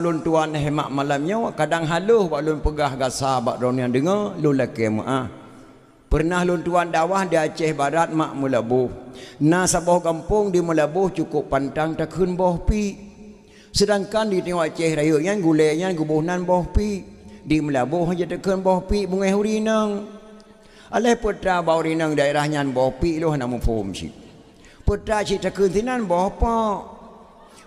Lun tuan hemat malamnya kadang haluh bak lun pegah gasa bak ron yang dengar lun laki maah. Pernah lun tuan dakwah di Aceh Barat mak mulabuh. Na sabah kampung di mulabuh cukup pantang takun boh pi. Sedangkan di tengok Aceh Raya yang gulenya gubuhnan boh pi. Di mulabuh aja takun boh pi bungai hurinang. Alai putra bau rinang daerahnya boh pi loh namu faham sih. Putra cik takun tinan boh pak.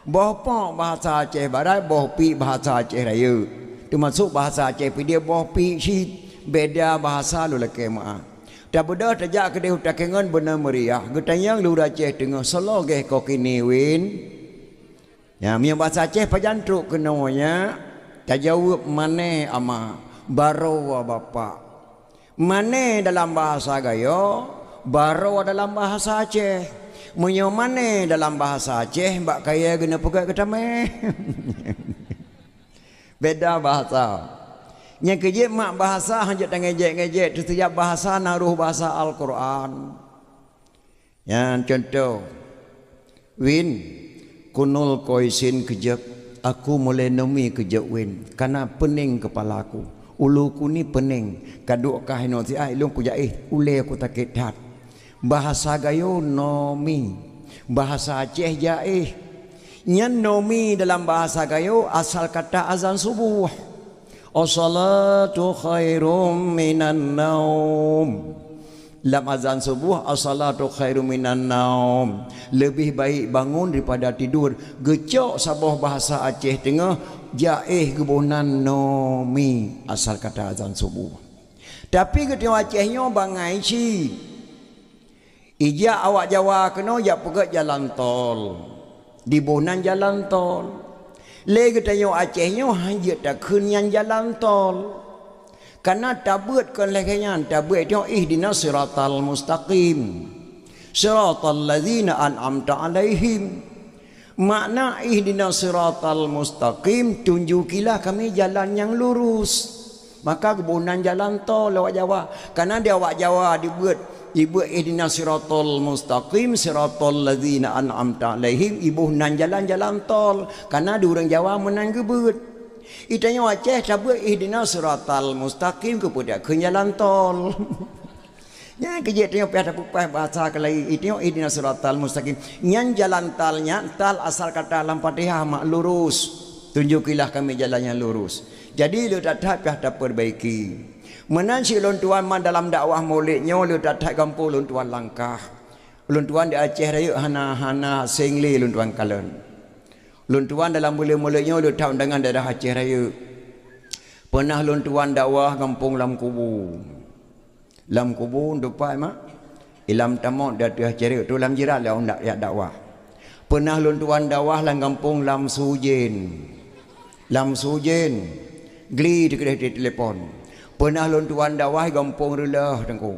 Boh bahasa Aceh Barat, boh pi bahasa Aceh Raya. Termasuk bahasa Aceh pi dia boh pi si beda bahasa lu laki maaf. Dah beda tajak ke dia utakengan benar meriah. Getanyang lu Aceh tengah selogeh kau kini win. Ya, miang bahasa Aceh pajantruk kenanya. Tak jawab mana ama baro bapa. Mana dalam bahasa Gayo, baro dalam bahasa Aceh. Menyomane dalam bahasa Aceh mbak kaya guna pegat ketame. Beda bahasa. Yang kejep mak bahasa hanya ngejek-ngejek setiap bahasa naruh bahasa Al-Quran. Yang contoh win kunul koisin kejep aku mulai nemi kejep win karena pening kepalaku. Uluku ni pening kaduk kah inoti ai long ku jaih ule aku takit hat. Bahasa Gayo nomi, bahasa Aceh jaih. Nyan nomi dalam bahasa Gayo asal kata azan subuh. As-salatu khairum minan naum. Dalam azan subuh as-salatu khairum minan naum. Lebih baik bangun daripada tidur. Gecok sabah bahasa Aceh tengah jaih gebunan nomi asal kata azan subuh. Tapi ketika Acehnya bangai ci. Ija awak Jawa kena ya pegat jalan tol. Di bonan jalan tol. Le katanya Acehnya hanya tak kenyan jalan tol. Karena tabut kan lekanyan tabut dia ihdinas siratal mustaqim. Siratal ladzina an'amta alaihim. Makna ihdinas siratal mustaqim tunjukilah kami jalan yang lurus. Maka kebunan jalan tol awak Jawa. Karena dia awak Jawa dibuat ibu ihdinas siratal mustaqim siratal ladzina an'amta alaihim ibu nan jalan-jalan tol karena di orang Jawa menang gebut itanya Aceh cabut ihdinas siratal mustaqim kepada ke jalan tol nya kejadian pada pupai bahasa kelai itanya ihdinas siratal mustaqim nyan jalan talnya tal asal kata dalam Fatihah mak lurus tunjukilah kami jalannya lurus jadi lu tak dah perbaiki. Menansi lun tuan man dalam dakwah maulidnya lu datang kampung lun tuan langkah. Lun tuan di Aceh Raya hana singli lun tuan kalen. Lun tuan dalam mula-mulanya lu tahu dengan daerah Aceh Raya. Pernah lun tuan dakwah kampung Lam Kubu. Lam Kubu depan mak. Ilam tamak dari Aceh Raya tu lam jirat lah ndak ya dakwah. Pernah lun tuan dakwah dalam kampung Lam Sujin. Lam Sujin. Gli di telefon. Pernah lun tuan dakwah gampung relah dengku.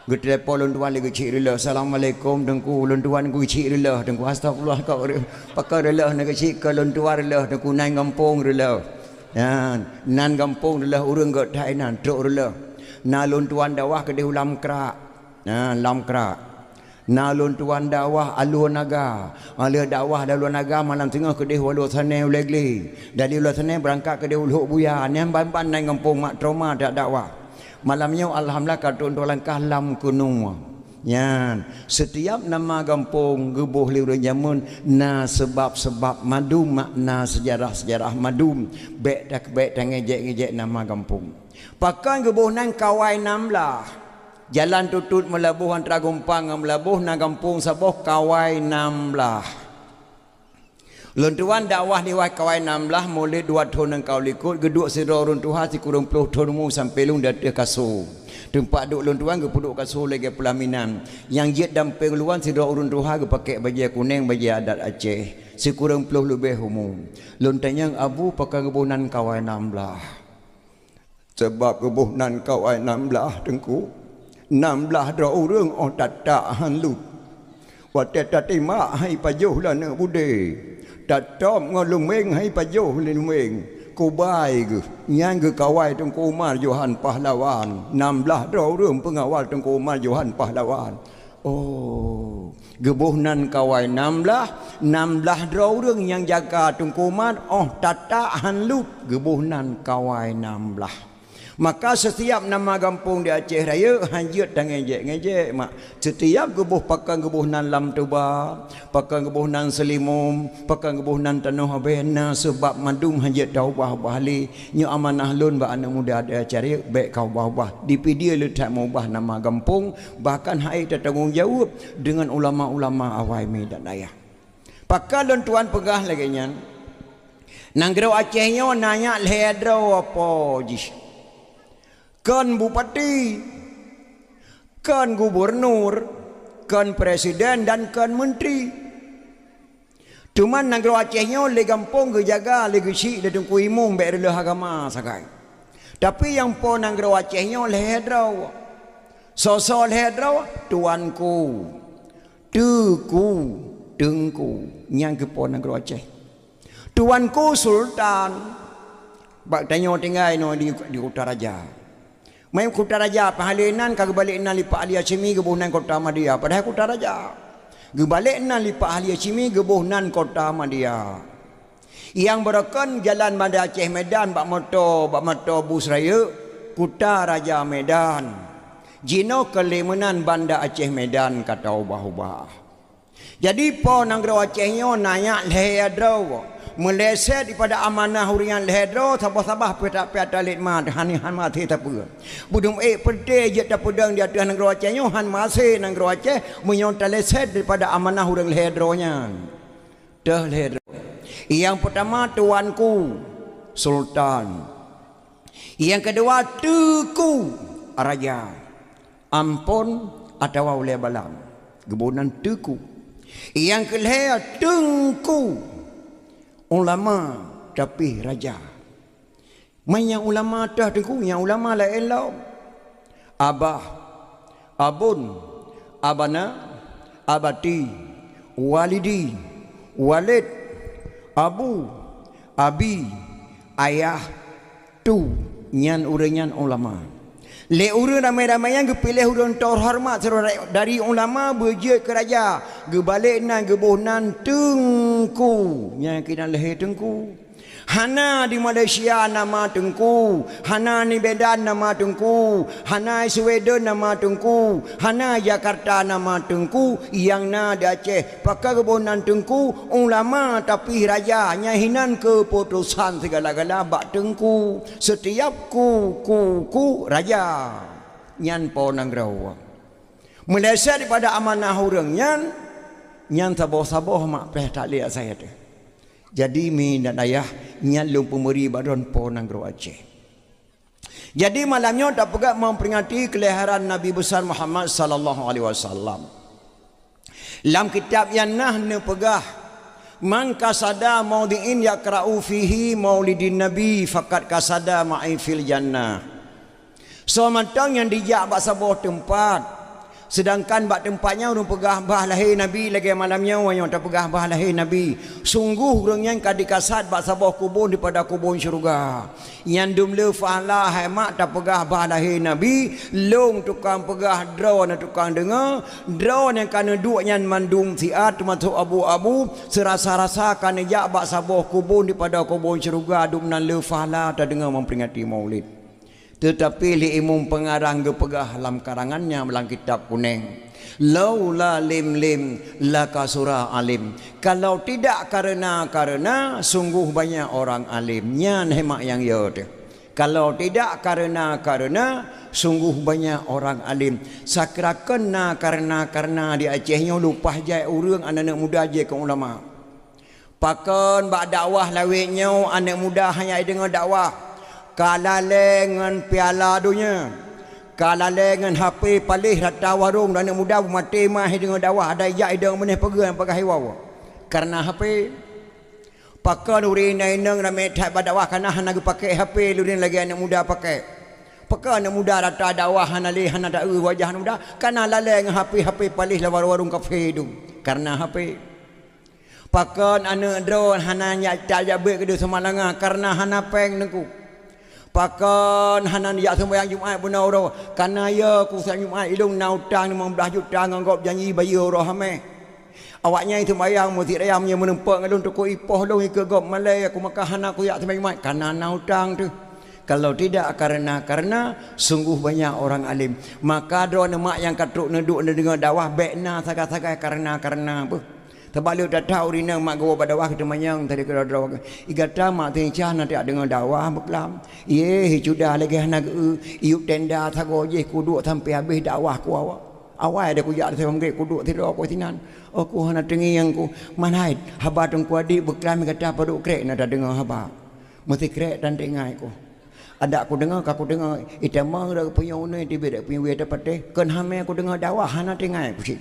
Ge telefon lun tuan lagi cik relah. Assalamualaikum dengku. Lun tuan ku cik relah dengku. Astagfirullah kau pakai relah nak cik ke lun tuan relah dengku nan gampung relah. Ya, nan gampung relah urang ge thai nan truk relah. Na lun tuan dakwah ke di ulam kerak. Nah, lam kerak. Na lun tuan dakwah alun naga. Alun dakwah alun naga malam tengah ke di walu sanai ulegli. Dari walu sanai berangkat ke di ulu buya. Yang ban-ban naik kampung mak trauma dak dakwah. Malamnya alhamdulillah katun langkah lam kunung. Ya, setiap nama kampung gebuh liur jamun na sebab-sebab madu makna sejarah-sejarah madu. Bek ngejek-ngejek nama kampung. Pakai gebuh nan kawai namlah. Jalan tutut melabuh antara Gumpang dengan melabuh na kampung Saboh kawai 16. Lun tuan dakwah di kawai 16 mulai 2 tahun engkau likut geduk sira run Tuhan si kurang 10 tahun mu sampai lung dah kaso. Tempat duk lun tuan ke puduk kaso lagi pelaminan. Yang jet dan pengeluan sira run Tuhan ke pakai baju kuning baju adat Aceh. Si kurang 10 lebih umum. Lun tanyang abu pakai kebunan kawai 16. Sebab kebunan kawai 16 tengku 16 orang orang tatak hanlut. Waktu tatima hai pajuh lah nak bude. Tatom ngolumeng hai pajuh lumeng. Kubai ke. Yang ke kawai tengku Umar Johan Pahlawan. 16 orang pengawal tengku Umar Johan Pahlawan. Oh, gebuhnan kawai 16 drau reng yang jaga tungkuman. Oh, tata hanlup gebuhnan kawai 16. Maka setiap nama kampung di Aceh Raya hanjut dan ngejek mak. Setiap gebuh pakai gebuhnan lam tuba, pakai gebuhnan selimum, pakai gebuhnan tanuh bena sebab mandum hanjut tau bah-bahli. Nyu amanah lun ba anak muda ada cari baik kau bah-bah. Di dia letak mengubah nama kampung, bahkan hai tertanggung jawab dengan ulama-ulama awai medan daya. Pakai lun tuan pegah lagi nyan. Nanggro Acehnya nanya ledro apa jis. Kan bupati, kan gubernur, kan presiden dan kan menteri. Cuman negara Acehnya le gampung ke jaga le gesi de tungku imum be rele agama sakai. Tapi yang po negara Acehnya le hedrau. Sosol hedrau tuanku, tuku, tengku yang ke po negara Aceh. Tuanku sultan. Bak tanyo tinggal no di Utaraja. Main Kota Raja pahalinan kagak balik nan lipat ahli Acimi gebuhnan Kota Madia. Padahal Kota Raja gebalik nan lipat ahli Acimi gebuhnan Kota Madia. Yang berakan jalan Bandar Aceh Medan bak motor bus raya Kota Raja Medan. Jino kelemenan Bandar Aceh Medan kata ubah-ubah. Jadi po negara Acehnya nanya lehadro meleset daripada amanah hurian lehadro sabah-sabah petak-petak litmat han mati tak apa. Budum pede je tak pedang di atas negara Acehnya han masih negara Aceh menyontal leset daripada amanah hurian lehadronya. Dah lehadro. Yang pertama tuanku sultan. Yang kedua tuku raja. Ampun atau oleh balam. Gebunan tuku. Yang kelihatan tengku ulama tapi raja. Main yang ulama dah tengku, yang ulama lain lau. Abah, abun, abana, abati, walidi, walid, abu, abi, ayah, tu nyan urenyan ulama. Le urun ramai-ramai yang kepilih urun terhormat dari ulama berjaya ke raja. Gebalik nan gebuhnan tengku. Yang kena leher tengku. Hana di Malaysia nama Tengku, Hana di Medan nama Tengku, Hana di Sweden nama Tengku, Hana Jakarta nama Tengku, yang na di Aceh pakai kebunan Tengku ulama tapi raja nyahinan keputusan segala-gala bak Tengku setiap ku raja nyan po nang rawa meleset daripada amanah orang nyan saboh-saboh mak peh tak lihat saya tu. Jadi mi dan ayah nyalung pemberi badan po negara Aceh. Jadi malamnya tak pegat memperingati kelahiran Nabi besar Muhammad sallallahu alaihi wasallam. Dalam kitab yang nahnu pegah man kasada maudhi'in yaqra'u fihi maulidin nabi faqad kasada ma'i fil jannah. So matang yang dijak bak sebuah tempat. Sedangkan bak tempatnya orang pegah bah lahir Nabi lagi malamnya orang tak pegah bah lahir Nabi. Sungguh orang yang kadi kasat bak sabah kubun daripada kubun syurga. Yang dumle fahla hemat tak pegah bah lahir Nabi. Long tukang pegah drone tukang dengar. Drone yang kana duk yang mandung siat termasuk abu-abu. Serasa-rasa kana jak bak sabah kubun daripada kubun syurga. Dumnan le fahla tak dengar memperingati maulid. Tetapi li imum pengarang gepegah dalam karangannya dalam kitab kuning. Laula lim laka surah alim. Kalau tidak karena sungguh banyak orang alim. Nyan hemak yang ya tu. Kalau tidak karena sungguh banyak orang alim. Sakra kena karena di Acehnya lupa jai urang anak-anak muda je ke ulama. Pakan bak dakwah lawitnya anak muda hanya dengar dakwah. Kalale dengan piala dunia, kalale dengan HP palih rata warung dan anak muda mati mah dengan dakwah ada ijak idang meneh pegang pakai hawa karena HP pakai urin nang ramai tak dakwah karena hana pakai HP urin lagi anak muda pakai anak muda rata dakwah hana leh hana dak wajah anak muda karena lale dengan HP palih warung kafe itu karena HP pakai anak drone hana nyak tak jabe ke semalangan karena hana peng nengku. pakan hanan ya sembahyang Jumaat benar ro karena ya ku sembahyang Jumaat idung nautang 15 juta nganggap janji bayar ro hame awaknya itu sembahyang mesti ayamnya menempak ngalun toko ipoh long ke gop malai aku makan aku ya sembahyang Jumaat karena nautang tu kalau tidak karena sungguh banyak orang alim maka drone mak yang katruk neduk dengar dakwah bekna sagai-sagai karena apa terbalik dah tahu rina mak gua pada dakwah kita manyang tadi ke dakwah igata mak tincah nanti dengar dakwah beklam ye hicuda lagi hana iup tenda thago je kuduk sampai habis dakwah ku awal ada ku ya saya mengge kuduk tidur aku tinan aku hana dengi yang ku manhai haba tung ku adik beklam kata paduk krek nak dengar haba mesti krek dan dengai ku ada aku dengar itama dah punya unai tiba dak punya we dapat kan hame aku dengar dakwah hana dengai ku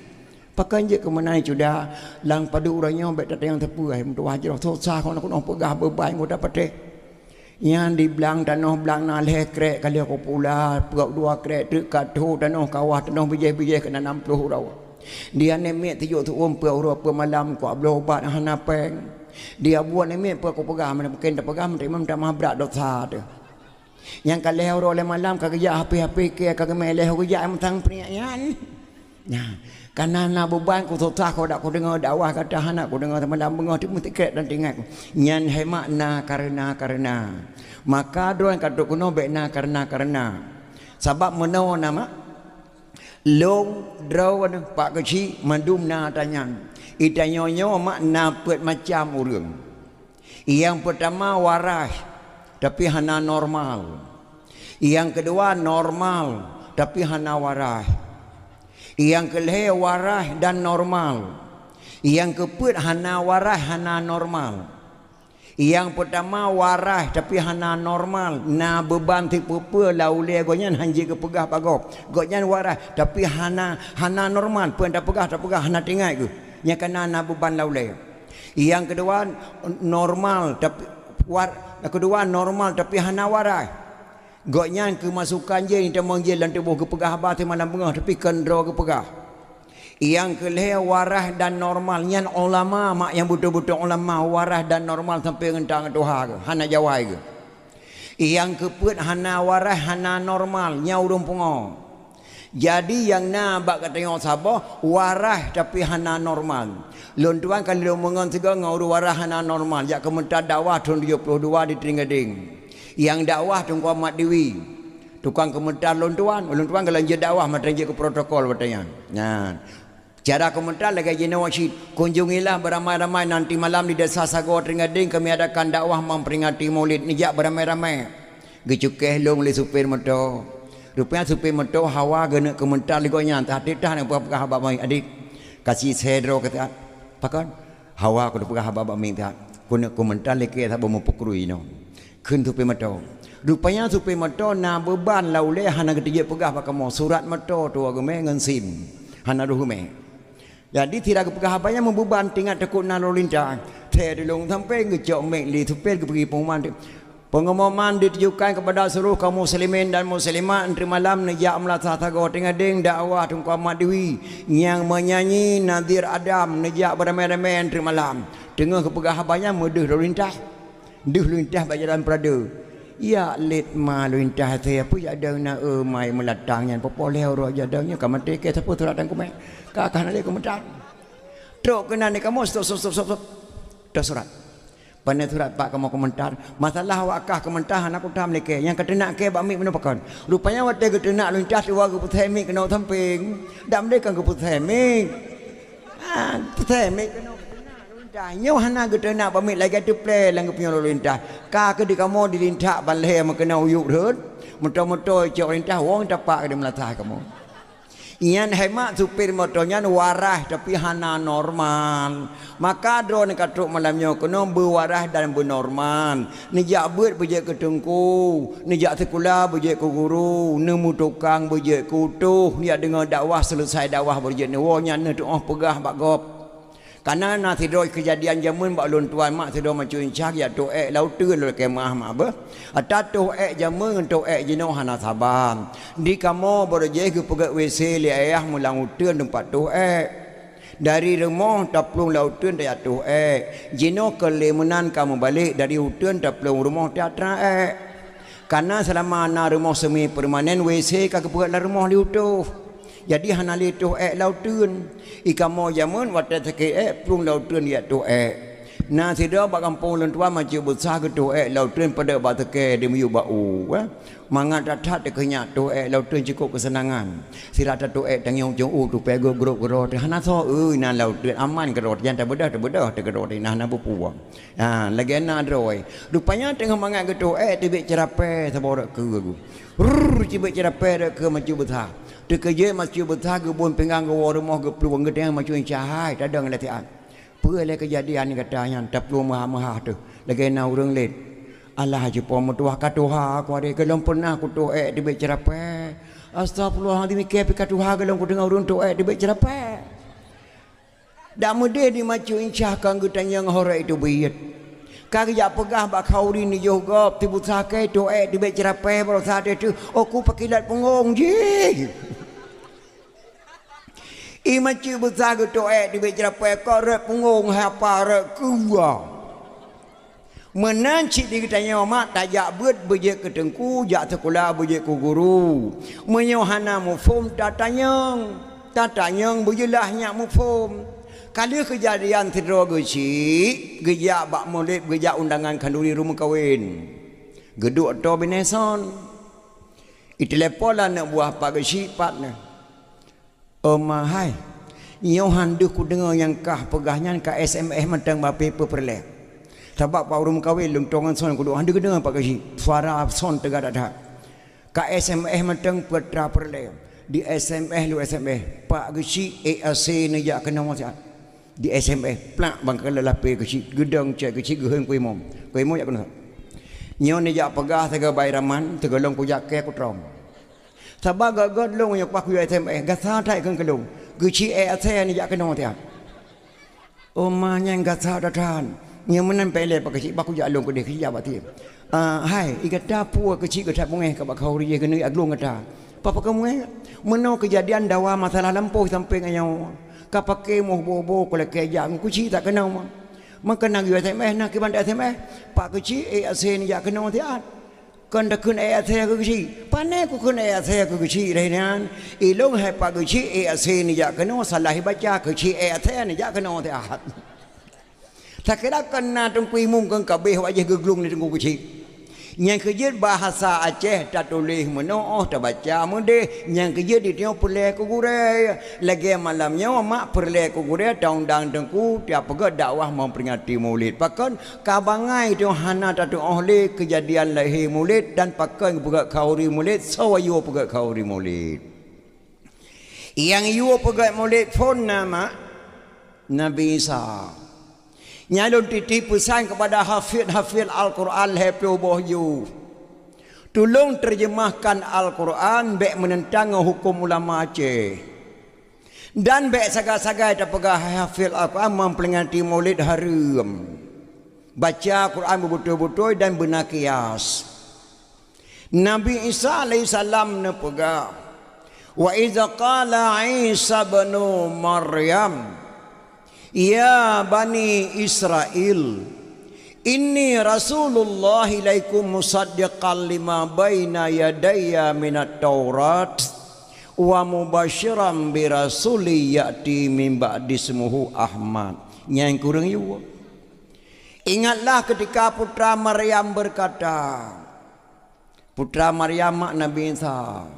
pakai je ke mana sudah lang padu urangnya bet yang tepu ai untuk hajar susah kau nak pegah beban kau dapat yang di belang tanah belang na leh krek kali aku pula perut dua krek dekat tu tanah kawah tanah bijih kena 60 raw dia nemek tijuk tu per malam ku ablo obat hana peng dia buat nemek per aku pegah mana mungkin tak pegah minta maaf berat dosa tu yang kali oleh malam kerja HP ke kagak meleh kerja mentang penian nah karena nak beban ku susah kau dak ku dengar dakwah kata anak ku dengar teman bengah tu mesti krek dan tinggal ku nyan hai makna karena maka doan kata kuno bekna karena sebab menawa nama long draw pak kecil mandum na tanyan itanyonyo makna pet macam urang yang pertama waras tapi hana normal yang kedua normal tapi hana waras yang kelih waras dan normal yang keput hana waras hana normal yang pertama waras tapi hana normal na beban tipe laule gonyan hanji ke pegah pagop gonyan waras tapi hana normal pun tak pegah hana tinggal ke nya kana na beban laule yang kedua normal tapi normal tapi hana waras goknya kemasukan je ni temang je lan tubuh kepegah abah ti malam bengah tapi kendro kepegah yang kelih waras dan normal nyan ulama mak yang betul-betul ulama waras dan normal sampai ngentang doha ke hana jawai ke yang keput hana waras hana normal nyau dum pungo jadi yang na bak kata tengok sabah waras tapi hana normal lon tuan kali lu mengon sega ngau waras hana normal jak kementar dakwah tahun 72 di Tringgading yang dakwah tunggu amat dewi tukang komentar lontuan kalau je dakwah matang je ke protokol katanya nah cara komentar lagi je nawashid kunjungilah beramai-ramai nanti malam di desa Sago Tringgading kami adakan dakwah memperingati Maulid nijak beramai-ramai gecukeh long le supir motor rupanya supir motor hawa gena komentar ligonya tadi dah nak apa habab mai adik kasih sedro kata pakan hawa aku dah habab mai tak kuna komentar leke tak mau pukrui noขึ้นทุเปมาโตrupanya tupe mato na beban laule hana ketiga pegah pakamo surat mato tu agame ngan sim hana ruhume jadi tidak pegah apanya membeban tingkat tekuk na lolinta te dilung sampai ngejok mek li tupe ke pergi pengumuman ditujukan kepada seluruh kaum muslimin dan muslimat antri malam nejak melata Sago Tringgading dakwah Tunku Ahmad Dewi yang menyanyi Nadir Adam nejak beramai-ramai antri malam tengah kepegah apanya mudah lolinta duh luintah bak jalan Prada ya let ma luintah saya apa ya ada na mai melatangnya popoleh ro jadanya kamate ke siapa tu datang kumai ka akan ada komentar trok kena ni kamu stop dah surat pandai surat pak kamu komentar masalah wakah komentar aku tam leke yang ketenak ke bak mi menapakan rupanya wate ketenak luintah tu wagu putai mi kena tamping dak mereka ke putai mi putai mi kena nyo hana gede nak pamit lagi tu play lang punya lintah ka ke di kamu di lintah balhe makena uyuk rut motor-motor cok lintah wong tapak ke melatah kamu ian hemat supir motornya waras tapi hana normal maka drone katruk malamnya kena berwaras dan bernormal nijak buat bejek ke tengku nijak sekolah bejek ke guru nemu tukang bejek kutuh dia dengar dakwah selesai dakwah bejek ni wonya ne tu pegah bak gop karena nanti doi kejadian jamun bak lon tuan mak sedo macam cak ya tu lau tu lo kemah mak ba ata tu jamun tu jino hana saban di kamu berje ke pegat WC li ayah mulang utun tempat tu dari rumah taplung lau tun dia tu jino kelemunan kamu balik dari utun taplung rumah teatra Karena selama na rumah semi permanen WC kagak buat la rumah liu tu. Jadi hana li tu lau tun. Ika mo jamun wadah teke plung lau tun ya tu Nah tidak bak kampung orang tua macam besar ke tu lau tun pada bak teke dia miu bau. Mangat datat de kenya tu lau tun cukup kesenangan. Sira tu tangyo jong tu pego grok hana so na lau tun aman gerot yang tak bedah te gerot nah na bupuang. Lagi na droi. Rupanya tengah mangat ke tu tibik cerape saborak ke aku. Tibik cerape ke macam besar. Tu kerja macam besar ke bun pinggang ke rumah ke peluang ke tengah macam cahai tak ada ngelatihan. Pulai kejadian ni katanya tak perlu mahal tu. Lagi na urang let. Allah je pom tuah katuha aku ada kelong pernah aku tu di bicara apa. Astagfirullahaladzim mikir katuha kelong aku dengar urang tu di bicara apa. Dak mudah di macu incah kang gutanya ngora itu biat. Kag ya pegah bak khauri ni juga tibu sakai tu di bicara apa baru saat itu aku pakilat pengong je. Imaci besar tu di bicara apa korek pengong hapa rek kuah. Menanci di kitanya mak tajak buat bejek ketengku jak sekolah bejek ku guru. Menyohana mufum tatanyang bejulahnya mufum. Kali kejadian tidro geci, gejak bak molek gejak undangan kanduri rumah kawin. Geduk to bineson. Itelepon lah nak buah pak geci patna. Hai, nyohan duk ku dengar yang kah pegahnya ka SMS mentang ba paper perlek. Sebab pak rumah kawin lung tongan son ku duk dengar pak geci. Suara son tegak dak. Ka SMS mentang petra perlek. Di SMS lu SMS pak geci AAC ni jak kena masiat. Di SMS plak bang kala lape geci gedang cek geci geheun ku imam. Ku imam jak kena. Nyon ni jak pegah tega bairaman tega long ku jak ke ku trom. Sebab gagad long yang pak ku SMS gasa tai kan kelong. Geci AAC ni jak kena masiat. Omanya gasa datan. Yang menan pele pak geci pak ku jak long ku de ki jak batim. Hai igata pu geci gata bungai ka bak khauri je kena aglong gata. Papa kamu menau kejadian dawa masalah lampau sampai ngayau. Kapake moh bobo kole kejang kuci tak kenal mah. Maka nak SMS nak kiban SMS. Pak kuci AAC ni jak kenal tiat. Kan dak kun AAC ku kuci. Pane ku kun AAC ku kuci renan. Ilong hai pak kuci AAC ni jak kenal salah baca kuci AAC ni jak kenal tiat. Tak kira kena tungkui mung kan kabeh wajah geglung ni tunggu kuci. Yang kerja bahasa Aceh tak tulis menoh tak baca mudah. Yang kerja di tengok perlek ku gure. Lagi malamnya mak perlek ku gure daun-daun tengku tiap pegak dakwah memperingati Maulid. Pakan kabangai tu hana tak oleh kejadian lahir Maulid dan pakan pegak khauri Maulid sawayo pegak khauri Maulid. Yang yo pegak Maulid phone nama Nabi Isa. Nyalon titip pesan kepada hafid Al-Quran hafiz bohyu. Tolong terjemahkan Al-Quran baik menentang hukum ulama Aceh. Dan baik sagai-sagai terpegah hafid Al-Quran memperingati Maulid haram. Baca Quran betul-betul dan benar kias. Nabi Isa alaihissalam nepegah. Wa iza qala Isa bin Maryam Ya Bani Israel Inni Rasulullah ilaikum musaddiqan lima baina yadayya minat Taurat wa mubasyiran bi rasuli ya'ti min ba'di ismuhu Ahmad. Yang kurang you. Ingatlah ketika putra Maryam berkata, putra Maryam mak Nabi Isa,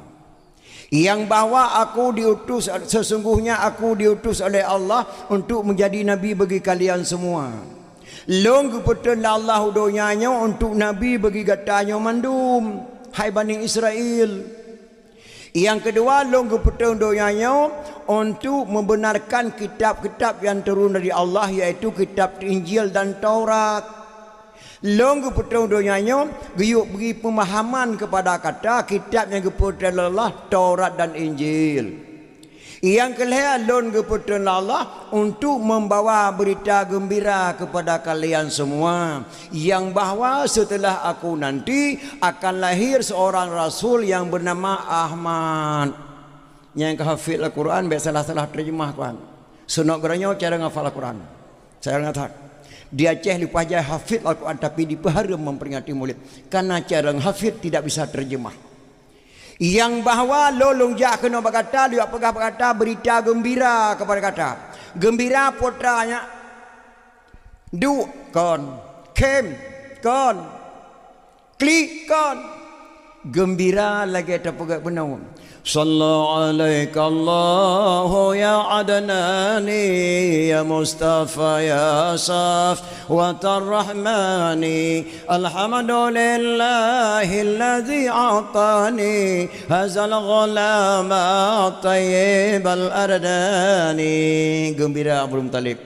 yang bahwa aku diutus, sesungguhnya aku diutus oleh Allah untuk menjadi nabi bagi kalian semua. Long kebetulan Allah donyanya untuk nabi bagi gatanya mandum, hai Bani Israel. Yang kedua, long kebetulan donyanya untuk membenarkan kitab-kitab yang turun dari Allah, yaitu kitab Injil dan Taurat. Long kebetulan donyanya guyuk beri pemahaman kepada kata kitab yang kebetulan Allah Taurat dan Injil. Yang kelihatan long kebetulan Allah untuk membawa berita gembira kepada kalian semua, yang bahwa setelah aku nanti akan lahir seorang rasul yang bernama Ahmad. Yang hafid Al-Quran biasa salah terjemah kan. Sunat geranya cara ngafal Al-Quran. Saya ngatakan Di Aceh lepas jaya hafid Al-Quran tapi diperhara memperingati Maulid karena cara hafid tidak bisa terjemah. Yang bahawa lolong jak kena berkata, dia pegah berkata berita gembira kepada kata. Gembira putranya du kon, kem kon, klik kon. Gembira lagi terpegak benar. Sallallahu alaika Allahu ya Adnani ya Mustafa ya Saf wa Tarrahmani alhamdulillahi alladhi a'tani hazal ghulama tayyib al-ardani. Gembira Abdul Muttalib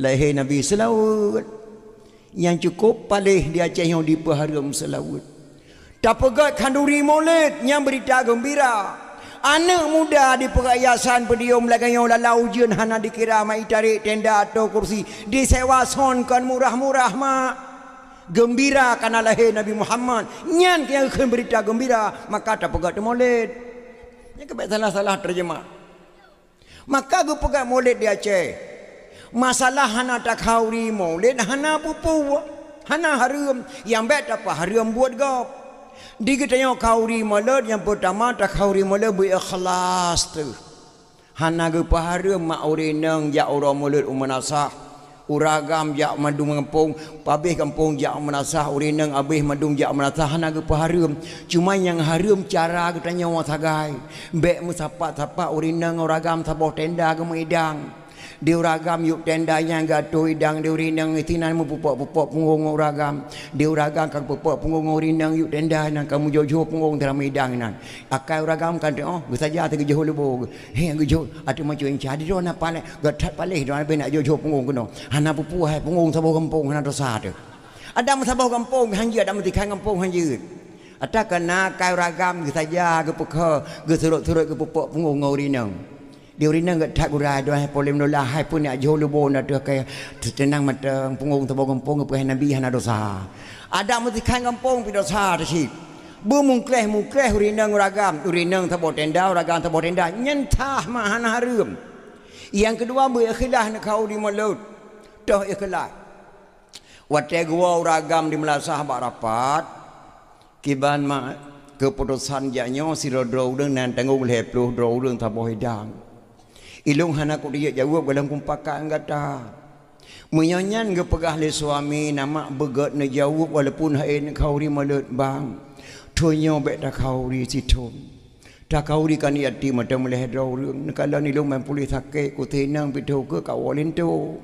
lahir Nabi selawat yang cukup palih di Aceh yang diperharam selawat. Tak pegat kanduri Maulid yang berita gembira. Anak muda di perayaan pedium lagi yang lalau ujian hana dikira mai tarik tenda atau kursi disewa sonkan murah-murah mak. Gembira karena lahir Nabi Muhammad. Nyan yang akan berita gembira maka tak pegat Maulid. Ini kebet salah-salah terjemah. Maka gue pegat Maulid di Aceh. Masalah hana tak hauri Maulid hana pupu. Hana harum yang bet apa harum buat gop. Di kita yang kauri Maulid yang pertama tak kauri Maulid berikhlas tu. Hana ge pahareum mak urinang ya orang Maulid umanasah. Uragam jak madung kampung, pabih kampung jak umanasah urinang abih madung jak umanasah hana ge pahareum. Cuma yang harum cara kita nyawa sagai. Bek musapa-sapa urinang uragam saboh tenda ge meidang. Di uragam yuk tendanya gato idang di urinang itinan mu pupok-pupok punggung uragam. Di uragam kang pupok punggung urinang yuk tenda nang kamu jojo punggung dalam idang nan. Akai uragam kan oh saja te jojo lebo. He jojo atu macam yang jadi do na pale gatat pale do na jojo punggung kono. Hana pupu hai punggung sabo kampung hana dosa tu. Ada mu sabo kampung hanji ada mu tikan kampung hanji. Ada kena kai uragam saja ke pekha ke surut-surut ke pupok punggung urinang. Dia urinang kat tak gurai doa boleh menolak hai pun nak jauh lebih nak dia kayak tenang matang punggung tebau kampung ke Nabi hana dosa. Ada mesti kan kampung pi dosa tersik. Bermungkleh urinang uragam urinang tebau tenda uragam tebau tenda nyentah mah hana harum. Yang kedua berikhlas nak kau di Maulid. Toh ikhlas. Watai gua uragam di Melasah bak rapat kiban mak keputusan janyo sirodro urang nan tanggung lepluh dro urang tebau hidang. Ilung hana ku dia jawab dalam kumpakan kata. Menyanyan ke pegah le suami nama begat ne jawab walaupun hain kauri Maulid bang. Tunyo bet tak kauri situm. Tak kauri kan yati mata meleh draurung. Kalau nilung mampuli sakit ku tenang pitu ke kawalin tu.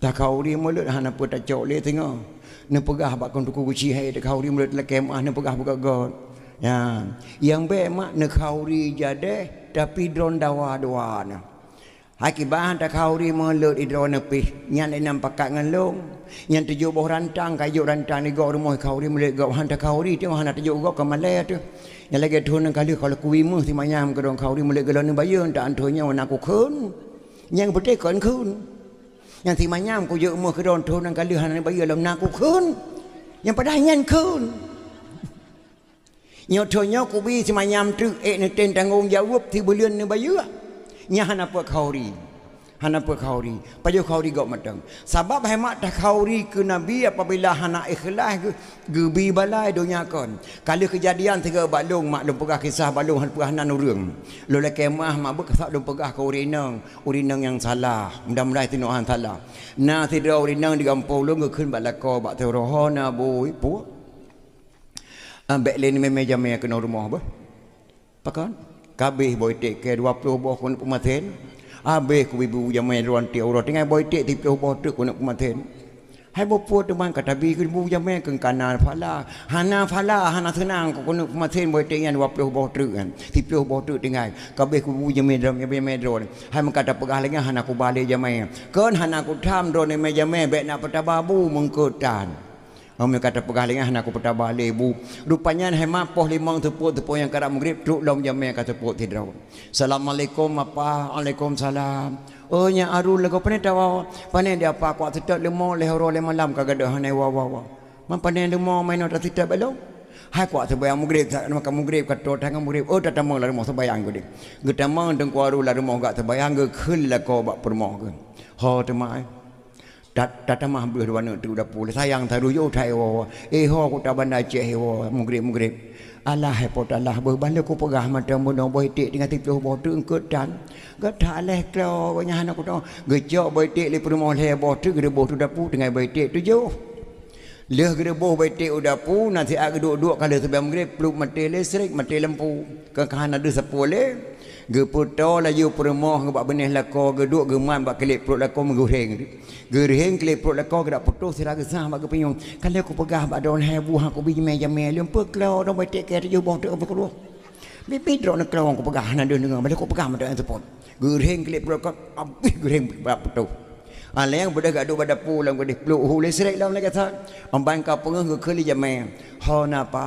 Tak kauri Maulid hana pun tak cok le tengah. Ne pegah bak kon tuku kuci hai tak kauri Maulid lekem ah ne pegah buka god. Ya, yang be mak ne kauri jade tapi drone dawa-dawa na. Akibat tak kauri Maulid idron nepih nyan enam pakat ngalung nyan tujuh boh rantang kayu rantang ni gok rumah kauri Maulid gok han tak kauri tu han tujuh gok ke Malay tu. Yang lagi thun kali kalau kuwi meh ti mayam ke dong kauri Maulid gelon bayun tak antunya wana ku khun. Yang betul kon khun. Yang ti mayam ku je meh ke dong thun kali han bayun lam nak ku khun. Yang padahal nyan khun. Nyotonya ku bi semayam tu ni ten tanggung jawab ti bulian ni bayu. Nya hana apa kauri. Hana apa kauri. Paju kauri gok matang. Sebab hemat tak kauri ke Nabi apabila hana ikhlas ke gebi balai dunia kon. Kali kejadian tiga balung mak lum pegah kisah balung han pegah nan urang. Lo le kemah mak bek sak lum pegah ke urinang yang salah. Mudah-mudahan tinohan salah. Na tidak urinang di kampung lu ngekeun balako bak terohona boy pu. Ambek lain meja me kena rumah bah. Pakan kabeh boy tek ke 20 boh kun pematen. Habis ku ibu jamai ruan ti orang tinggal boy tek 30 boh tu kun pematen. Hai bopo teman kata bi ku ibu jamai ke kanan fala. Hana senang ku kun pematen boy tek yang 20 boh tu kan. 30 boh tu tinggal. Kabeh ku ibu jamai drone. Hai mengkata pegah lagi hana ku balik jamai. Kan hana ku tham drone meja me bek nak petababu mengkutan. Kami kata pegah lengan aku peta balik bu. Rupanya hemat poh limang tepuk yang karak maghrib truk long jamai kata tepuk tidrau. Assalamualaikum apa? Waalaikumsalam. Oh nya arul lagu pane tawa. Pane dia apa kuat tetap lemah lehoro le malam kagak ada hanai wa. Man pane lemah main ora tetap belum. Hai kuat sebayang maghrib maka maghrib kata tangan maghrib. Oh tak tamang la rumah sebayang gede. Getamang tengku arul la rumah gak sebayang ge khul la ko bak permoh ge. Ho temai. Tata mah beuh wana tu dapur sayang taru yo thai wo ho ku ta bandai Aceh wo mugrib alah pot alah beuh balik ku pegah mata mono boy tik dengan tipu bo tu engkut dan ga tha leh klo nya anak ku to gejok boy tik le permo le bo tu gede bo tu dapur dengan boy tik tu jo leh gede bo boy tik dapur nanti ak duduk kalau sebab mugrib peluk mati listrik mati lampu kan ada sepole ge puto la yu permo ge bak benih lako ge duk ge man bak kelip perut lako menggoreng gereng kelip perut lako ge dak putus sira ge sah bak ge pinyong kalau aku pegah bak don hebu aku bi jame lem peklau dong bai tek ke yu bong tu apa keluar bibi dro nak klau aku pegah na dengar balik aku pegah mata sepot gereng kelip perut lako abis gereng bak putus yang budak gak duk pada pulang ge peluk hu listrik lam lagi kata amban ka pengah ge keli jame ho napa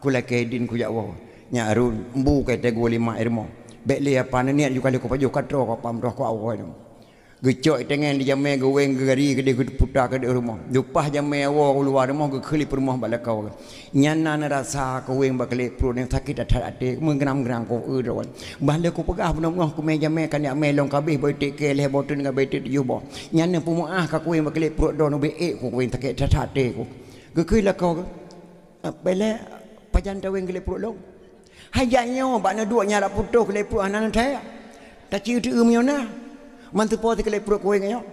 kula ke din ku jawo nya arun mbu ke te go 5 irmo bek le apa niat juga le ko paju katro ko pam roh ko awoi tu gecok tengen di jame ge weng ge gari ge de putar ke de rumah dupah jame awo luar rumah ge kheli rumah balakau nyana na rasa ko weng bakle pro ne sakit atat ate menggeram-geram ko ron bale ko pegah benar-benar ko me jame kan ya me long kabeh boy tik ke le botun dengan betit yu bo nyana pumuah ka ko weng bakle pro don be e ko weng sakit atat ate ko ge kheli lakau bele pajan ta weng ge le pro long hayanya bak na duk nyala putus kelepuk anak saya tak ciu tu miona mantu po te kelepuk kowe ngayo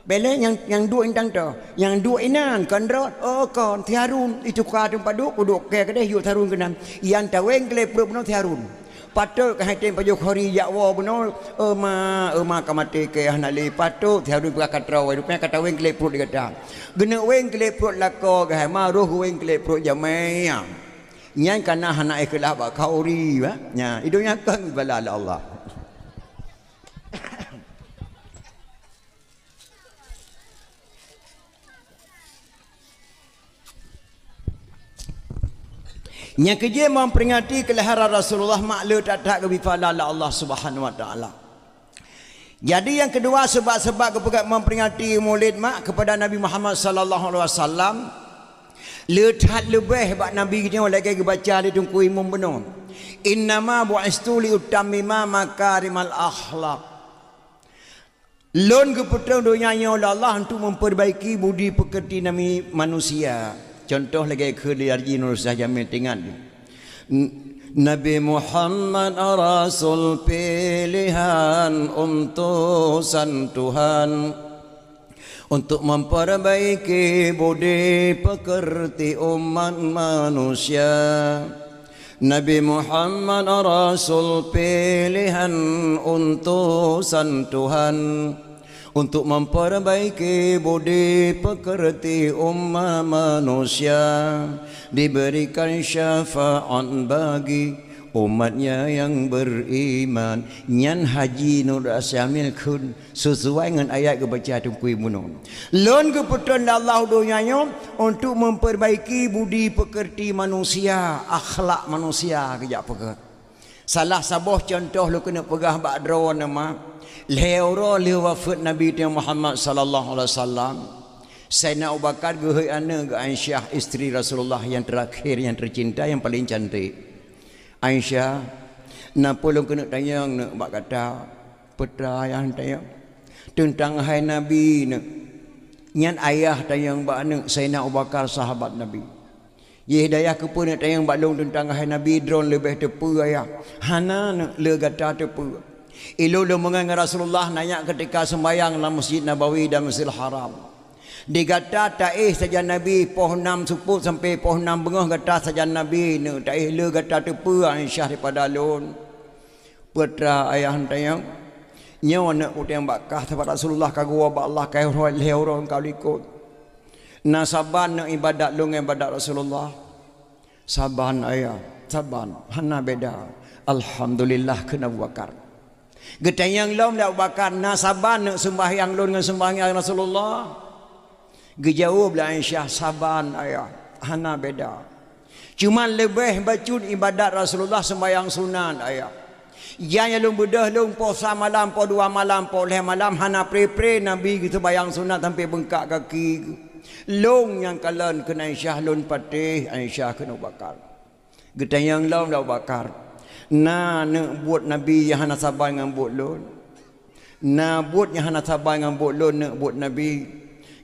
bele yang duk intang to yang duk inan kandrot kon tiarun itu ka tempat duk ke kedeh yu tarun kenam yang taweng kelepuk beno tiarun patuk ke hatem paju khori yakwo beno ma kamate ke hanali patuk tiarun ka traw rupanya kata weng kelepuk digata gena weng kelepuk lako ke ma roh weng kelepuk jamai nyan kana hana ikhlas ba kauri ba nya idunya kan bala Allah nya keje memperingati kelahiran Rasulullah maklu tak ke bifala Allah Subhanahu wa taala. Jadi yang kedua sebab-sebab kepegat memperingati Maulid mak kepada Nabi Muhammad sallallahu alaihi wasallam letat lebih bak Nabi kita lagi baca di tungku imam benar innama bu'istu li utammima makarimal akhlak lon keputusan dunia oleh Allah untuk memperbaiki budi pekerti nami manusia contoh lagi khiliyarji nur sahaja metingan Nabi Muhammad rasul pilihan utusan Tuhan untuk memperbaiki budi pekerti umat manusia. Nabi Muhammad rasul pilihan utusan Tuhan untuk memperbaiki budi pekerti umat manusia, diberikan syafaat bagi umatnya yang beriman. Nyan haji nur asyamil kun sesuai dengan ayat kebaca tungkui munon lon keputusan Allah dunianya untuk memperbaiki budi pekerti manusia, akhlak manusia kejap peker salah sabuh contoh lu kena pegah bakdro nama leuro li wafat Nabi Muhammad sallallahu alaihi wasallam Sayyidina Abu Bakar ge anak Aisyah isteri Rasulullah yang terakhir yang tercinta yang paling cantik Aisyah nak pulung kena tanya nak bak kata putra yang tanya tentang hai Nabi nak nyan ayah tanya bak nak Sayyidina Abu Bakar sahabat Nabi ye hidayah ke pun nak tanya bak long tentang hai Nabi drone lebih tepu ayah hana nak le kata tepu ilu lu mengenai Rasulullah nanya ketika sembahyang dalam Masjid Nabawi dan Masjidil Haram digata taih saja Nabi poh 6 suput sampai poh 6 bengah gata saja Nabi ne taih le gata tepu Aisyah daripada lon putra ayah tayang nyawa nak utang bakah kepada Rasulullah kagua ba Allah kai lehoro kau ikut nasaban nak ibadat lu ibadat Rasulullah saban ayah saban hana beda alhamdulillah kena Abu Bakar getayang lom Abu Bakar nasaban nak sembahyang lu dengan sembahyang Rasulullah gejauh bila Aisyah saban ayah hana beda cuma lebih bacun ibadat Rasulullah sembahyang sunan ayah yang lu bedah lu puasa malam po 2 malam po 5 malam hana pre Nabi gitu bayang sunat sampai bengkak kaki long yang kalian kena Aisyah lun patih Aisyah kena bakar getayang long Abu Bakar na buat Nabi yang hana saban dengan buat lun na buat yang hana saban dengan buat lun nak buat Nabi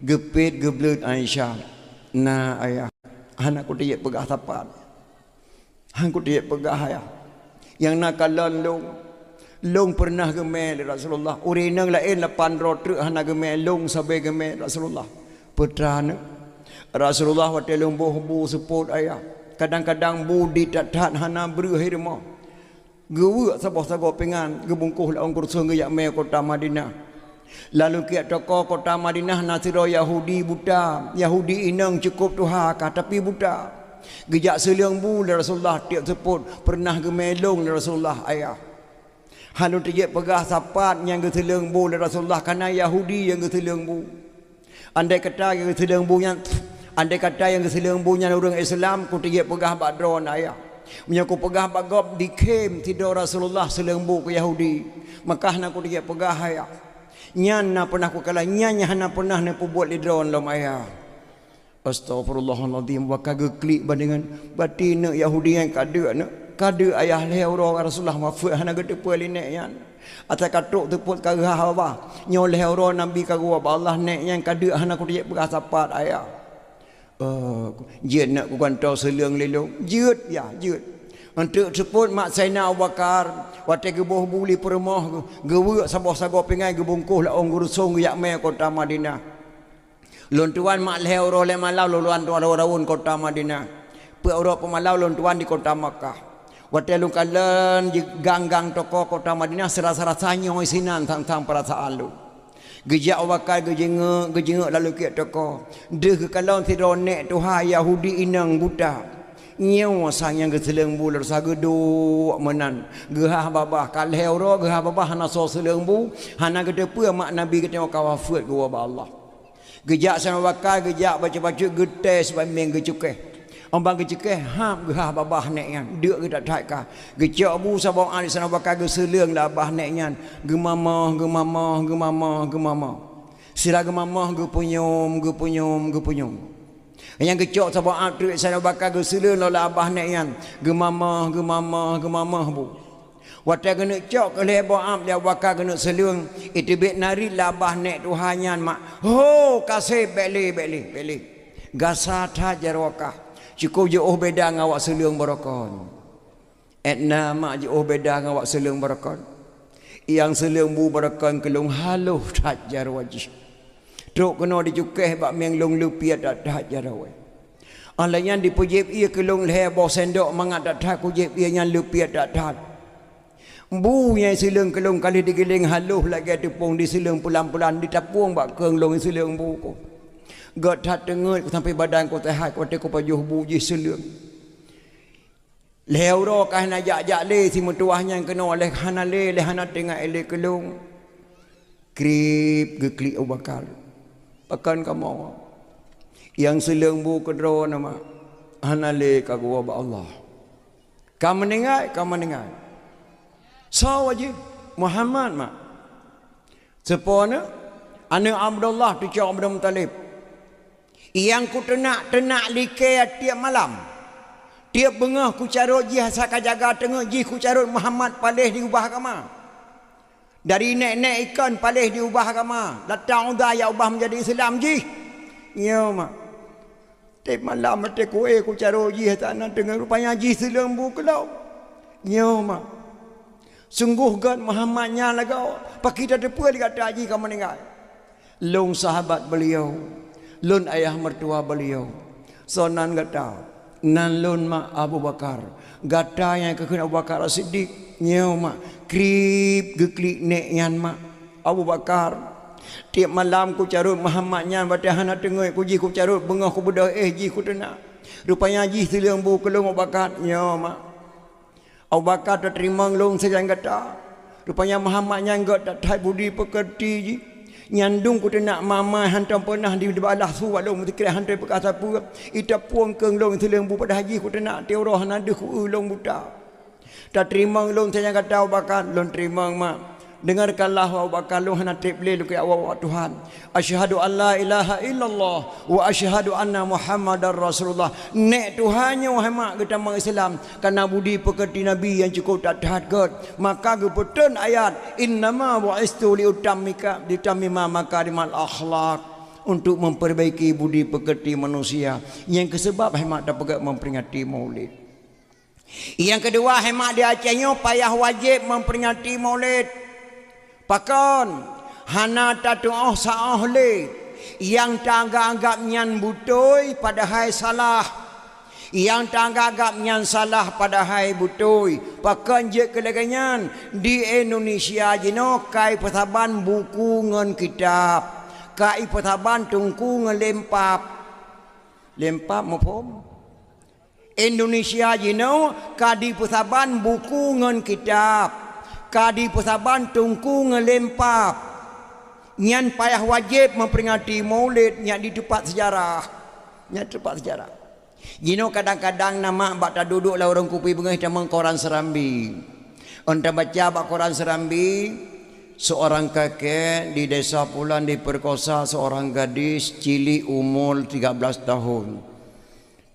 Gepit geblut Aisyah. Nah ayah, anak ku dia pegah tapat. Hang ku dia pegah ayah. Yang nak kalan long pernah gemel Rasulullah. Urinang lain lapan rotruk hana gemel long sampai gemel Rasulullah. Putrana Rasulullah waktu lombo bu support ayah. Kadang-kadang bu di tatat hana beruhir mo. Gewa sabah-sabah pengan gebungkuh la ongkur sungai yak me kota Madinah. Lalu kiat toko kota Madinah nasiro Yahudi buta. Yahudi inang cukup tuhaka tapi buta. Gejak seliang bu Rasulullah tiap sebut pernah gemelong Rasulullah ayah. Halu tejek pegah sapat yang geseliang bu Rasulullah karena Yahudi yang geseliang bu. Andai kata yang geseliang bu yang andai kata yang geseliang bu yang orang Islam ku tejek pegah badron ayah. Menyaku pegah bagop dikem tidur Rasulullah seliang bu ke Yahudi. Maka nak ku tejek pegah ayah. Nyan na pernah ku kalah nyanya hana pernah na pu buat lidron lom ayah. Astagfirullahaladzim wa kagak klik bandingan batin Yahudi yang kada ayah lehoro Rasulullah wafat hana gede peli nek yan. Atas katuk teput kagah apa nyo lehoro nabi kagua Allah nek yang kada hana ku dia bekas sapat ayah. Jeut nak ku kantau seleung lelong jeut ya jeut. Untuk sebut mak Sayyidina Abu Bakar waktu gebuh buli permoh gewe sabah-sabah pengai gebungkuh la ong gursung yak me kota Madinah. Lon tuan mak leh ro le malau luan tuan rawun kota Madinah. Pe ro pemalau lon tuan di kota Makkah. Waktu lu kalen di gang-gang toko kota Madinah serasa-rasa nyoy sinan tang-tang perasaan lu. Gejak Abu Bakar gejengek lalu kiat toko. Deh kalau tidur nek Tuhan Yahudi inang buta. Nyewa sang yang keseleng bu lersa gedo menan gehah babah kalheu ro gehah babah hana so seleng bu hana gede pe mak nabi kete kawafat gua ba Allah gejak sama bakal gejak baca-baca getes bameng gecuke ombang gecuke ham gehah babah nek yan deuk ge tak thai ka gejak bu sabong ali sana bakal ge seleng la bah nek yan gemamah sira gemamah ge punyum yang kecok sabah atrik saya bakal geseleun la abah nek yan gemamah bu waktu kena cok le boam dia bakal kena seleung itu bet nari la abah nek Tuhan yan mak ho kasih beli gasa tha jarwakah cukup je oh beda ngawak seleung barakon etna mak je oh beda ngawak seleung barakon yang seleung bu barakon kelung haluh tha jarwajih truk kena dicukeh bak meng long lupiat dak jarawe. Allah yang dipujib ia kelong leher bawah sendok mangat dak kujib ia yang lupiat dak. Bu yang sileng kelong kali digiling haluh lagi tepung di sileng pulang-pulang ditapuang bak keung long sileng bu ko. God dak tengut sampai badan ko tehat ko te ko pajuh bu ji sileng. Leher ro kah na jak le si mutuahnya kena oleh hana le hana tengah ele kelong. Krip geklik Abu Bakar. Akan kamu yang seleng bu kedro nama hanale kagua ba Allah kamu dengar so aja Muhammad mak sepona ane Abdullah tu cak Abdul Muttalib yang ku tenak like tiap malam tiap bengah ku carut ji saka jaga tengah ji ku carut Muhammad palih diubah kama. Dari nek-nek ikan palih diubah agama. Datang udah ya ubah menjadi Islam ji. Ya mak. Tep malam mate kuih ku caro ji tak nak dengar rupanya ji selembu kelau. Ya mak. Sungguh gan Muhammadnya lagau. Pak kita depa li kata ji kamu dengar. Long sahabat beliau. Lun ayah mertua beliau. Sonan kata. Nan lun mak Abu Bakar. Gata yang kekena Abu Bakar As-Siddiq. Ya mak. Krip geklik nek yan mak Abu Bakar tiap malam ku carut Muhammad nyan batai hana tengoi ku ji ku carut bengah ku bedah ji ku tenak rupanya ji seleung bu kelong Abu Bakar ya mak Abu Bakar tak terima long sejang kata rupanya Muhammad nyan gak tak thai budi pekerti ji nyandung ku tenak mama hantam pernah di balah su walong mesti kira hantai perkasa pu ita puang keung long seleung bu pada haji ku tenak teoroh hana de ku ulong buta. Tak terima long saya kata Abu Bakar long terima mak dengarkanlah Abu Bakar long hana triple lu ke awak Tuhan asyhadu alla ilaha illallah wa asyhadu anna Muhammadar Rasulullah nek Tuhannya wahai mak kita mak Islam karena budi pekerti nabi yang cukup tak tahat god maka geputun ayat innama bu'istu li utammika makarimul akhlak untuk memperbaiki budi pekerti manusia. Yang kesebab hemat dapat memperingati Maulid. Yang kedua, hemat di Acehnya payah wajib memperingati Maulid. Pakon hana tatu'ah sa'ah le yang tanggap-anggap nyan butoi padahal salah. Yang tanggap nyan salah padahal butoi. Pakan je keleganyan di Indonesia jino kai pertaban buku ngan kitab, kai pertaban tungku ngan lempap mapom. Indonesia jino kadi pertaban buku ngan kitab, kadi pertaban tungku ngan lempap. Nyan payah wajib memperingati Maulid nyak di tempat sejarah. Nyak tempat sejarah. Jino kadang-kadang nama bak tak duduk lah orang kupi bengah camang koran Serambi. Untuk baca bak koran Serambi, seorang kakek di desa Pulan diperkosa seorang gadis cilik umur 13 tahun.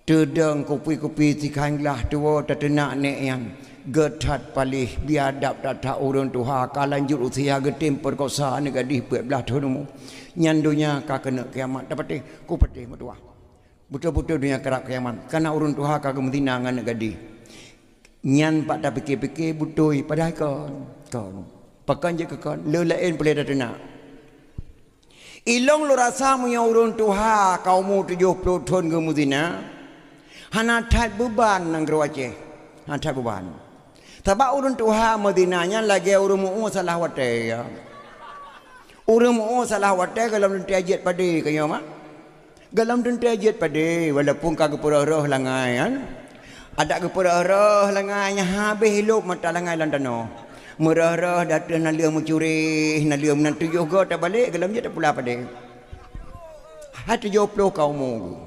Tedeng kupi-kupi tikanglah tua tertenak nek yang getat palih biadab tak urun tuha kalanjut usia getim perkosa ni gadis 14 tahun mu. Nyandunya ka kena kiamat dapat ku petih mutua. Betul-betul dunia kerak kiamat. Karena urun tuha kagak mentina ngan gadi. Nyan pak dah fikir-fikir butoi padahal kon. Pakan je ke kon. Lelain boleh dah tenak. Ilong lo rasa punya urun tuha kaumu 70 tahun ke Medina. Hana tat beban nang Gero Aceh. Hana tat beban. Sebab urun tuha Medinanya lagi urun mu'u salah wate ya. Urun mu'u salah wate kalau nanti ajit pada kaya mak. Galam tentu ajit pada walaupun kagak pura-roh langai kan. Ada ke pura-roh langainya habis hidup mata langai lantano. Merah-rah datang nalia mencuri, nalia menantu juga tak balik galam je tak pula pada. Hati 70 kaumu.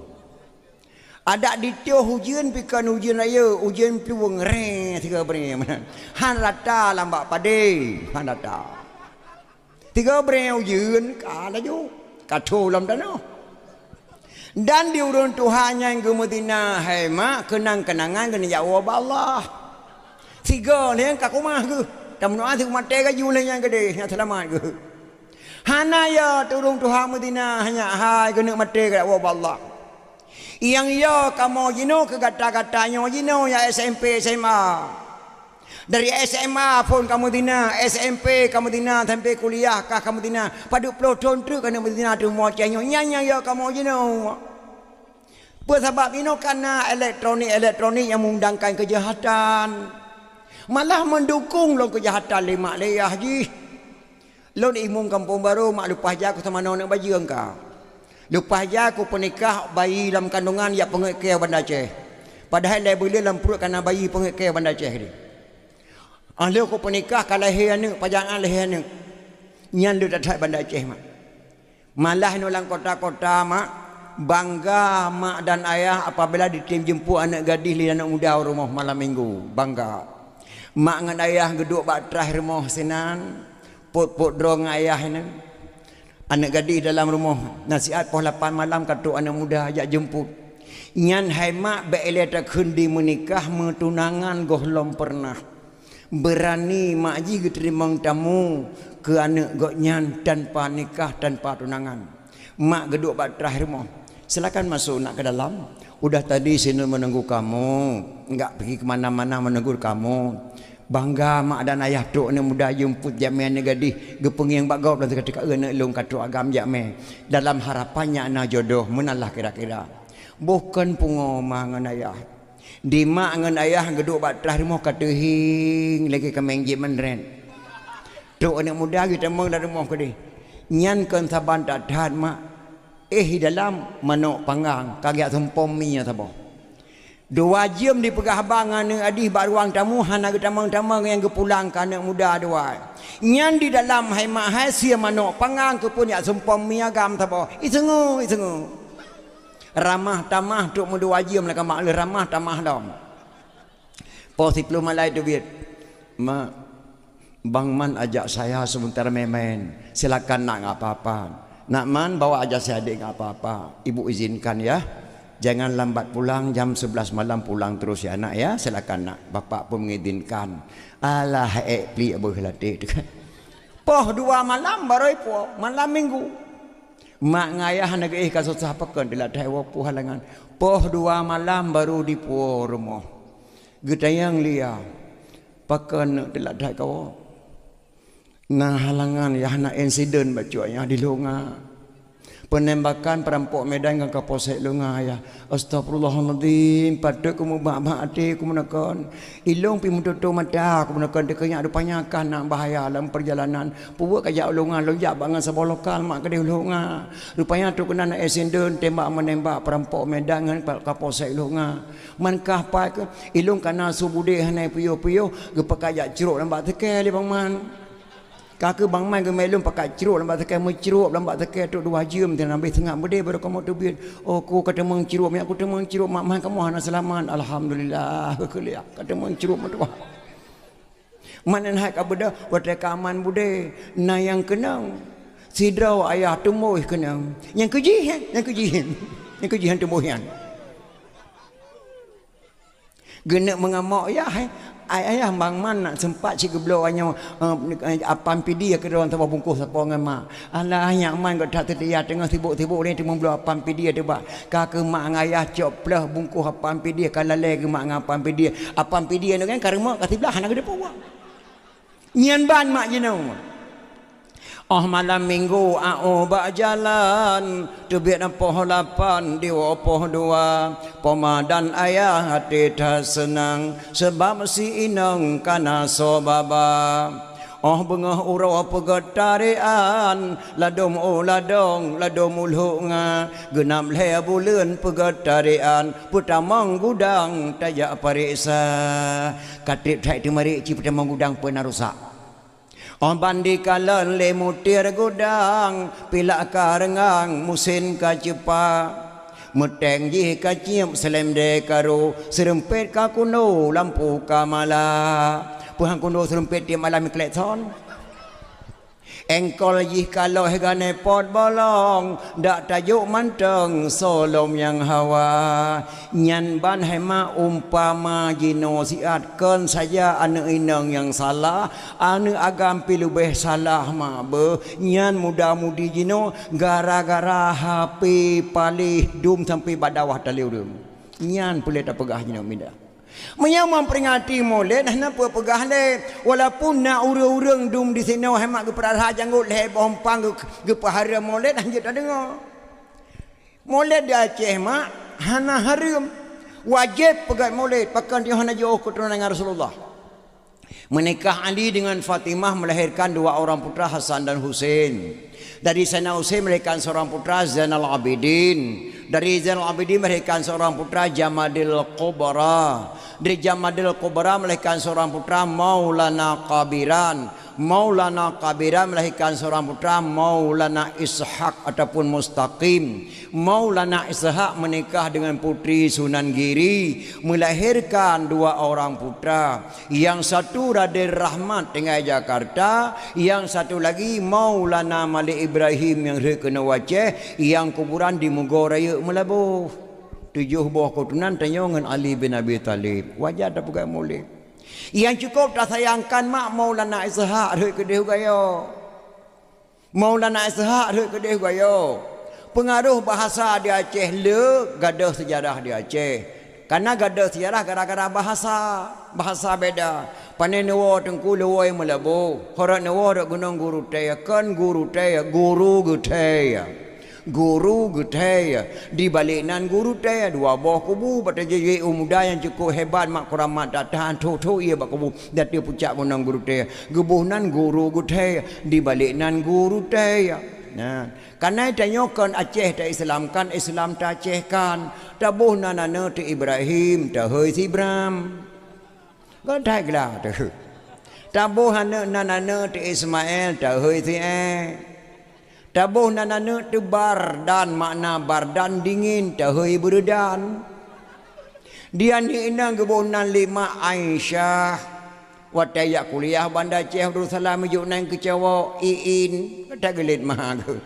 Ada di tio hujan pikan hujan raya, hujan peluang re tiga beri mana. Han rata lambak pada, han rata. Tiga beri hujan kala jo, kacau lam tanah. Dan di urun Tuhan yang ke Medina, hai mak kenang-kenangan kena jawab Allah. Tiga ni yang kat rumah ke? Tak menua tu mati ke jual yang gede, yang selamat ke? Hana ya turun Tuhan Medina hanya hai kena mati ke jawab Allah. Yang ya kamu jino ke kata-katanya jino ya SMP SMA. Dari SMA pun kamu Medina, SMP kamu Medina sampai kuliah kah kamu Medina. Pada puluh tahun tu kena Medina tu mau cenyo nyanya ya kamu jino. Sebab ini karena elektronik yang mengundangkan kejahatan. Malah mendukung lo kejahatan lemak leyah ji. Lo ni imum kampung baru mak lupa aja aku sama nak baju engkau. Lupa aja aku pernikah bayi dalam kandungan ya pengekeh Banda Aceh. Padahal dia boleh dalam perut kerana bayi pengekeh Banda Aceh ni. Ahli aku pernikah kalau leher ni pajangan leher ni. Nyan dia tak Banda Aceh mak. Malah nulang kota-kota mak bangga mak dan ayah apabila ditim jemput anak gadis li anak muda rumah malam minggu. Bangga. Mak dengan ayah geduk bak terakhir rumah senan. Pot-pot drong ayah ni. Anak gadis dalam rumah nasihat pukul 8 malam katuk anak muda ajak jemput. Nyan hai mak be'ele tak kendi menikah metunangan gohlom pernah. Berani mak ji terima tamu ke anak gok nyan tanpa nikah tanpa tunangan. Mak geduk bak terakhir rumah. Silakan masuk nak ke dalam. Udah tadi sini menunggu kamu. Enggak pergi ke mana-mana menunggu kamu. Bangga mak dan ayah tok ni muda jemput jamai ni gadis gepeng yang bagau dan ketika nak long katuk agam jamai dalam harapannya anak jodoh menalah kira-kira bukan pungoma ngan ayah di mak ngan ayah geduk bak terah rumah katehing lagi kameng je menren tok anak muda kita meng dari rumah ke nyan kan saban tak tahan mak di dalam manok panggang kagak sempom minya sabo 2 jam di pegah bangan ni adih bak ruang tamu hana ke tamang-tamang yang kepulang ke anak muda dua. Nyan di dalam hai mak hai sia manok pangang ke pun ya sempom mi agam tabo. Isengu. Ramah tamah tok mu 2 jam lah mak ramah tamah dom. Po 10 malai tu biat. Mak Bang Man ajak saya sebentar main-main. Silakan nak apa-apa. Nak Man bawa ajak saya adik apa-apa. Ibu izinkan ya. Jangan lambat pulang jam 11 malam pulang terus ya anak ya. Silakan nak. Bapak pun mengizinkan. Alah pli abah latih tu kan. Poh 2 malam baru poh malam minggu. Mak ngayah negeri kasusah pekan di ladai wapu halangan. Poh 2 malam baru di puau rumah. Getayang lia. Pekan di ladai kau. Nah halangan ya nak insiden bacuanya di longa. Penembakan perampok Medan dengan Kapolsek Lunga ya. Astagfirullahaladzim. Pada kamu bak-bak hati kamu nakon. Ilong pi mutu mata kamu nakon dekanya ada panyakan nak bahaya dalam perjalanan. Puak kajak Lunga lonjak bangan sebuah lokal mak kedai Lunga. Rupanya tu kena nak accident tembak menembak perampok Medan dengan Kapolsek Lunga. Mankah pak ke ilong kana subude hanai puyo-puyo gepak kajak ceruk lambat teke li bang man. Kakak bang man ke melum pakai ceruk lambat tekan menceruk lambat tekan tu 2 jam dan ambil tengah berde baru kamu tu biar oh aku kata menceruk mak aku tu menceruk mak man kamu hana selamat alhamdulillah kuliah kata menceruk mak tu mana nak kabeda wate kaman bude na yang kenang sidrau ayah tumbuh kenang yang kejihan yang kejihan tumbuhan genak mengamak ya ayah bang man nak sempat cik geblo hanya apam pidi ke orang tahu bungkus apa dengan mak alah yang man kat tak terlihat tengah sibuk-sibuk ni temu belo apam pidi ada bak kakak mak ayah cop pelah bungkus apam pidi kalau lagi mak ngapam pidi ni kan karma kat sebelah nak ada bawa nyan ban mak jenau oh malam minggu bak jalan tebik na poh 8 di poh 2 pemadan ayah hati tak senang sebab si inang kana sobaba oh bengah urau pegetarian ladom ladong ulhunga genap le bulan pegetarian putamang gudang tajak pariksa katip thai timari ci putamang gudang pernah rusak. On bandi kalan le mutir gudang pilak karengang musin ka cepa meteng ji ka cium selem de karo serempet ka kuno lampu ka mala puhang kuno serempet di malam klekson engkol ji kalau hegane pot bolong dak tajuk manteng solom yang hawa nyan ban hema umpama jino siat ken saja anu inang yang salah anu agam pi lebih salah ma be nyan muda-mudi jino gara-gara HP palih dum sampai badawah taliu dum nyan boleh tak pegah jino minda menyamam peringati molek kenapa pegah le walaupun nak urang-urang dum di sini hemat ke perah janggut le bompang ke pahara molek hanya tak dengar molek di Aceh mak hana haram wajib pegat molek pakan dia hana jauh keturunan Rasulullah menikah Ali dengan Fatimah melahirkan 2 orang putra Hasan dan Husain dari Sayyidina Husain melahirkan seorang putra Zainal Abidin dari Zainal Abidin melahirkan seorang putra Jamadil Kubra dari Jamadil Kubra melahirkan seorang putra Maulana Kabiran Maulana Kabiran melahirkan seorang putra Maulana Ishaq ataupun Mustaqim Maulana Ishaq menikah dengan putri Sunan Giri melahirkan 2 orang putra yang satu Raden Rahmat tinggal Jakarta yang satu lagi Maulana Malik Ibrahim yang kena Aceh yang kuburan di Mogoraya Melabuh 7 buah keturunan tanya dengan Ali bin Abi Talib wajar dah pegang molek yang cukup tak sayangkan mak Maulana Ishaq duit kedih gayo Maulana Ishaq duit kedih gayo pengaruh bahasa di Aceh le gadah sejarah di Aceh karena gadah sejarah gara-gara bahasa beda panen newo tengku lewoi Melabu horat newo dak gunung guru taya kan guru taya guru getaya di balinan guru taya 2 buah kubu pada jadi muda yang cukup hebat mak kuramat tak tahan tu ia bak kubu dat dia pucak gunung guru taya gebuhnan guru getaya di balinan guru taya nah karena tanyakan Aceh tak Islamkan Islam tak Acehkan tabuh nanana tu Ibrahim tak hei si Ibrahim kan tak lah tu tabuh nanana tu Ismail tak hei si tabuh nanana tu bardan makna bardan dingin tahoi berdan dia ni inang kebunan 5 Aisyah wataya kuliah Banda Aceh Darussalam juk nang kecewa iin tak gelit mah ke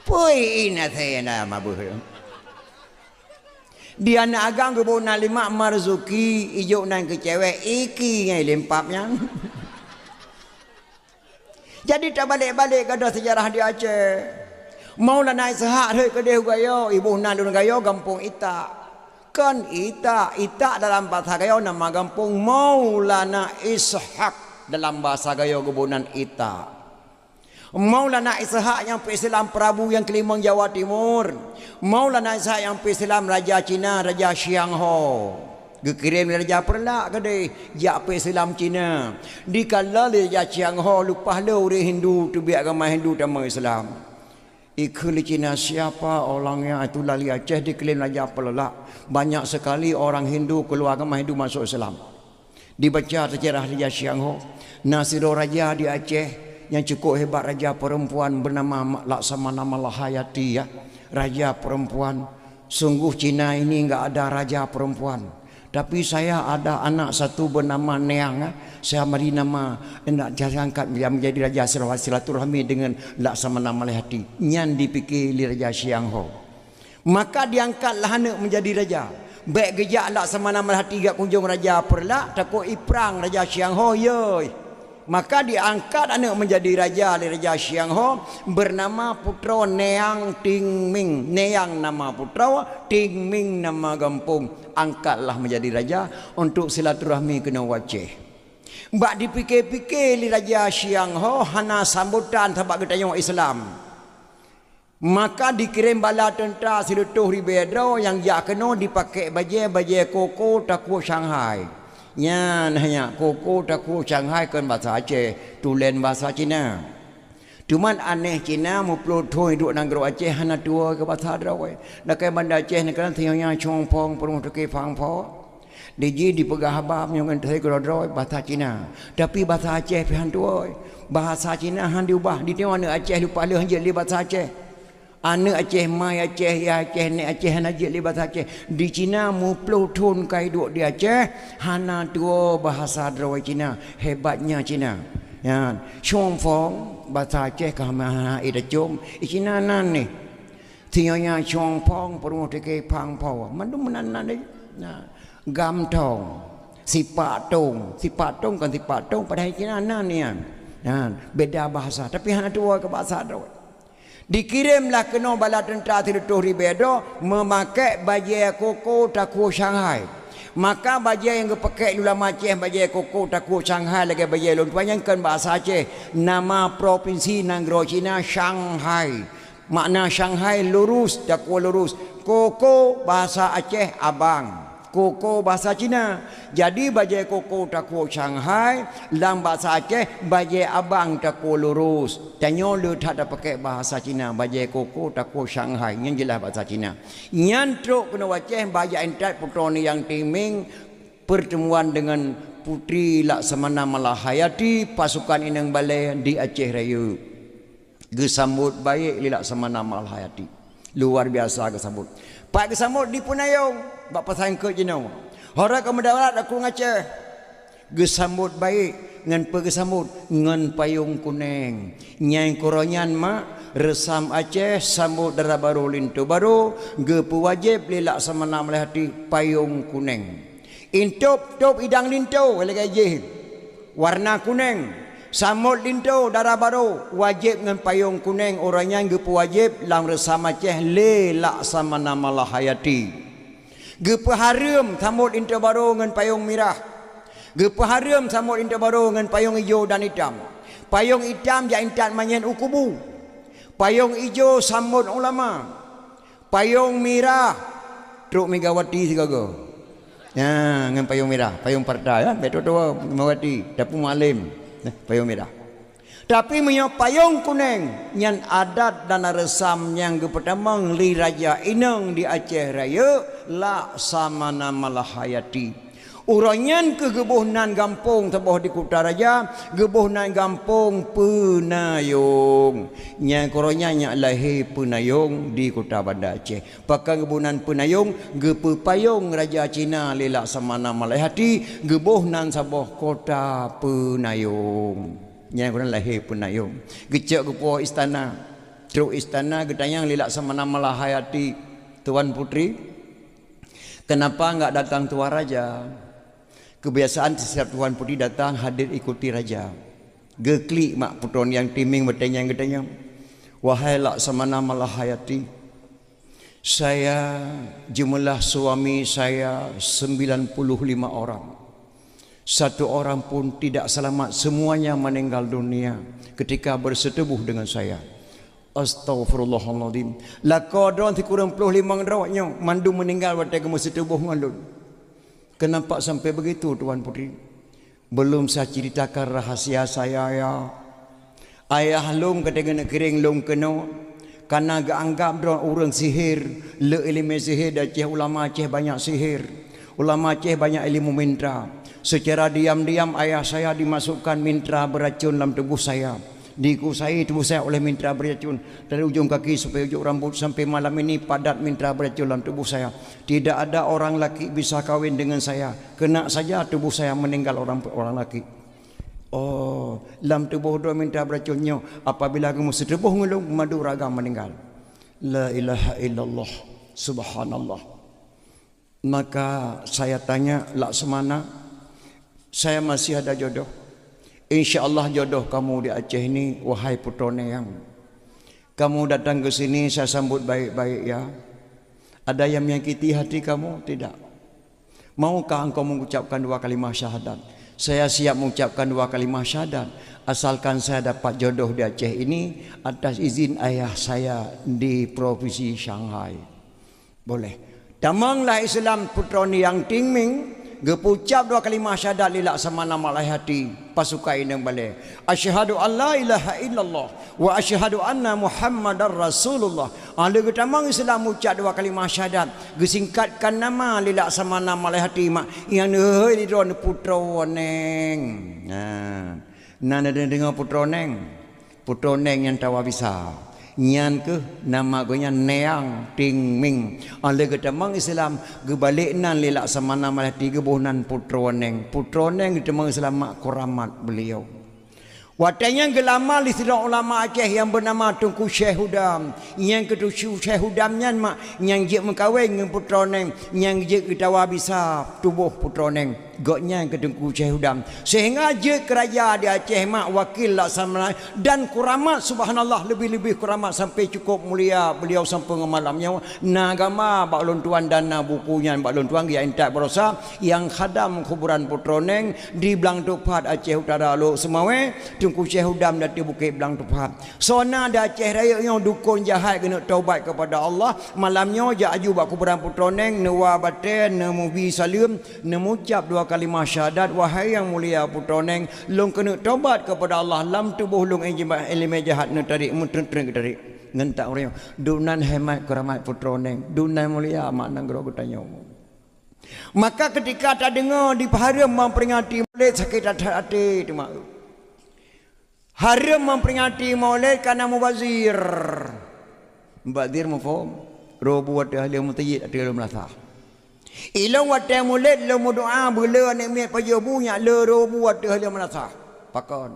poi ina saya nama buh dia nak agang kebunan 5 Marzuki ijuk nang kecewa iki ngai lempapnya jadi tak balik-balik kada sejarah di Aceh Maulana Ishaq hei kedeh gayo ibu nan dun gayo kampung Ita. Kan Ita dalam bahasa gayo nama kampung Maulana Ishaq dalam bahasa gayo kebunan Ita. Maulana Ishaq yang Islam Prabu yang kelima Jawa Timur. Maulana Ishaq yang Islam Raja Cina, Raja Xiang Ho. Gekirim Raja Perlak kedai ya Islam Cina. Dikala Raja Xiang Ho lupa le orang Hindu tu biar agama Hindu dan Islam. Ikut Cina siapa orangnya itu lali Aceh diklaim Raja Pelelak. Banyak sekali orang Hindu keluar agama Hindu masuk Islam. Dibaca sejarah Raja Xiang Ho. Nasiro Raja di Aceh yang cukup hebat, raja perempuan bernama Laksamana Malahayati ya. Raja perempuan. Sungguh Cina ini enggak ada raja perempuan. Tapi saya ada anak satu bernama Neang ya. Saya beri nama nak diangkat dia menjadi raja silaturahmi dengan Laksamana Malahayati. Nyan dipikir Raja Xiang Ho. Maka diangkatlah anak menjadi raja. Baik gejak Laksamana Malahayati gak kunjung Raja Perlak takut iprang Raja Xiang Ho ye. Maka diangkat anak menjadi raja oleh Raja Xiang Ho bernama putra Neang Ting Ming. Neang nama putra, Ting Ming nama kampung. Angkatlah menjadi raja untuk silaturahmi kena Aceh. Mbak dipikir-pikir li Raja Xiang Ho hana sambutan sebab kita Islam. Maka dikirim bala tentera silutuh Ribedro yang ya kena dipakai baju koko taku Shanghai. Nya hanya koko taku Shanghai kan bahasa Aceh, tulen bahasa Cina. Cuman aneh Cina mu pelutoi duk negara Aceh hana tua ke bahasa Drawai. Dakai banda Aceh ni kan tiangnya chongpong perung tuki fangpo. Diji dipegah habam yang kan saya Drawai bahasa Cina. Tapi bahasa Aceh pihan tuai. Bahasa Cina han diubah. Di tengok anak Aceh lupa le hanjil li bahasa Aceh. Anak Aceh mai Aceh ya Aceh ni Aceh hana je li bahasa Aceh. Di Cina mu pelutun kai duk di Aceh hana tua bahasa Drawai Cina. Hebatnya Cina. Ya, chongpong bahasa Aceh kama ida jom Cina nan ni. Tiangnya chongpong perung tuki fangpo. Mandu menanan ni. Nah. Gam tong, sipak tong kan sipak tong pada Cina nan ni kan. Beda bahasa tapi hana tua ke bahasa Drawai. Dikirimlah kena bala tentera Silutuh Ribedro memakai baju koko taku Shanghai. Maka baju yang dipakai ulama Aceh baju koko taku Shanghai lagi baju lon panjangkan bahasa Aceh nama provinsi negara Cina Shanghai. Makna Shanghai lurus taku lurus. Koko bahasa Aceh abang. Koko bahasa Cina. Jadi bajai koko taku Shanghai dalam bahasa Aceh bajai abang taku lurus. Tanya lu tak ada pakai bahasa Cina bajai koko taku Shanghai yang jelas bahasa Cina. Nyantruk kena Aceh bajai entat putra ni yang timing pertemuan dengan Putri Laksamana Malahayati pasukan Inang Balai di Aceh Raya. Gesambut baik li Laksamana Malahayati. Luar biasa gesambut. Pak gesambut di Punayong. Bak pasang ke jenau. Orang kemudarat aku Aceh. Gesambut baik ngan pegesambut ngan payung kuning. Nyai koronyan mak resam Aceh sambut dara baru lintu baru gepu wajib li Laksamana Malahayati payung kuning. Intop top idang lintu lagi je. Warna kuning. Sambut lintu dara baru wajib ngan payung kuning orangnya gepu wajib lang resam Aceh li Laksamana Malahayati. Gepaharum sambut inta baru dengan payung merah. Gepaharum sambut inta baru dengan payung hijau dan hitam. Payung hitam dia intat manyan ukubu. Payung hijau sambut ulama. Payung merah Truk Megawati segaga. Ya, dengan payung merah, payung partai ya, betul tua Megawati, dapur malim. Payung merah. Tapi punya payung kuning yang adat dan resam yang kepertamang li Raja Inang di Aceh Raya Laksamana Malahayati. Uranyan ke gebuhnan kampung tebuh di Kota Raja, gebuhnan kampung Penayung. Yang koranya nya lahir Penayung di Kota Bandar Aceh. Pakai gebuhnan Penayung, gepu payung Raja Cina li Laksamana Malahayati, gebuhnan sabuh Kota Penayung. Yang korang lahir Penayung. Gecek ke istana. Truk istana gedayang li Laksamana Malahayati. Tuan Putri, kenapa enggak datang Tuan Raja? Kebiasaan setiap Tuan Putri datang hadir ikuti Raja. Geklik mak putron yang timing bertanya gedayang. Wahai Laksamana Malahayati, saya jumlah suami saya 95 orang. Satu orang pun tidak selamat, semuanya meninggal dunia ketika bersetubuh dengan saya. Astaghfirullahaladzim. Lakodon 35 rawatnya mandu meninggal waktu kamu setubuh ngalun. Kenapa sampai begitu Tuan Putri? Belum saya ceritakan rahasia saya ya. Ayah long ketika nak kering long kena karena gak anggap dia orang sihir, le ilmu sihir dan Aceh ulama Aceh banyak sihir. Ulama Aceh banyak ilmu mintra. Secara diam-diam ayah saya dimasukkan mintra beracun dalam tubuh saya. Dikuasai tubuh saya oleh mintra beracun dari ujung kaki sampai ujung rambut, sampai malam ini padat mintra beracun dalam tubuh saya. Tidak ada orang laki bisa kawin dengan saya. Kena saja tubuh saya meninggal orang laki. Oh, dalam tubuh dua mintra beracunnya. Apabila kamu setubuh ngelung madu ragam meninggal. La ilaha illallah, subhanallah. Maka saya tanya Laksamana, saya masih ada jodoh. InsyaAllah jodoh kamu di Aceh ini, wahai putra Neyang. Kamu datang ke sini saya sambut baik-baik ya. Ada yang menyakiti hati kamu? Tidak. Maukah engkau mengucapkan 2 kalimah syahadat? Saya siap mengucapkan 2 kalimah syahadat, asalkan saya dapat jodoh di Aceh ini atas izin ayah saya di provinsi Shanghai. Boleh. Damanglah Islam putra Neyang Tingming. Gepucap 2 kalimah syahadat li Laksamana Malahayati pasukai nang balik. Asyhadu an la ilaha illallah wa asyhadu anna Muhammadar Rasulullah. Ada getamang Islam ucap 2 kalimah syahadat, gesingkatkan nama li Laksamana Malahayati mak yang heuh di ron putra neng. Nah, nana dengar putra neng. Putra neng yang tawa bisa. Nyan ke nama gonya Neyang Tingming. Oleh ketamang Islam gebalik nan li Laksamana Malahayati gebuhnan putra neng. Putra neng ketamang Islam mak kuramat beliau. Watanya gelama li sira ulama Aceh yang bernama Tunku Syekh Hudam. Yang kedua Syekh Hudam nyan mak yang je mengkawin dengan putra neng, yang je ketawa bisa tubuh putra neng. Goknya ke Tunku Syekh Hudam. Sehingga je kerajaan di Aceh mak wakil Laksamana dan kuramat subhanallah, lebih-lebih kuramat sampai cukup mulia beliau sampai malamnya nagama baklon tuan dana bukunya baklon tuan yang tak berosa yang khadam kuburan putra neng di Blang Tupat Aceh Utara lo semawe Tunku Syekh Hudam dari Bukit Blang Tupat. Sona da Aceh Raya yang dukun jahat kena taubat kepada Allah. Malamnya ja aju bak kuburan putra neng newa baten nemu bi salim nemu ucap 2 kalimah syahadat, wahai yang mulia putra neng long kena taubat kepada Allah lam tubuh long ilmu jahat ne tarik mutreng tarik ngentak orang dunan hemat keramat putra neng dunan mulia mak nang gero tanya. Maka ketika tak dengar di haram memperingati maulid sakit hati tu mak. Haram memperingati maulid karena mubazir. Mubazir mafhum. Robu wa ahli mutayyid ada melasa. Ilang wate mulid lo doa bela nek mi payo bunya le robu wate ahli melasa. Pakon.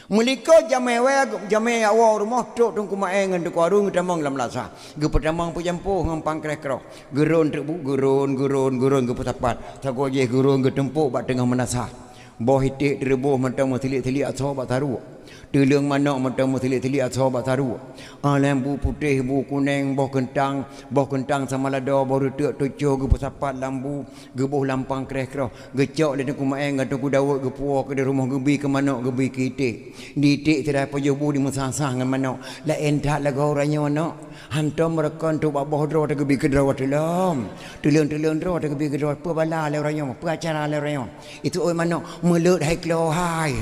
Muliko jamai awal rumah tok tungku mae ngan tok warung tamang lam lasa. Ge pertamang pujampo ngam pangkreh kro. Geron tebu geron ge petapat. Tago je geron ge tempuk bak tengah menasa. Boh hitik dereboh mentang tilik-tilik atau bak taru. Telung manak mentang tilik-tilik atau bak taru. Lembu putih, bu kuning, boh kentang sama lada, boh retek tujuh ge pesapat lambu, ge boh lampang kreh-kreh, gecok le ku mae ngan ku dawut ge puak ke rumah gebi ke manak gebi ke itik. Di itik tiada pajobu di mesasah ngan manak. La entak la goranya manak. Hantam merekan tu bawah dro te gebi ke drawat dalam. Telung dro te gebi ke drawat pe bala le orangnya, pe acara le orangnya. Itu oi manak melut hai klo hai.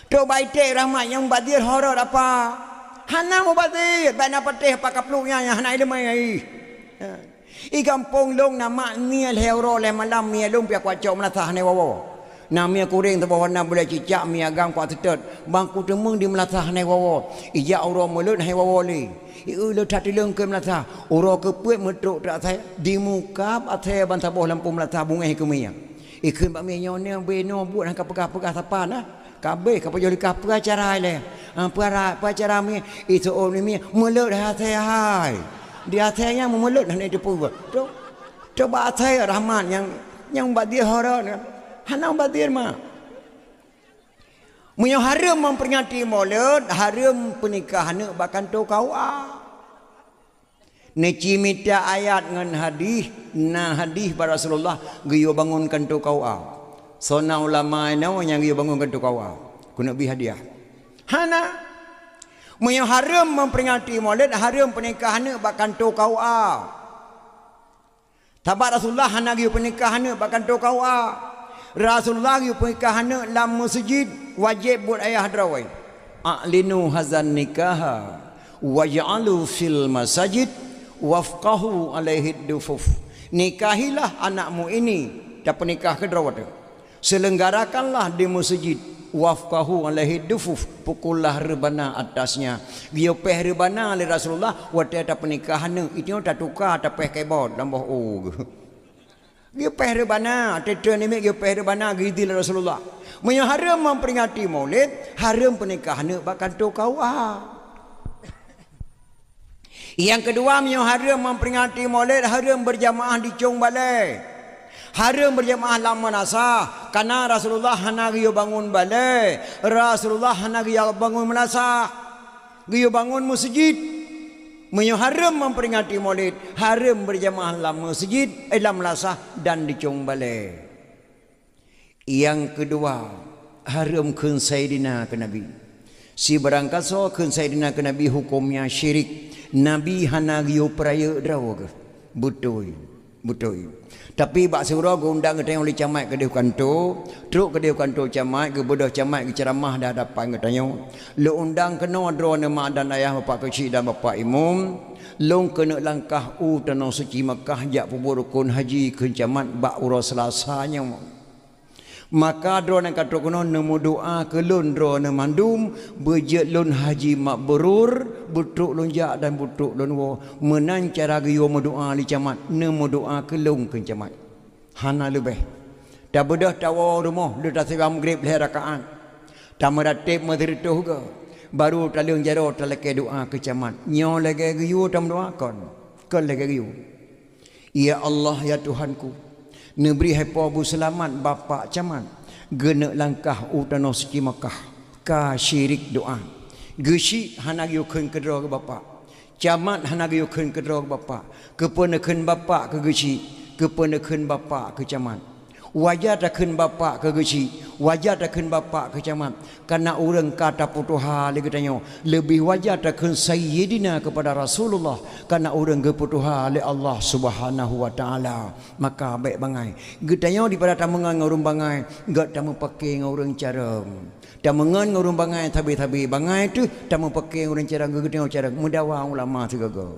Tu baite rahmat yang badir horor apa? Hana mubadir, bana patih apa kapluknya yang hana ilmu ai. I kampung long nama ni hero le malam mi long pia kwacok melatah ne wawo. Namia kuring tu bawa na boleh cicak mi agam kwat tetet. Bangku temung di melatah ne wawo. Ija uro mulut hai wawo li. I le tati leung ke melatah. Uro ke puet metruk tak sai di muka athe ban taboh lampu melatah bungai ke mi. I keun ba mi nyone beno buat hang pegah-pegah tapan ah. Kabeh kapal joli kapal acara le. Acara mi itu om ni mulut hati hai. Di hatinya mulut hanya itu pun. Coba hati Rahman yang badir horor. Hana badir mah. Munyo haram memperingati Maulid, haram pernikahan bahkan tu kau Neci minta ayat ngan hadis, hadis para Rasulullah giyo bangunkan tu kau Sona ulama yang giyo bangunkan tu kau Kuna bi hadiah. Hana munyo haram memperingati Maulid, haram pernikahan bahkan tu kau Tabat Rasulullah hana giyo pernikahan bahkan tu kau Rasulullah giyo pernikahan dalam masjid wajib buat ayah hadrawai. A'linu hazan nikaha waj'alu fil masajid wafqahu alaihi dufuf. Nikahilah anakmu ini dan pernikah kedua tu. Selenggarakanlah di masjid wafqahu alaihi dufuf, pukullah rebana atasnya. Dia peh rebana oleh Rasulullah waktu ada pernikahan itu tak tukar tak peh kebot nambah Dia peh rebana, tetu ni dia peh rebana gitu Rasulullah. Munyo haram memperingati Maulid, haram pernikahan bahkan tu kau Yang kedua, munyo haram memperingati Maulid, haram berjamaah di Cung Balai. Haram berjamaah lama nasah karena Rasulullah hana giyo bangun balai, Rasulullah hana giyo bangun menasah, giyo bangun masjid. Munyo haram memperingati Maulid, haram berjamaah lama masjid, dalam nasah dan di Cung Balai. Yang kedua, haram kun Sayyidina ke Nabi. Si berangkat so kun Sayyidina ke Nabi hukumnya syirik. Nabi hana giyo peraya draw ke? Betul. Tapi bak surah undang ke oleh camat ke dia kantor, truk ke dia kantor camat ke bodoh camat ke ceramah dah dapat ke tanya. Lu undang kena draw nama dan ayah bapak kecil dan bapak imam. Long kena langkah tanah suci Makkah jak pemurukun haji ke camat bak urah selasanya. Maka drone kata kono nemu doa ke lun drone mandum bejet lun haji makbrur butuk lun jak dan butuk lun wo menan cara giyo doa li camat nemu doa ke lun ke camat hana lebih dah bedah tawa rumah dia dah sebab maghrib leh rakaat dah meratib madrituh ke baru talung jaro talake doa ke camat nyo lagi giyo tam doakan ke lagi giyo ya Allah ya Tuhanku Neberi haipa bu selamat bapa camat genek langkah utano suci Makkah ka syirik doa geshi hana yukun kedra ke bapa camat hana yukun kedra ke bapa kepenekeun bapa ke geshi kepenekeun bapa ke camat wajah takun bapa ke geshi wajah takun bapa ke camat karena orang kata putuha lagi tanya lebih wajah takun sayyidina kepada Rasulullah karena orang ke putuha oleh Allah Subhanahu wa taala maka baik bangai getanya daripada tamangan ngurung bangai gak tamu pakai ngurung cara tamangan ngurung bangai tabi-tabi bangai tu tamu pakai ngurung cara getanya cara mudawa ulama segaga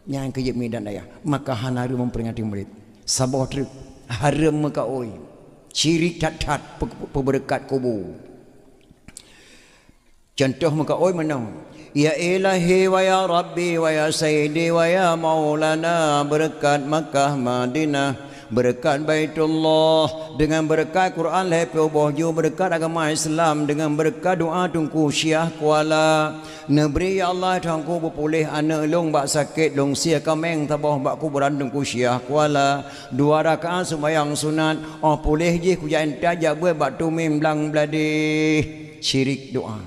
yang kejep medan daya maka hanaru memperingati murid sabah truk haram maka oi syirik tat peberkat kubur contoh maka oi menang ya ilahi wa ya rabbi wa ya sayyidi wa ya maulana berkat Makkah Madinah berkat Baitullah dengan berkat Quran lepe bohju berkat agama Islam dengan berkat doa tungku Syiah Kuala negeri ya Allah tangku berpulih anak long bak sakit long sia kameng tabah bak kuburan tungku Syiah Kuala 2 rakaat sembahyang sunat pulih je ku jain tajak buat bak tumim blang bladih syirik doa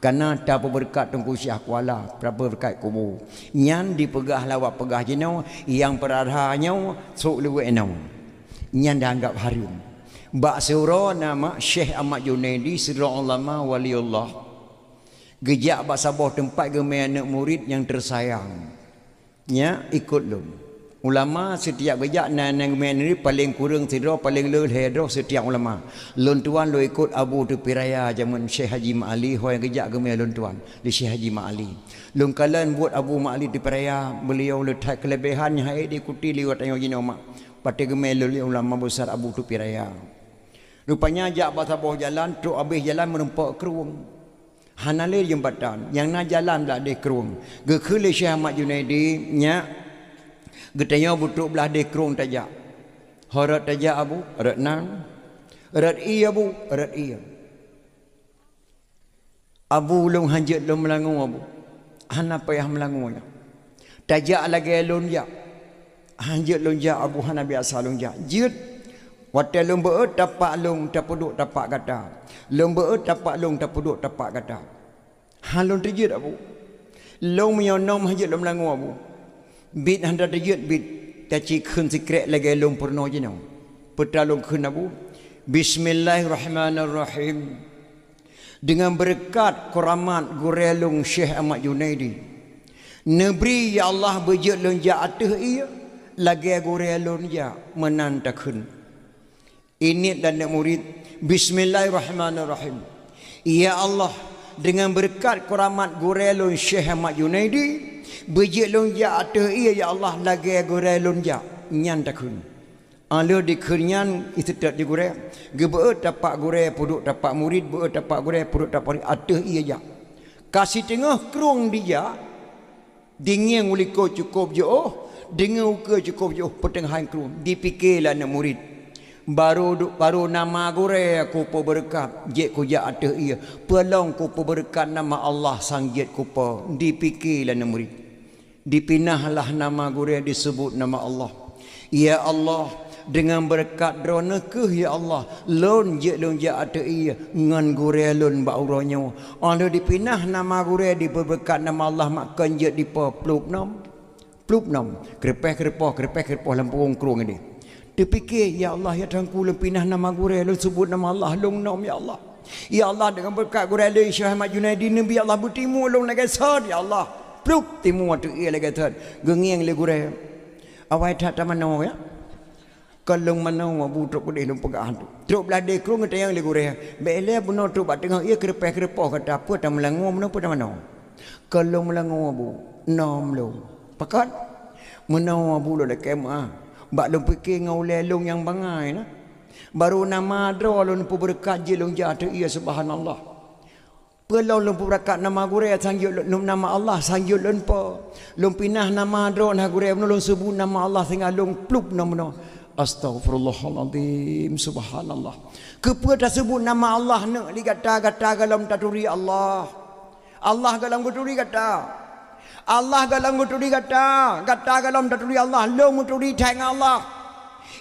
karena tak berkat tungku Syiah Kuala berapa berkat kubur nyan dipegah lawak pegah jenau yang peradhanya sok luwe enau nyan dah anggap harum bak surah nama Syekh Ahmad Junaidi sirra ulama waliullah gejak bak sabah tempat gemai anak murid yang tersayang nya ikut lu ulama setiap gejak nan gemai ni paling kurang sirra paling leuh hedro setiap ulama lun tuan lu ikut Abu Tepi Raya zaman Syekh Haji Ma'ali hoi gejak gemai lun tuan di Syekh Haji Ma'ali lun kalan buat Abu Ma'ali Tepi Raya beliau letak kelebihan hai diikuti liwat ayo jino mak pati gemai lu ulama besar Abu Tepi Raya rupanya jak basabah jalan truk habis jalan menumpak keruang hanale jembatan yang na jalan dak de keruang gekele Syekh Ahmad Junaidi nya getanya butuk belah de kerung tajak harat tajak abu harat nan harat iya abu harat iya abu long hanjat long melangu abu hana payah melangunya tajak lagi long jak hanjat long jak abu hana biasa long jak jut Watai lomba tapak long tapuduk tapak kata. Lomba tapak long tapuduk tapak kata. Halon terjut abu. Long menyonom hajat lom langu abu. Bit handa terjut bit. Taci khun sikrek lagi long purno je nau. Peta long khun abu. Bismillahirrahmanirrahim. Dengan berkat keramat gurelung Syekh Ahmad Junaidi. Nebri ya Allah berjut long ja atah ia. Lagi gurelung ja menantakun. Ini dan murid. Bismillahirrahmanirrahim. Ya Allah, dengan berkat keramat gurelun Syekh Ahmad Junaidi, berjik lonja atah ia ya Allah lagi gurelun ja nyan takun. Ala dikenyan itu tak digure. Gebe tapak gure puduk tapak murid, be tapak gure puduk tapak atah ia ja. Kasih tengah kerung dia. Dingin uliko cukup jo, dingin uka cukup jo pertengahan kerung. Dipikirlah nak murid. Baru nama gure aku po berkat jet ku ja atah ia pelong ku po berkat nama Allah sang jet ku po dipikirlah na murid dipinahlah nama gure disebut nama Allah ya Allah dengan berkat drone ke ya Allah lon jet lon ja atah ia ngan gure lon ba uronyo Allah dipinah nama gure diberkat nama Allah makan jet di po plup nom krepeh lampung krung ni. Dipikir, ya Allah, ya Tuhanku, lempinah nama gure, lu sebut nama Allah, long nom, ya Allah. Ya Allah, dengan berkat gure, lu Syekh Ahmad Junaidi, Nabi Allah bertimu, long lagi sad, ya Allah. Pluk, timu waktu ia lagi sad. Gengiang le gure. Awai tak mana ya? Kalau mana wabu truk boleh lumpagahan tu. Truk belah dekru ngetayang le gure. Bele buno truk bat tengah ia kerepeh-kerepeh kata apa tak melangu mana apa tak mana. Kalau melangu wabu, nom lu. Pakat? Mana wabu lu dah kemah. Bak lu fikir ngau lelong yang bangai na. Baru nama dra lu pu berkat je long jatuh ia subhanallah. Pelau lu pu berkat nama gure sangjut lu nama Allah sangjut lu po. Lu pinah nama dra nah gure lu sebut nama Allah sehingga lu plup nama. Astaghfirullahaladzim subhanallah. Kepada sebut nama Allah nak dikata-kata dalam taturi Allah. Allah dalam taturi kata. Allah galang muturi kata galam taturi Allah long muturi thang Allah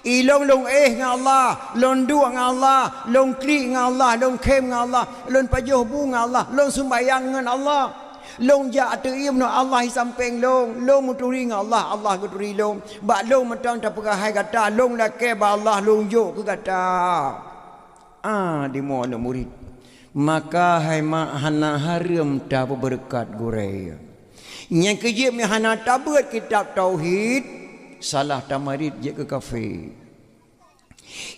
ilong long nga Allah long dua nga Allah long kli nga Allah long khem nga Allah long pajuh bu nga Allah long sembayang ngan Allah long ja atu im no Allah sampeng long muturi nga Allah muturi long ba long matang ta pegahai kata long la ke ba Allah long jo ke kata di mono murid maka hai ma hana harum ta berkat gure. Yang kerja mihana tabat kitab tauhid salah tamarid je ke kafir.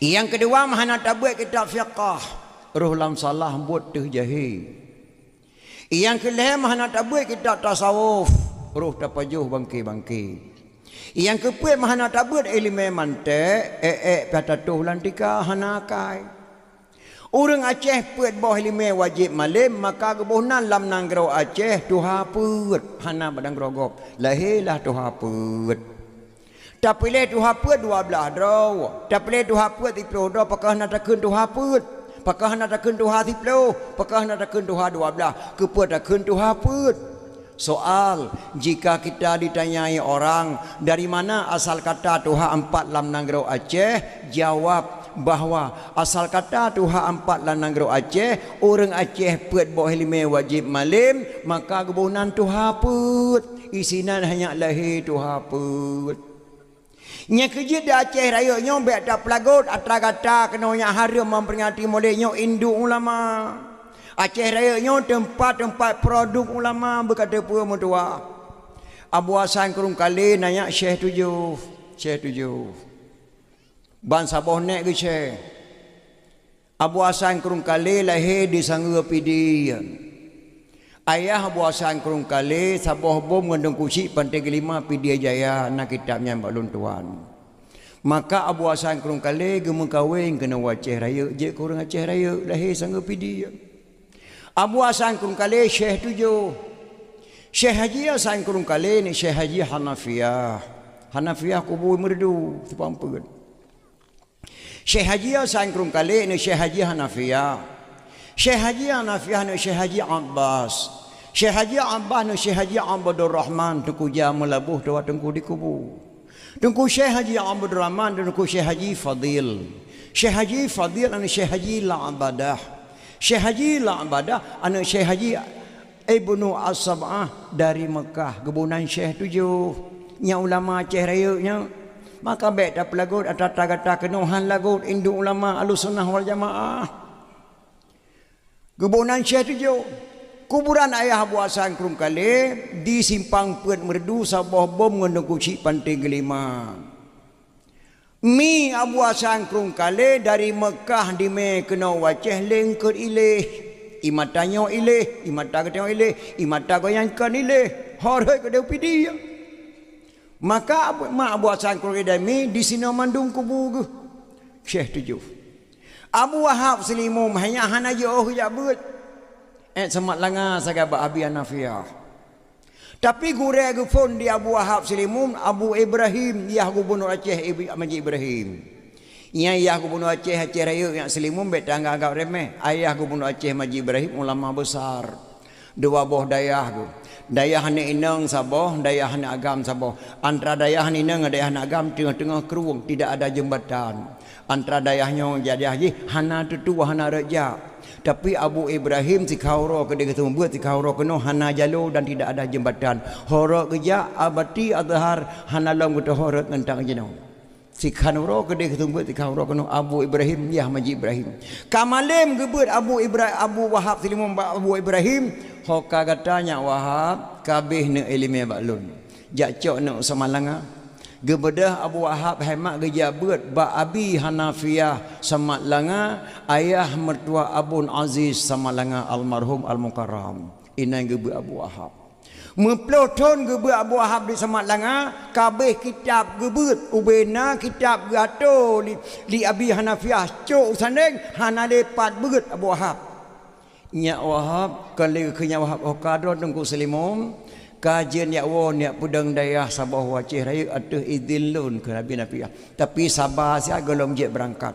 Yang kedua mihana tabat kitab fiqh roh lam salah buat teh jahil. Yang kelima mihana tabat kitab tasawuf roh tapajuh bangki. Yang keempat mihana tabat ilmu mantik patatuh lantika hanakai. Orang Aceh puat bawah lima wajib malim maka kebunan lam nanggro Aceh tuha put hana badang grogop lahirlah tuha put tapi le tuha put 12 draw tapi le tuha put 10 draw pakah nak takun tuha put pakah nak takun tuha 10 pakah nak takun tuha 12 keput takun tuha put. Soal jika kita ditanyai orang dari mana asal kata tuha 4 lam nanggro Aceh jawab bahawa asal kata tuha 4 lan nanggro Aceh orang Aceh puat bawah lima wajib malim maka kebunan tuha put isinan hanya lahir tuha put nya kerja di Aceh raya nyo bek tak pelagut atra kata kena nya haram memperingati molek nyo induk ulama Aceh raya nyo tempat produk ulama berkata pua mutua Abu Hasan kurung kali nanya Syekh tujuh ban saboh nek ke Syekh Abu Hasan kurung kali lahir di Sangga Pidi. Ayah Abu Hasan kurung kali saboh bom ngandung kusi pantai kelima Pidi Jaya nak kitabnya balun tuan. Maka Abu Hasan kurung kali gemeng kahwin kena Aceh raya je kurang Aceh raya lahir Sangga Pidi. Abu Hasan kurung kali Syekh tujuh. Syekh Haji Hasan kurung kali ni Syekh Haji Hanafiyah kubur merdu sepampun. Syekh Haji Hasan kurung kali ni Syekh Haji Hanafiyah. Syekh Haji Hanafiyah ni Syekh Haji Abbas. Syekh Haji Abbas ni Syekh Haji Abdul Rahman tengku jam melabuh doa tengku dikubur. Tengku Syekh Haji Abdul Rahman dan tengku Syekh Haji Fadil. Syekh Haji Fadil anu Syekh Haji La'abadah. Syekh Haji La'abadah anu Syekh Haji Ibnu As-Sab'ah dari Mekah, kebunan Syekh 7. Nya ulama Aceh Raya nya. Maka baik tak pelagut atas kata kenuhan lagut induk ulama Ahlussunnah wal Jamaah. Kebunan Syekh 7. Kuburan ayah Abu Hasan Krungkale di simpang Puat Merdu Sabah bom ngendong kucik Pantai Gelima. Mi Abu Hasan Krungkale dari Mekah di me kena waceh lengkut ilih. Imatanya ilih, imata ketengok ilih, imata goyangkan ilih. Horai ke dia pidi. Maka Abu Hasan Krungkale mi di sini mandung kubu Syekh 7. Abu Wahab Selimum hanya hana jauh jabut. Semat langa sagaba Abi Hanafiah. Tapi gure gufon di Abu Wahab Selimum Abu Ibrahim dia gubernur Aceh Haji Ibrahim. Ia gubernur Aceh Aceh Raya yang Selimum bet tangga agak remeh. Ayah gubernur Aceh Haji Ibrahim ulama besar. Dua boh dayah tu. Dayah ni inang Sabah, dayah ni agam Sabah. Antara dayah ni inang dayah ni agam tengah-tengah keruang tidak ada jembatan. Antara dayahnya jadi haji hana tutu hana raja. Tapi Abu Ibrahim si kauro ke dia ketemu buat si kauro kena hana jalur dan tidak ada jembatan. Horok kerja abati azhar hana long kita horok ngentang jenau. Si kauro ke dia ketemu buat si kauro kena Abu Ibrahim ya Haji Ibrahim. Kamalim gebut Abu Wahab Selimum Abu Ibrahim hoka katanya Wahab kabeh ne ilmu baklun. Jak cok ne Samalanga. Gebedah Abu Wahab hemat gejabat ba Abi Hanafiah Samat Langa ayah mertua Abun Aziz Samat Langa almarhum al-Mukarram. Inai gebe Abu Wahab. Memploton gebe Abu Wahab di Samat Langa kabeh kitab gebut ubena kitab gato li Abi Hanafiah cok sandeng hana lepat beut Abu Wahab. Nya Wahab kali kenya Wahab okadro tengku Selimum kajian ya won ya pudang dayah Sabah Aceh Raya atuh izin lun ke Nabi Nafiah. Tapi sabar sia golong je berangkat.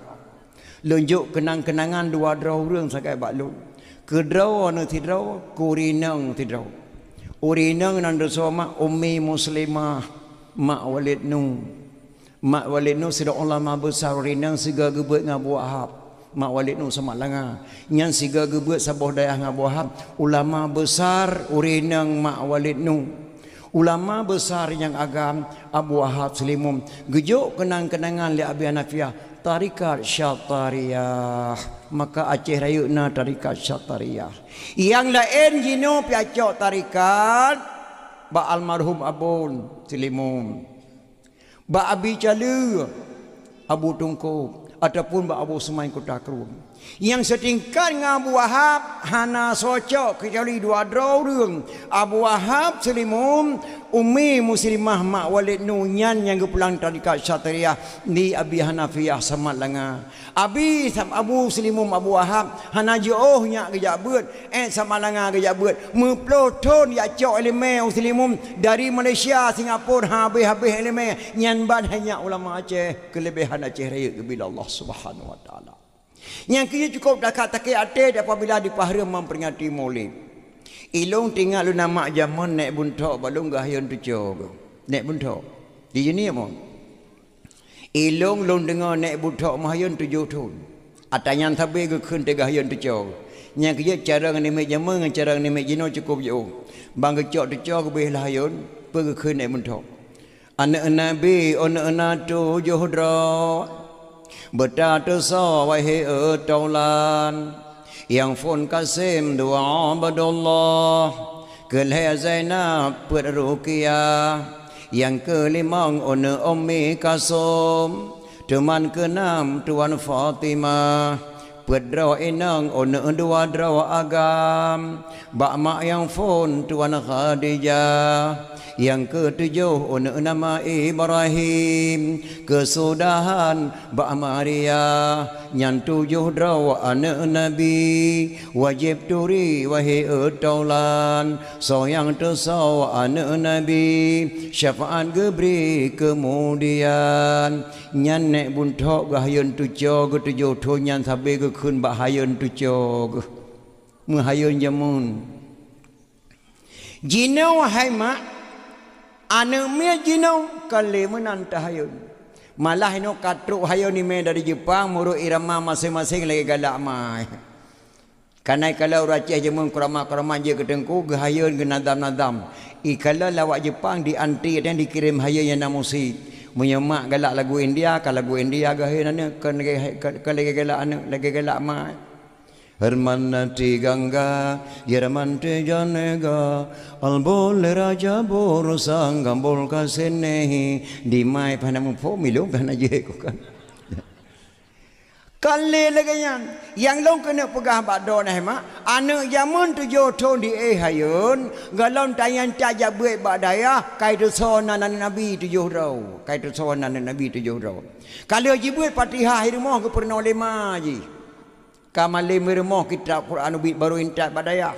Lunjuk kenang-kenangan dua draw reung sakai bak lun. Kedraw anu tidraw kurinang tidraw. Urinang nan dosoma ummi muslimah mak Walid Nu. Mak Walid Nu sida ulama besar urinang siga gebet ngabu Wahab. Mak Walid Nu Samat Langa nyan siga gebet Sabah dayah Abu Wahab ulama besar urinang Mak Walid Nu ulama besar yang agam Abu Wahab Selimum gejuk kenang-kenangan li Abi Hanafiah tarikat Syatariyah. Maka Aceh Raya na tarikat Syatariyah yang lain jino piacok tarikat ba almarhum Abun Selimum ba Abi Calu Abu Tungku ataupun ba Abu Semain Kota Keruang yang setingkat dengan Abu Wahab hana socok kecuali dua draw reung Abu Wahab Selimum ummi muslimah Mak Walid Nu nyan yang gepulang tarikat Syatariyah ni Abi Hanafiah Samat Langa Abu Selimum Abu Wahab hana jauh nya gejabeut Samat Langa gejabeut meploton ya cok eleme Selimum dari Malaysia Singapura habis-habis eleme nyan ban hanya ulama Aceh kelebihan Aceh Raya bila Allah Subhanahu wa taala. Yang kia cukup dekat takik atis apabila dipahara memperingati Maulid. Ilung tinggal lu nama zaman naik buntok balung gahyun tujuh. Naik buntok. Di sini apa? Ilung lung dengar naik buntok mahyun 7 tahun. Atanya tabe ke kun gahyun tujuh. Yang kia cara ngenik zaman dengan cara ngenik jino cukup jauh. Bang kecok tujuh ke beh lahayun pergi kun naik buntok. Anak Nabi anak 7 dra. Bertata wahai taulan yang fun kasim doa badallah kelih Zainab Ruqyah yang kelimang ona ummi Kasum teman keenam Tuan Fatimah pedra inang ona dua draw agam bak mak yang fun Tuan Khadijah yang ketujuh nama Ibrahim kesudahan Mbak Maria yang 7 draw anak Nabi wajib turi wahai taulan soyang tersau anak Nabi syafaat gebri kemudian nyan nek buntok gahayun 7 tu nyan sabe ke kun bahayun 7 menghayun jamun jinau hai mak anak mia jinau kali menantahayun Malah ino katruk hayo ni me dari Jepang muruk irama masing-masing lagi galak mai. Kanai kalau racih je mun krama-krama je kedengku gahayun ke nadam-nadam. Kalau lawak Jepang di anti dan dikirim hayo yang namusi. Menyemak galak lagu India, kalau lagu India gahayun kan lagi galak anu lagi galak mai. Hermanati Gangga, Yeramante Janega, Albole Raja Borosang, Gambol Kasenehi, di mai panamu pomilu panaje ko kan. Kali lagi yang long kena pegah bakdo nah mak, anak zaman tu jodoh di hayun, galon tayan caja buat badaya, kai tu sona Nabi tu jodoh, kai tu sona Nabi tu jodoh. Kalau jibuat Fatihah hirmoh ke pernah lema ji. Kamalim mermoh kitab Quran ubit baru intat badaya.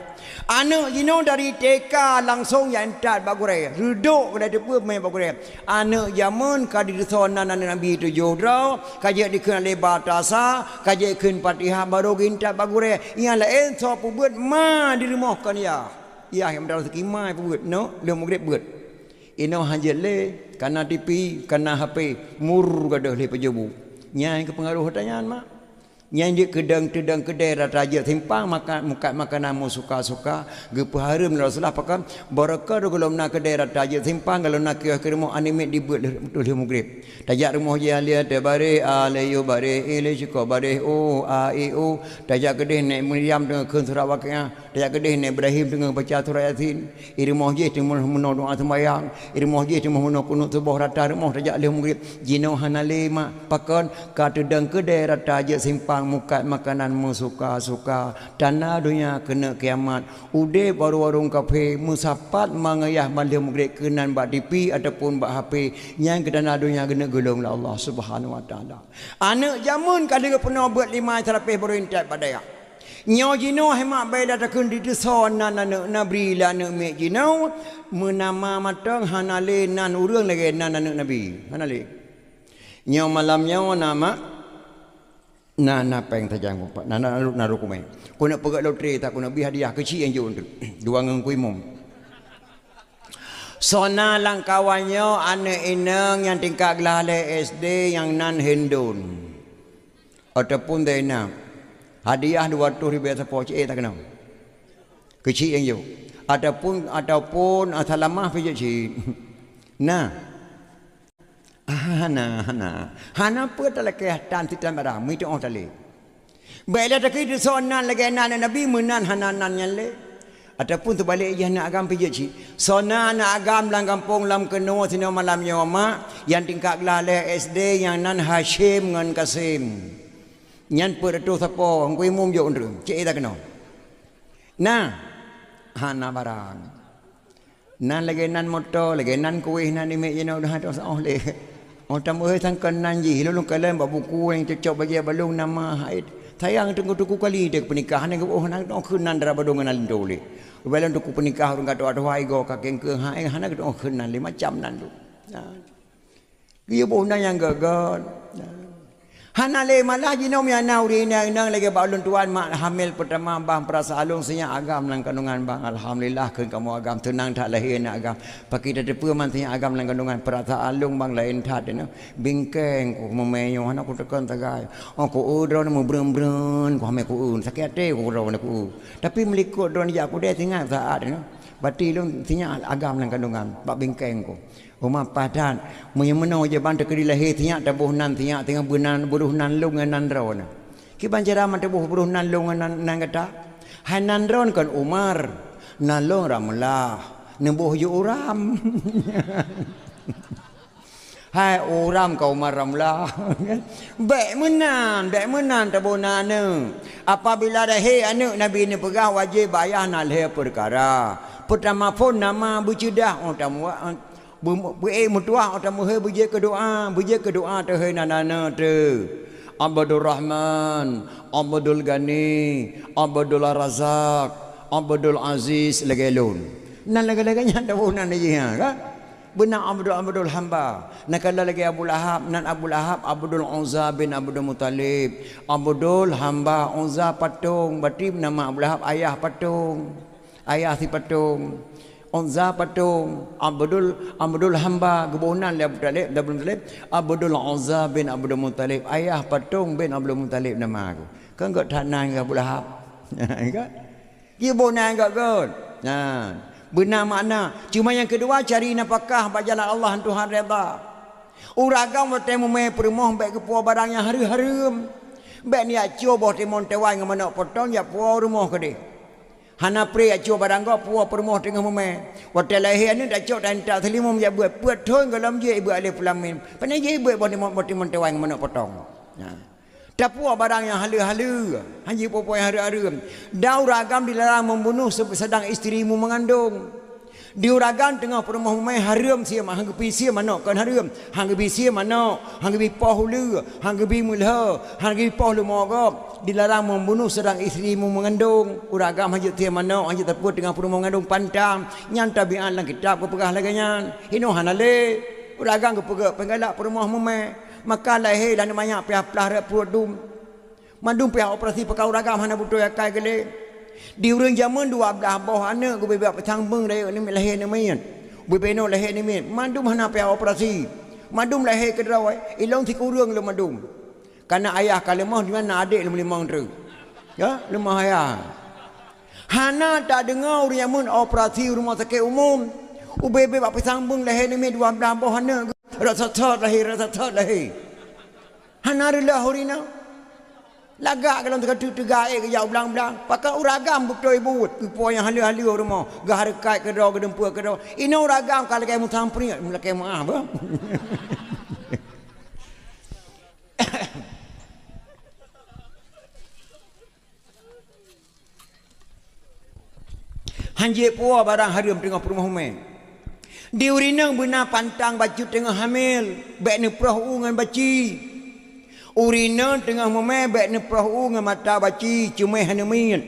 Anak jino dari TK langsung yang intat bagure. Reduk dari depan main bagure. Anak zaman kadi disonan Nabi 7 draw, kajak dikena lebar tasa, kajak ken Fatihah baru intat bagure. Ia lain so buat ma di rumah kan ya. Ya yang mendarat sekimai buat no, dia mugrib buat. Ino hajat le kana TV, kana HP, mur gadah le pejabu. Nyai ke pengaruh tanyaan mak. Nyanyi kedang kedai raja timpang makan muka makanan mu suka-suka gepaharum Rasulullah pakan barakah kalau nak kedai raja timpang kalau nak ke rumah anime dibuat betul mugrib tajak rumah dia lihat bare alayu bare ile ciko bare o a i o tajak kedai nek Maryam dengan kun surah waqiah tajak kedai nek Ibrahim dengan baca surah Yasin rumah dia dengan menon doa sembahyang rumah dia dengan menon kunut subuh rata rumah tajak le mugrib jino hanale mak pakan ka kedang kedai raja simpang muka makanan mu suka-suka tanah dunia kena kiamat ude baru warung kafe musapat mangayah malam mugrek kenan bak TV ataupun bak HP yang ke tanah dunia kena gelong lah Allah Subhanahu wa taala. Anak jamun kada pernah buat 5 terapih baru intat padaya. Nyo jino hemak bai datakun di deson nan anak nabi la anak mek jino menama matang hanale nan urang lagi nan anak nabi hanale. Nyo malam nyo nama Nana peng tajang pak, nana naruh kumai. Kau nak pegat lotre tak? Kau nak beli hadiah kecil yang jauh tu. Dua ngengkui mum. Sona lang kawannya anak inang yang tingkat gelale SD yang nan Hindun. Ataupun dena hadiah 200,000 sepuluh tak kenal. Kecil yang jauh. Ataupun salamah pijak cik. Nah. Hana pun tak lagi tan titan barang, mesti orang tak leh. Baiklah tak kira sonan lagi anak Nabi menan hananan yang leh. Ataupun terbalik ia nak agam pijak cik. Sonan nak agam lang kampung lam keno sini malam nyoma yang tingkat gelale SD yang nan Hashim dengan Kasim. Yang peratu siapa? Angkui mum jauh tu. Cik tak kenal. Nah, hana barang. Nan lagi nan motor, lagi nan kuih nan imek jenuh dah tak sah leh. Orang tamu sangkan nanji, lalu kalian bawa buku yang cocok bagi balung nama haid. Sayang tunggu kali dek pernikahan yang nak kenan darah badung nan dole. Balang tunggu pernikahan orang kata ada hai go kakek ke hai hana kata kenan le macam nan tu. Dia bona yang gagal. Hana le malah jinom ya nauri nang lagi balun tuan mak hamil pertama bang perasa alung senya agam lang kandungan bang alhamdulillah keun kamu agam tenang tak lahir nak agam paki dah depa man senya agam lang kandungan perasa alung bang lain that no bingkeng ko memeyo hana ko tekan tagai ko udron mu brem-brem ko ame ko sakit te ko ro ko tapi melikut don ya ko de tinggal saat no bati lu senya agam lang kandungan bak bingkeng ko Uma padan, menyemeno je bantu kedi lahir tiak tabuh nan tiak tengah buruh nan lung nan ron. Ki banjara man tabuh buruh nan lung nan kata. Han nan ron kan Umar, nan lung ramlah, nembuh yu uram. Hai uram kau Umar ramlah. Baik menan tabuh nan. Apabila dah anak Nabi ni pegah wajib bayar nak lahir perkara. Pertama pun nama bercedah tamu mutuah atau muhe buje ke doa tu he nana tu Abdul Rahman, Abdul Ghani, Abdul Razak, Abdul Aziz lagelun. Nan lagi-laginya tahu nan dia kan? Benar Abdul hamba. Nak kala lagi Abu Lahab, nan Abu Lahab Abdul Uzza bin Abdul Muttalib. Abdul hamba, Uzza patung, berarti nama Abu Lahab ayah patung. Ayah si patung. Uzza patung, Abdul hamba kebonan Abdul Muttalib, Abdul Uzza bin Abdul Muttalib, ayah patung bin Abdul Muttalib nama aku. Kan enggak tanan ke Abu Lahab. Kan? Dia bonan enggak kan? Nah, benar makna. Cuma yang kedua cari nafkah bagi jalan Allah Tuhan redha. Uragam bertemu me permoh baik ke puas barang yang harum. Baik ni acio boh timon tewai ngamana potong ya puas rumah ke dia. Hana pre acio barang go puas permoh tengah me. Hotel lahir ni dak cok dan tak selimum ya buat thon galam je ibu alif lam mim. Pandai je ibu boh timon tewai ngamana potong. Nah. Tak puas barang yang halu-halu. Hanya popo yang harum. Dau ragam dilarang membunuh sedang isterimu mengandung. Diuragan tengah perumah umai harum sia mah hanggepi sia manok kan harum hanggepi sia manok hanggepi poh hulu hanggepi mulha hanggepi poh lu mogop dilarang membunuh sedang isterimu mengandung uragam hajut tia manok hajut terput tengah perumah mengandung pantang nyan tabian lang kitab ko pegah laganyan hino hanale uragam ko pegah penggalak perumah umai maka lahir dan banyak pihak pelah produm mandum pihak operasi pekau uragam hana butuh yakai gele di urang zaman 12 boh anak gue bebek petang beng dah ni lahir ni main. Gue beno lahir ni main. Mandum hana pe operasi. Mandum lahir ke drawai. Ilong ti kurang le mandum. Karena ayah kalemah di mana adik le limang terus. Ya, lemah ayah. Hana tak dengar urang zaman operasi rumah sakit umum. Ube bebek petang beng lahir ni main 12 boh anak. Rasa thot lahir. Hana rilah horina. Lagak kalau tegak ke jauh belang-belang. Pakai uragam betul ibu. Ibu yang halu-halu rumah. Gahar kait ke dau ke dempur ke dau. Ini uragam kalau kayak mutampri. Mula kayak maaf. Hanjik puas barang harum tengah perumah umai. Di urinang benar pantang baju tengah hamil. Baik ni perahu dengan baci. Urina tengah memebek ni perahu dengan mata baci cuma hanya min.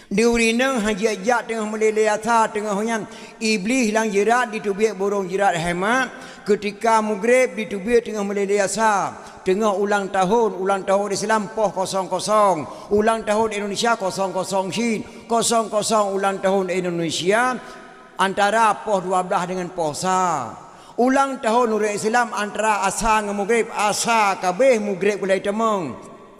Di urina haji ajak tengah meleleh asar tengah hujan. Iblis hilang jerat di tubik burung jerat hemat. Ketika mugrib di tubik tengah meleleh asar. Tengah ulang tahun Islam poh 00. Ulang tahun Indonesia 00 Shin. 00 ulang tahun Indonesia. Antara poh 12 dengan poh sa. Ulang tahun Nurul Islam antara asa dengan mugrib. Asa kabeh mugrib mulai temeng.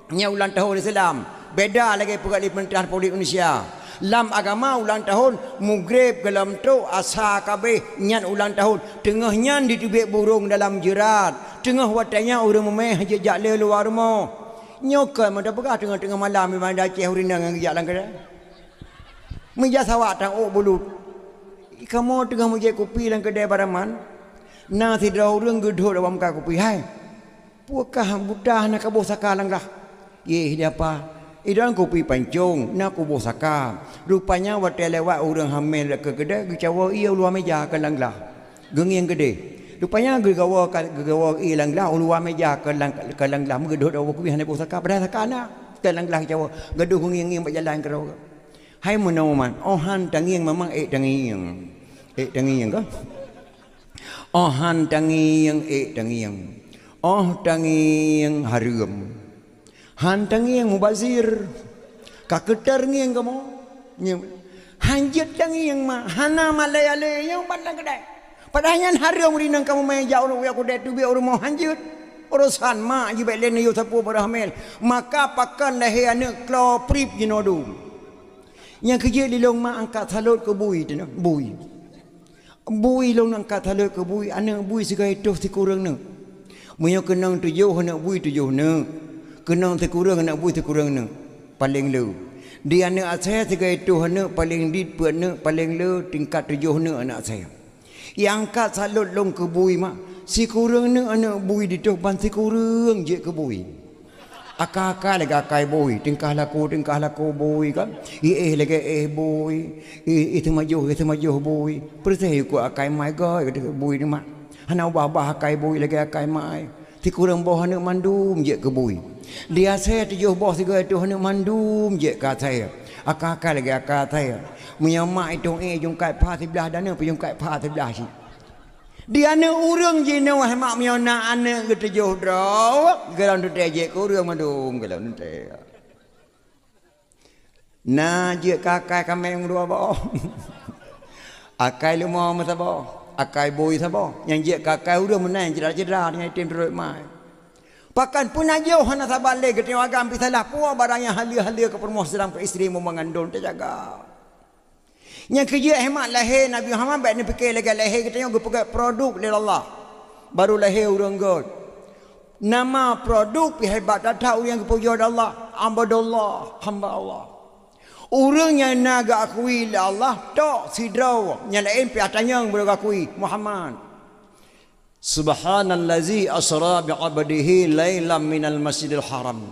Nya ulang tahun Islam. Beda lagi pegawai di Pemerintahan Republik Indonesia. Lam agama ulang tahun mugrib gelam tu asa kabeh nyan ulang tahun. Tengah nyan ditubik burung dalam jerat. Tengah watanya orang memeh jejak le luar rumah. Nyokan mana pegah tengah-tengah malam memang dah Aceh urina dengan jejak lang kedai. Meja sawak tang ok bulut. Kamu tengah mujai kopi lang kedai baraman. Nah tidak orang gedor dalam muka kopi. Hai, puakah budah nak kabur saka lang lah. Ye dia apa? Dalam kopi pancung nak kabur saka. Rupanya waktu lewat orang hamil ke kedai gecawa ia luar meja ke lang lah. Geng yang gede. Rupanya gegawa lang lah luar meja ke lang lah. Gedor dalam kopi hanya kabur saka pada saka nak. Ke lang lah gecawa. Gaduh geng yang berjalan ke rau. Hai menawaman. Oh han tangiang memang tangiang. Tangiang ke? Oh han tangiang tangiang. Oh tangiang harum. Han tangiang mubazir. Kaketar ngiang kamu. Hanjut tangiang mah. Hana malay-alay yang pandang kedai. Padahal harum rinang kamu main jauh lu aku dah tu biar orang mau hanjut. Urusan mak jibek len yo sapu berhamil. Maka pakan lahir anak klo prip jinodu. Yang kerja di long mak angkat salut ke bui tu nak bui. Bui long angkat salut ke bui anak bui segai tu si kurang nak. Munyo kenang 7 anak bui 7 nak. Kenang si kurang anak bui si kurang nak. Paling lu. Di anak saya segai tu anak paling di pu anak paling lu tingkat 7 nak anak saya. Yang angkat salut long ke bui mak. Si kurang nak anak bui di tu ban si kurang je ke bui. Akak-akak lagi akai boy, tingkah laku boy kan. Lagi boy. Itu maju boy. Percaya ku akai mai gay kata boy ni mak. Hana bah akai boy lagi akai mai. Ti kurang bawah nak mandum je ke boy. Dia saya 7 bawah 3 tu nak mandum je ka saya. Akak-akak lagi akak saya. Punya mak itu jungkat pa sebelah dana jungkat pa sebelah si. Dia nak urang je nak mak miona anak ke 7 draw. Galau tu je ke urang mandum galau tu. Nah je kakak kami yang dua bawa. akai lu mau masabo akai boy sabo yang je kakai udah menang cedera-cedera dengan tim terus mai pakan pun aja hana sabale ke tengok agam pisalah puak barang yang halia-halia ke permoh sedang ke isteri mu mengandung terjaga yang kerja hemat lahir Nabi Muhammad baik ni fikir lagi lahir ke tengok ke produk dari Allah baru lahir urang god nama produk hebat datang yang kepuja Allah abadullah hamba Allah orang yang nak akui Allah tok sidraw yang lain pi atanyang boleh akui Muhammad subhanallazi asra bi'abdihi lailam minal masjidil haram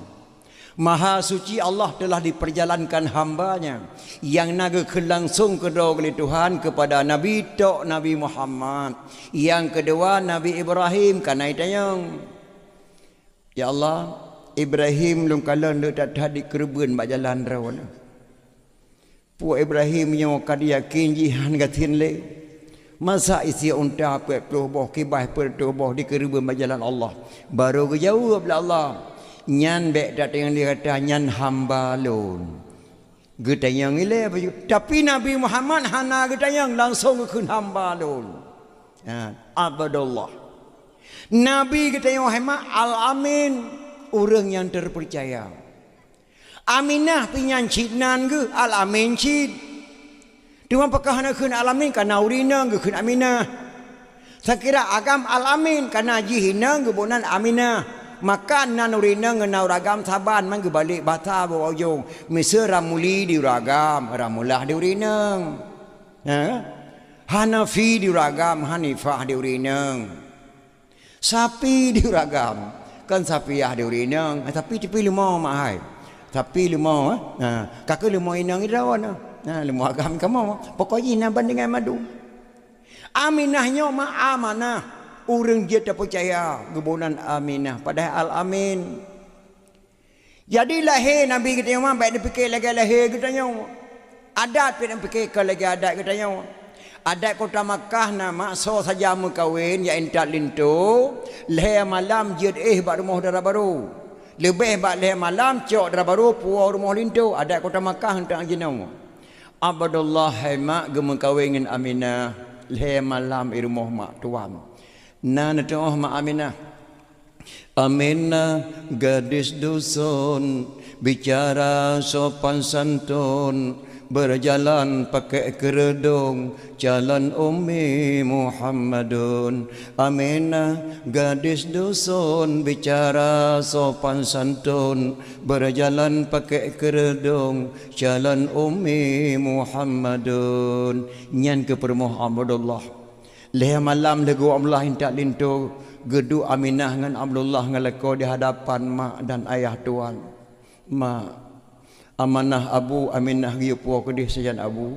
maha suci Allah telah diperjalankan hambanya yang naga langsung kedua kali Tuhan kepada Nabi tok Nabi Muhammad yang kedua Nabi Ibrahim kana itayang ya Allah Ibrahim lung kala ndak tak di kerbun bak jalan rawana Puak Ibrahim yang akan yakin jihan gatin le masa isi unta petuh boh kibah petuh boh di kerubah jalan Allah baru ke jawab lah Allah nyan bek dat yang dia kata nyan hamba lun getayang ile tapi Nabi Muhammad hana getayang langsung ke hamba lun abadullah Nabi getayang hema al-amin orang yang terpercaya Aminah pinyan cinan ke al-amin cid. Tuan pakah nak kun al-amin kana urina ke kun Aminah. Sakira agam al-amin kana jihina ke bonan Aminah. Makan nan urina ngena uragam saban man ke balik bata bawa ujung. Misa ramuli di uragam, ramulah di urina. Hanafi di uragam, Hanifah di urina. Sapi di uragam, kan sapiah di urina. Tapi tipi lemah mahai. Tapi lemau kakak lemau inang irawan lemau agam kamu pokoknya naban dengan madu Aminahnya amanah orang dia tak percaya kebunan Aminah padahal al-amin jadi lahir Nabi kita yang baik dia fikir lagi lahir kita yang adat dia fikir lagi adat kita yang adat kota Makkah nama so saja mengkawin ya entat lintu lahir malam jid bak rumah darah baru lebih bak leh malam cok darah baru puau rumah lintu ada kota Makkah hentak jenau abadullah haimak gemeng kawin dengan Aminah leh malam rumah mak tuam na natoh mak Aminah gadis dusun bicara sopan santun berjalan pakai kerudung jalan Ummi Muhammadun Aminah gadis dusun bicara sopan santun berjalan pakai kerudung jalan Ummi Muhammadun nyan ke permoh Abdullah leh malam lagu Allah hintak lintu gedu Aminah dengan Abdullah ngalako di hadapan mak dan ayah tuan mak amanah Abu Aminah giu puak kedih sejan Abu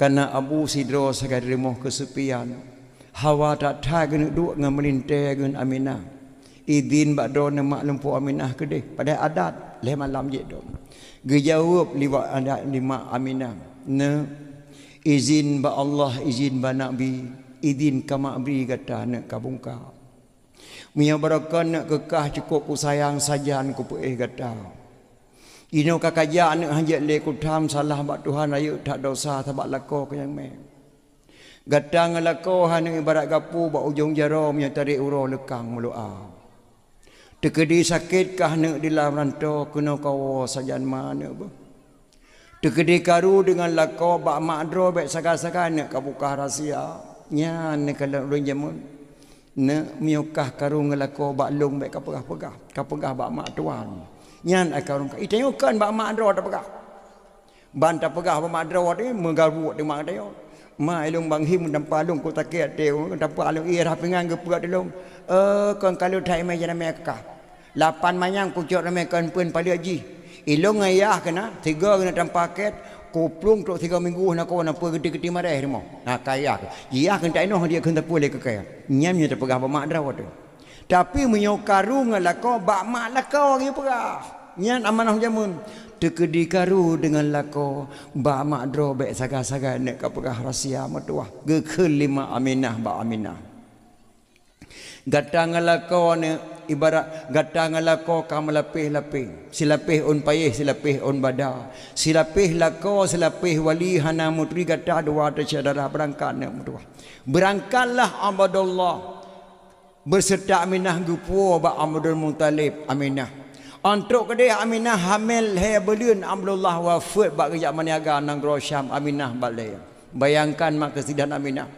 karena Abu sidro sagai remoh kesepian hawa tak tha gen duk ngan melinte gen Aminah idin bak do mak lempu Aminah kedih pada adat leh malam je do gejawab liwat adat lima Aminah ne izin ba Allah izin ba Nabi izin ka makbri kata nak kabungka miya barakan nak kekah cukup ku sayang sajan ku puih kata ino kakaja anak hajat le kutam salah bak Tuhan ayu tak dosa tabak lako ke yang me gatang lako han ibarat gapu bak ujung jarum yang tarik uro lekang melua tekedi sakit kah nak di dalam rantau kena kawo sajan mana ba tekedi karu dengan lako bak makdro bak saga-saga nak kabuka rahsia nya ne kalau ulun jamun ne miukah karu ngelako bak long bak kapegah bak mak tuan nyan akarum ka itayo kan ba mak andro ta pegah ban ta pegah ba mak andro ni mengaru de mak tayo ma ilung bang him dam palung ko taket teu ta palung ira pengang ge puat delong kon kalau thai mai jana me ka lapan manyang ku jok me kan pun pali haji ilung ayah kena tiga kena tam paket kuplung tok 3 minggu nak ko na pu gede-gede mareh mo na kaya dia kan tak ino dia kan ta pu le ke kaya nyam nya ta pegah ba mak andro tu tapi menyokaru ngalako bak mak lako gitu pegah nyan amanah jamun tekedi karu dengan lako bak mak dro bek saga-saga nek ka pegah rahsia matuah ge kelima Aminah bak Aminah gatang lako ne ibarat gatang lako kam lapih silapih on payih silapih on bada silapih lako silapih wali hana mutri gata dua tercedara berangkatlah Abdullah berserta Aminah gupu ba Abdul Muttalib Aminah untuk kedai Aminah hamil hai belun Abdullah wafat bak kerja maniaga nang Syam Aminah balai bayangkan mak kesidan Aminah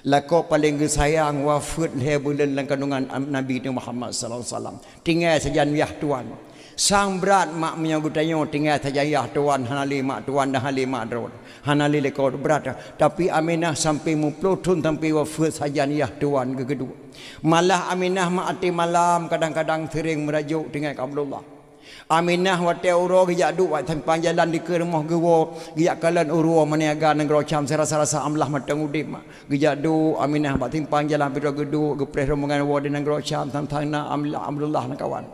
lako paling sayang wafat hai bulan dalam kandungan Nabi Muhammad sallallahu alaihi wasallam tinggal saja yah tuan sang berat mak menyambut tanya tinggal saja yah tuan hanali mak tuan dah hali mak drone hanali leko berat tapi Aminah sampai muplotun sampai wafat saja yah tuan kedua malah Aminah mak ati malam kadang-kadang sering merajuk dengan Abdullah Aminah wate uro giak duk wat tempang jalan di ke rumah gewo giak kalan uro maniaga nang Rocham serasa-rasa amlah matang udip mak giak duk Aminah bat tempang jalan pira geduk gepres rombongan wo di nang Rocham tang na Abdullah nak kawan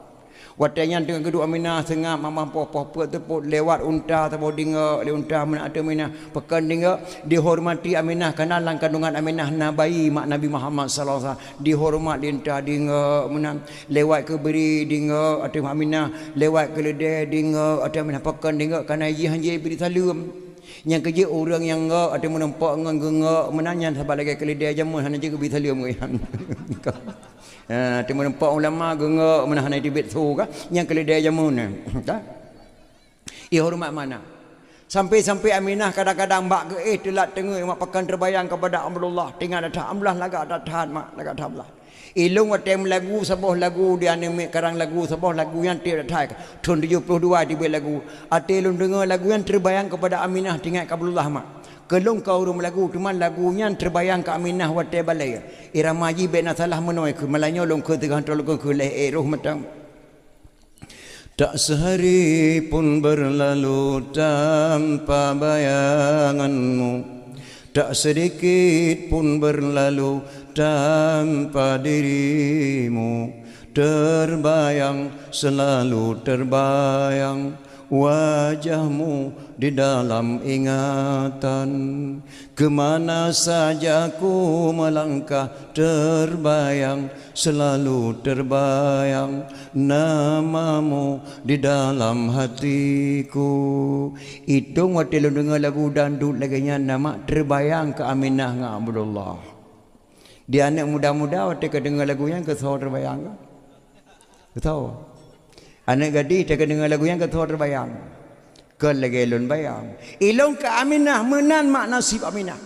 wate nya dengan geduk Aminah tengah mamam poh-poh tepuk lewat unta tabo dinga le unta men ada Aminah pekan dinga dihormati Aminah kerana lang kandungan Aminah na bayi mak Nabi Muhammad sallallahu alaihi wasallam dihormat dinta dinga menang lewat ke beri dinga ada Aminah lewat ke ledeh dinga ada Aminah pekan dinga kerana ye hanje beri salam yang kerja orang yang ada menempok ngengengak menanya sabar lagi ke ledeh jamun hanya je beri salam tu menempok ulama gengak menahan tibet tu kan yang keledai jamun kan ia hormat mana sampai Aminah kadang-kadang mak ke telat tengah mak pakan terbayang kepada Abdullah tinggal dah amlah lagak dah tahan mak lagak dah ilung watem lagu sebuah lagu dia anime karang lagu sebuah lagu yang tidak thai tahun 72 dibuat lagu atelun dengar lagu yang terbayang kepada Aminah tinggal Abdullah mak kelung kau rum lagu cuma lagunya terbayang ke Aminah wate balai irama ji bena salah menoi ke malanya long ke tengah tolong ke leh roh matang tak sehari pun berlalu tanpa bayanganmu tak sedikit pun berlalu tanpa dirimu terbayang selalu terbayang wajahmu di dalam ingatan kemana saja ku melangkah terbayang selalu terbayang namamu di dalam hatiku itu waktu lu dengar lagu dandut lagi nama terbayang ke Aminah dengan Abdullah dia anak muda-muda waktu dengar lagu yang kesal terbayang ke tahu anak gadis tak dengar lagu yang ketua terbayang ke lagi lun bayang ilong ke Aminah menan mak nasib Aminah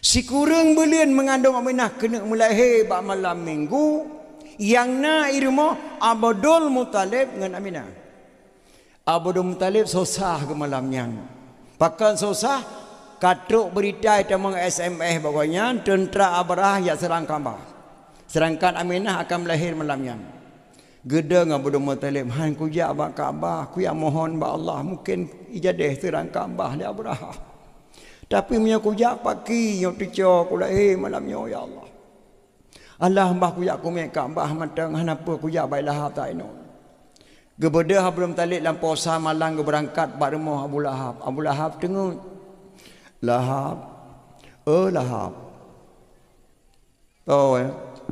si kurang belian mengandung Aminah kena mulai bak malam minggu yang na irmo Abdul Muttalib dengan Aminah Abdul Muttalib susah ke malamnya pakan susah katruk berita tamang SMS pokoknya tentera Abrah yang serang Kaabah serangkan Aminah akan melahir malamnya gede dengan Abdul Muttalib han ku ja ba Kaabah ku ya mohon ba Allah mungkin ijadah terang Kaabah dia Abrahah tapi punya ku ja pagi yo tico ku malamnya ya Allah Allah mbah ku ya ku me Kaabah matang han apa ku ja bai Lahab tak ino gebede Abdul Muttalib lampau sa malang ke berangkat ba rumah Abu Lahab tengok Lahab Lahab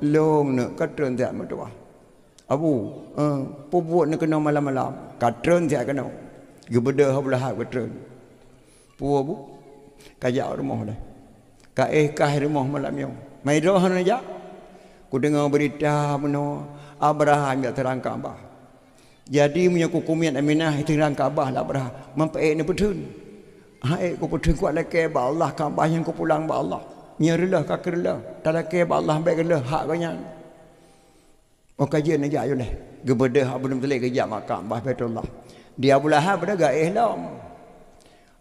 long ne katron tak matua Abu, pubuat nak kena malam-malam. Katron dia kena. Gebeda Abu Lahab katron. Pu Abu, kajak rumah dah. Kah rumah malam yang. Mai roh aja. Ku dengar berita meno Abraham yang terang Kaabah. Jadi punya kukumian Aminah terang Kaabah lah Abraham. Mampai ni betul. Hai ku betul kuat lagi ba Allah Kaabah yang ku pulang ba Allah. Nyerlah kakerlah. Tak lagi ba Allah baik lah hak banyak. Kajian aja ayo leh. Gebeda Abdul Muttalib kerja makam Bah Baitullah. Dia Abu Lahab dah gaih lam.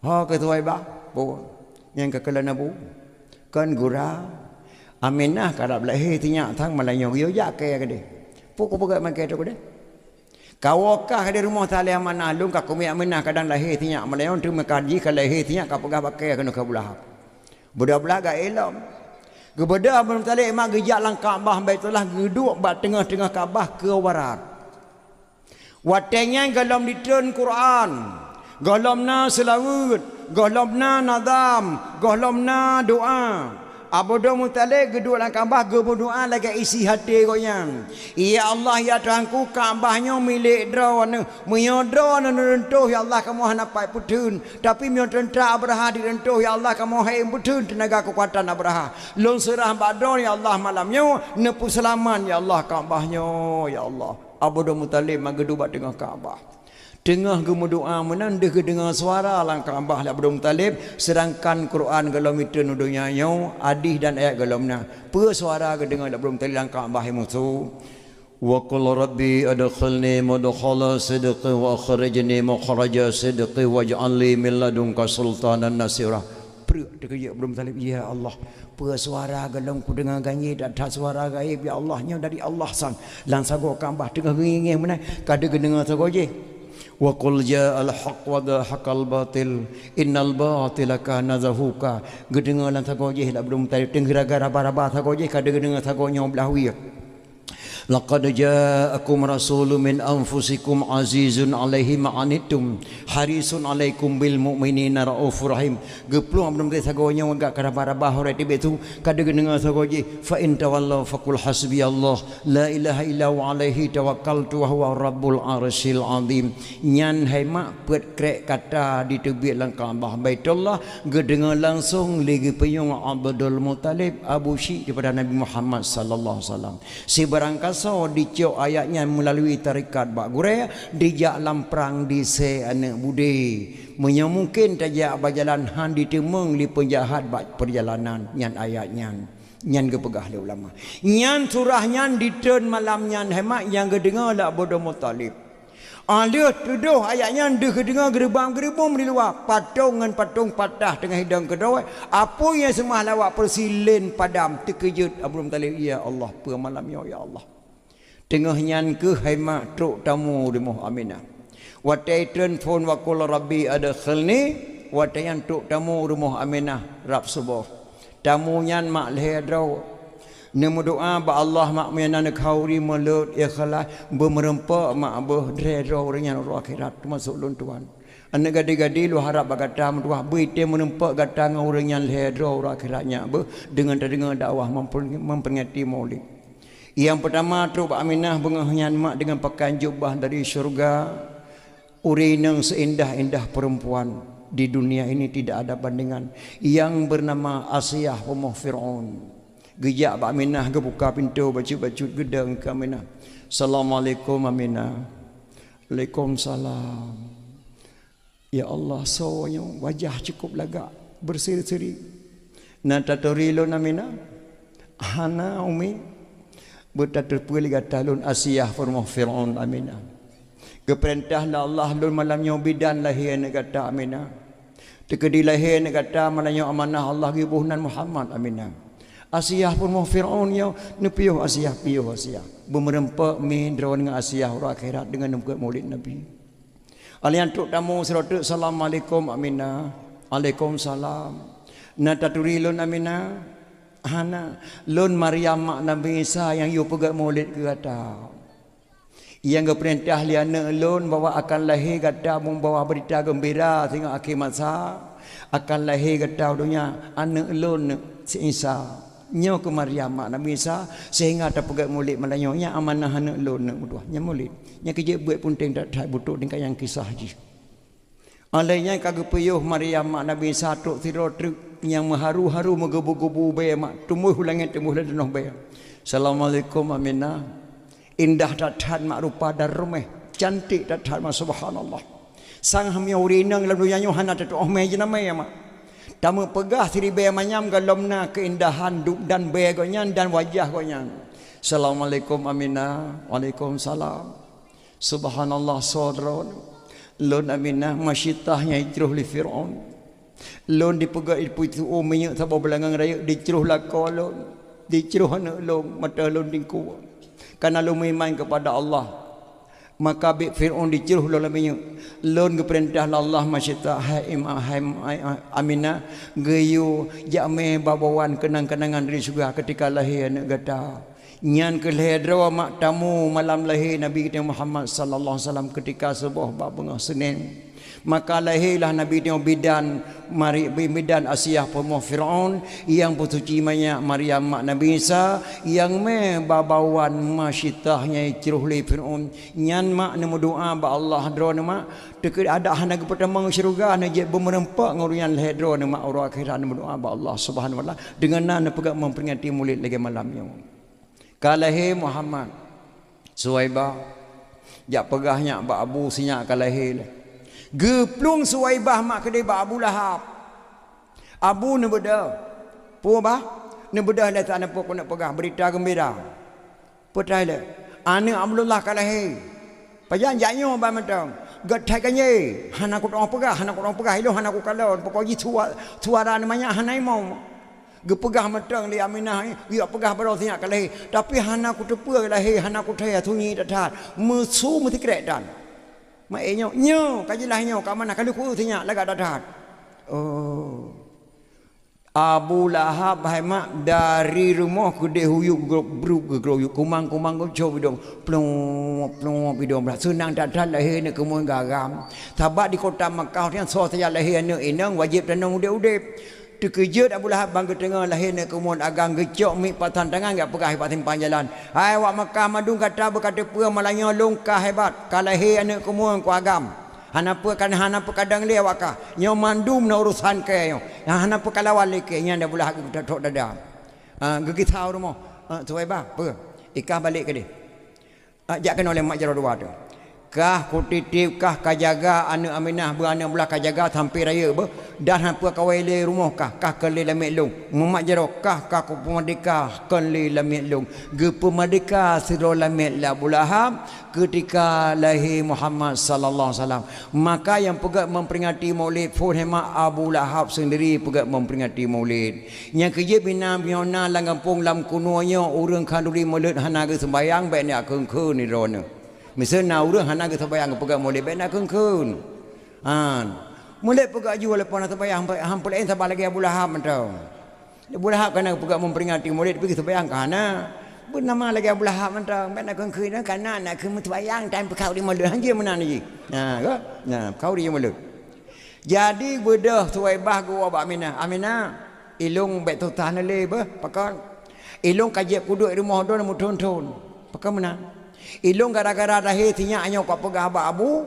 Ha ketua ba. Bu. Yang kekalan Abu. Kan gura. Aminah kadap lahir tinyak thang malayong yo ya ke gede. Pukul pegat makai tu gede. Kawakah di rumah talih mana lung ka kumi Aminah kadang lahir tinyak malayong tu mekaji ka lahir tinyak ka pegah pakai kena ka Abu Lahab. Budak-budak gaih lam. Gebeda Abdul Muttalib mak gejak lang Kaabah Baitullah geduk bat tengah-tengah Kaabah ke barat. Watengnya galam ditun Quran, galamna selawat, galamna nadam, galamna doa. Abodo Muttalib geduk dalam Kaabah ge berdoa lagi isi hati goyang. Ya Allah ya Tuhanku, Kaabahnya milik drone. Menyo drone rentuh ya Allah kamu hanapai putun. Tapi menyo tentera Abraha direntuh ya Allah kamu hai putun tenaga kekuatan Abraha. Lon serah badon ya Allah malamnya nepu selaman ya Allah Kaabahnya ya Allah. Abodo Muttalib mageduk tengah Kaabah. Tengah gemudoa menandeh ke dengar suara lang Kaabah la Abdul Muttalib sedangkan Quran galom itu nudunya nyo adih dan ayat galomna pe suara ke dengar la Abdul Muttalib lang Kaabah mutu wa qul rabbi adkhilni mudkhala sidqi wa akhrijni makhraja sidqi waj'al li min ladunka sultanan nasira. Perut dekat Abdul Muttalib, ya Allah pe suara galom ku dengar ganyi dan suara gaib ya Allahnya dari Allah sang lang sago Kaabah tengah nginging menai kada dengar sago je. Wa qul ja'al haqq wa dhahaqal batil innal batila kana zahuqa. Gedengar lan sagoje la belum tadi tenggara gara-bara sagoje kada gedengar sagonya belahwi. Laqad ja'akum rasulun min anfusikum azizun 'alaihi ma anittum harisun 'alaikum bil mu'minina raufur rahim. Geplung belum tadi sagonya agak gara-bara hore tibe tu kada gedengar sagoje fa in tawallau faqul hasbiyallah la ilaha illa huwa 'alaihi tawakkaltu wa huwa rabbul arsyil 'azim. Nyan hai mak pet krek kata di tebik lang Kaabah Baitullah gedengar langsung lagi peyung Abdul Muttalib Abu Syik daripada Nabi Muhammad sallallahu alaihi wasallam. Si barangkas so dicok ayatnya melalui tarikat bak gure dijak lamprang di se anak budi menya mungkin tajak berjalan han ditemeng li penjahat bak perjalanan nyan ayatnya nyan gepegah le ulama nyan surah nyan ditun malam nyan hemat yang gedengar la Abdul Muttalib dia tuduh ayatnya dia kedengar gerbang-gerbang di luar patung patah tengah hidang kedua apa yang semua lawak persilin padam terkejut Abdul Muttalib ya Allah per malamnya ya Allah tengah nyan ke haimak truk tamu di Muh Aminah watai telefon wa qul rabbi adkhilni watai yang truk tamu rumah Aminah rap subuh tamu nyan mak lehedrau nemu doa ba Allah mak menan khauri melut ikhlas bermerempak mak abah drero orangnya roh akhirat masuk lun tuan anak gadi-gadi lu harap bagata mentua bete menempak gata ngau orangnya lehedrau roh akhiratnya bah dengan terdengar dakwah memperingati Maulid. Yang pertama truk Aminah bengahnya mak dengan pakaian jubah dari syurga urinang seindah-indah perempuan di dunia ini tidak ada bandingan yang bernama Asiyah Ummah Fir'aun. Gejak Pak Aminah ke buka pintu bacut-bacut gedang ke Aminah. Assalamualaikum Aminah. Waalaikumsalam. Ya Allah soalnya wajah cukup lagak berseri-seri. Natatorilo Aminah. Hana umi. Bertaterpuli talun Asiyah Firmah Fir'aun Aminah. Keperintahlah Allah lun malamnya bidan lahir kata Aminah. Tekedi lahir kata malamnya amanah Allah gibuhnan Muhammad Aminah. Asiyah pun mau Fir'aun ya nepiuh Asiyah piuh Asiyah bermerempak min drawan dengan Asiyah orang akhirat dengan nempat Maulid Nabi. Alian tuk tamu serotuk Assalamualaikum Aminah. Waalaikumsalam. Nataturi lun Aminah. Hana lun Maryam mak Nabi Isa yang you pegat Maulid ke kata. Yang keperintah liana lun bawa akan lahir kata membawa berita gembira sehingga akhir masa akan lahir kata dunia anak lun si Isa. Nyo ke Maryam mak Nabi Isa sehingga ada pegat Maulid malanyonya amanah anak lun nak berdua nya Maulid nya kerja buat pun teng tak butuh dengan yang kisah ji alainya kagak peyuh Maryam mak Nabi Isa truk tiro truk yang mengharu-haru menggebu-gebu be mak tumuh langit tumuh lenah be. Assalamualaikum Aminah. Indah dathan mak rupa dan rumah cantik dathan mak subhanallah sang hamya urinang lalu nyanyo hana tu omeh je nama ya mak tamu pegah siri be manyam galomna keindahan duk dan be gonyan dan wajah gonyan. Assalamualaikum Aminah. Waalaikumsalam. Subhanallah sodron lon Aminah masyitahnya ijruh li Fir'aun lon dipegah ipu umenya sabo belangang raya dicruh lakolon dicruh anak lon mata lon dingku karena lon iman kepada Allah maka bi Fir'aun dicruh lon lamanya lon keperintah Allah masyitah hai Aminah geyu jame babawan kenang-kenangan dari surga ketika lahir anak gata Nyan ke lehedra mak tamu malam lahir Nabi kita Muhammad sallallahu alaihi wasallam ketika sebuah bengah Senin. Maka lahirlah Nabi kita bidan bidan Asiyah pemuh Firaun yang bersuci banyak Maryam mak Nabi Isa yang babawan masyitahnya ciruh li Firaun nyan mak nemu doa ba Allah dro nama dekat ada hana pertama syurga na je bermerempak ngurian lehedra nama orang akhirat nemu doa ba Allah Subhanahu wa taala dengan nana pegak memperingati maulid lagi malamnya. Kalahi Muhammad Suwaibah jak pegahnya ba Abu sinyak kalahi geplung Suwaibah mak kedai ba Abu Lahab Abu ne beda pu bah ne beda dah tak nampak nak pegah berita gembira putai le ana Abdullah kalahi pajan janyo ba matang gatai kanye hana ku orang pegah ilo hana ku kalon pokok suara namanya hanai mau gepegah matang li Aminah ya pegah baro sinyak kalahi tapi hana ku tepe kalahi hana ku thaya thunyi datat musu mesti kretan mak nyo kajilah nyo kat mana kalau ku sinyak laga datat oh Abu Lahab hai mak dari rumah ke de huyuk bruk geroyuk kumang go coba dong plong bidong belah senang datat lahir ne kemun garam tabat di kota Makkah yang so saya lahir ne inang wajib tanang udip terkejut Abu Lahab bangga tengah lahir ne kemun agang gecok mi patan tangan gak pegah hebat timpan jalan hai wak Makkah madung kata berkata pua malanya longkah hebat kalahir ne kemun ku agam hanapa kan hanapa kadang le wakah nyo mandum na urusan ke yo hanapa kalawan le ke nya Abu Lahab tok dada gigi tahu rumah Suwaibah apa ikah balik ke dia jak kena oleh mak jaro dua tu kah ku titip kah kajaga anak Aminah beranak belah kajaga sampai raya be dan hampa kawai le rumah kah ke le lamik long mak jaro kah ku pemerdeka kan le lamik long ge pemerdeka siro lamik la Abu Lahab ketika lahir Muhammad sallallahu alaihi wasallam maka yang pegat memperingati maulid pun hemat Abu Lahab sendiri pegat memperingati maulid yang kerja bina biona lang kampung lam kunonya urang kanduri maulid hana ge sembayang baik ni akeng ni rona misalnya urang hana ke sembahyang pegang mulai bena keun mulai pegang jual lepas nak sembahyang hampir lain sabar lagi Abu Lahab mentau Abu Lahab kena pegang memperingati mulai pergi sembahyang kana bernama lagi Abu Lahab mentau bena keun kana nak ke sembahyang time kau di mulut hang je mana ni kau di mulut jadi bedah Suwaibah gua ba Aminah ilung bet tu tanah le be pakon ilung kajep kuduk rumah do mu ton pakon mana ilung gara-gara lahir tinyak anyo kau pegah abak Abu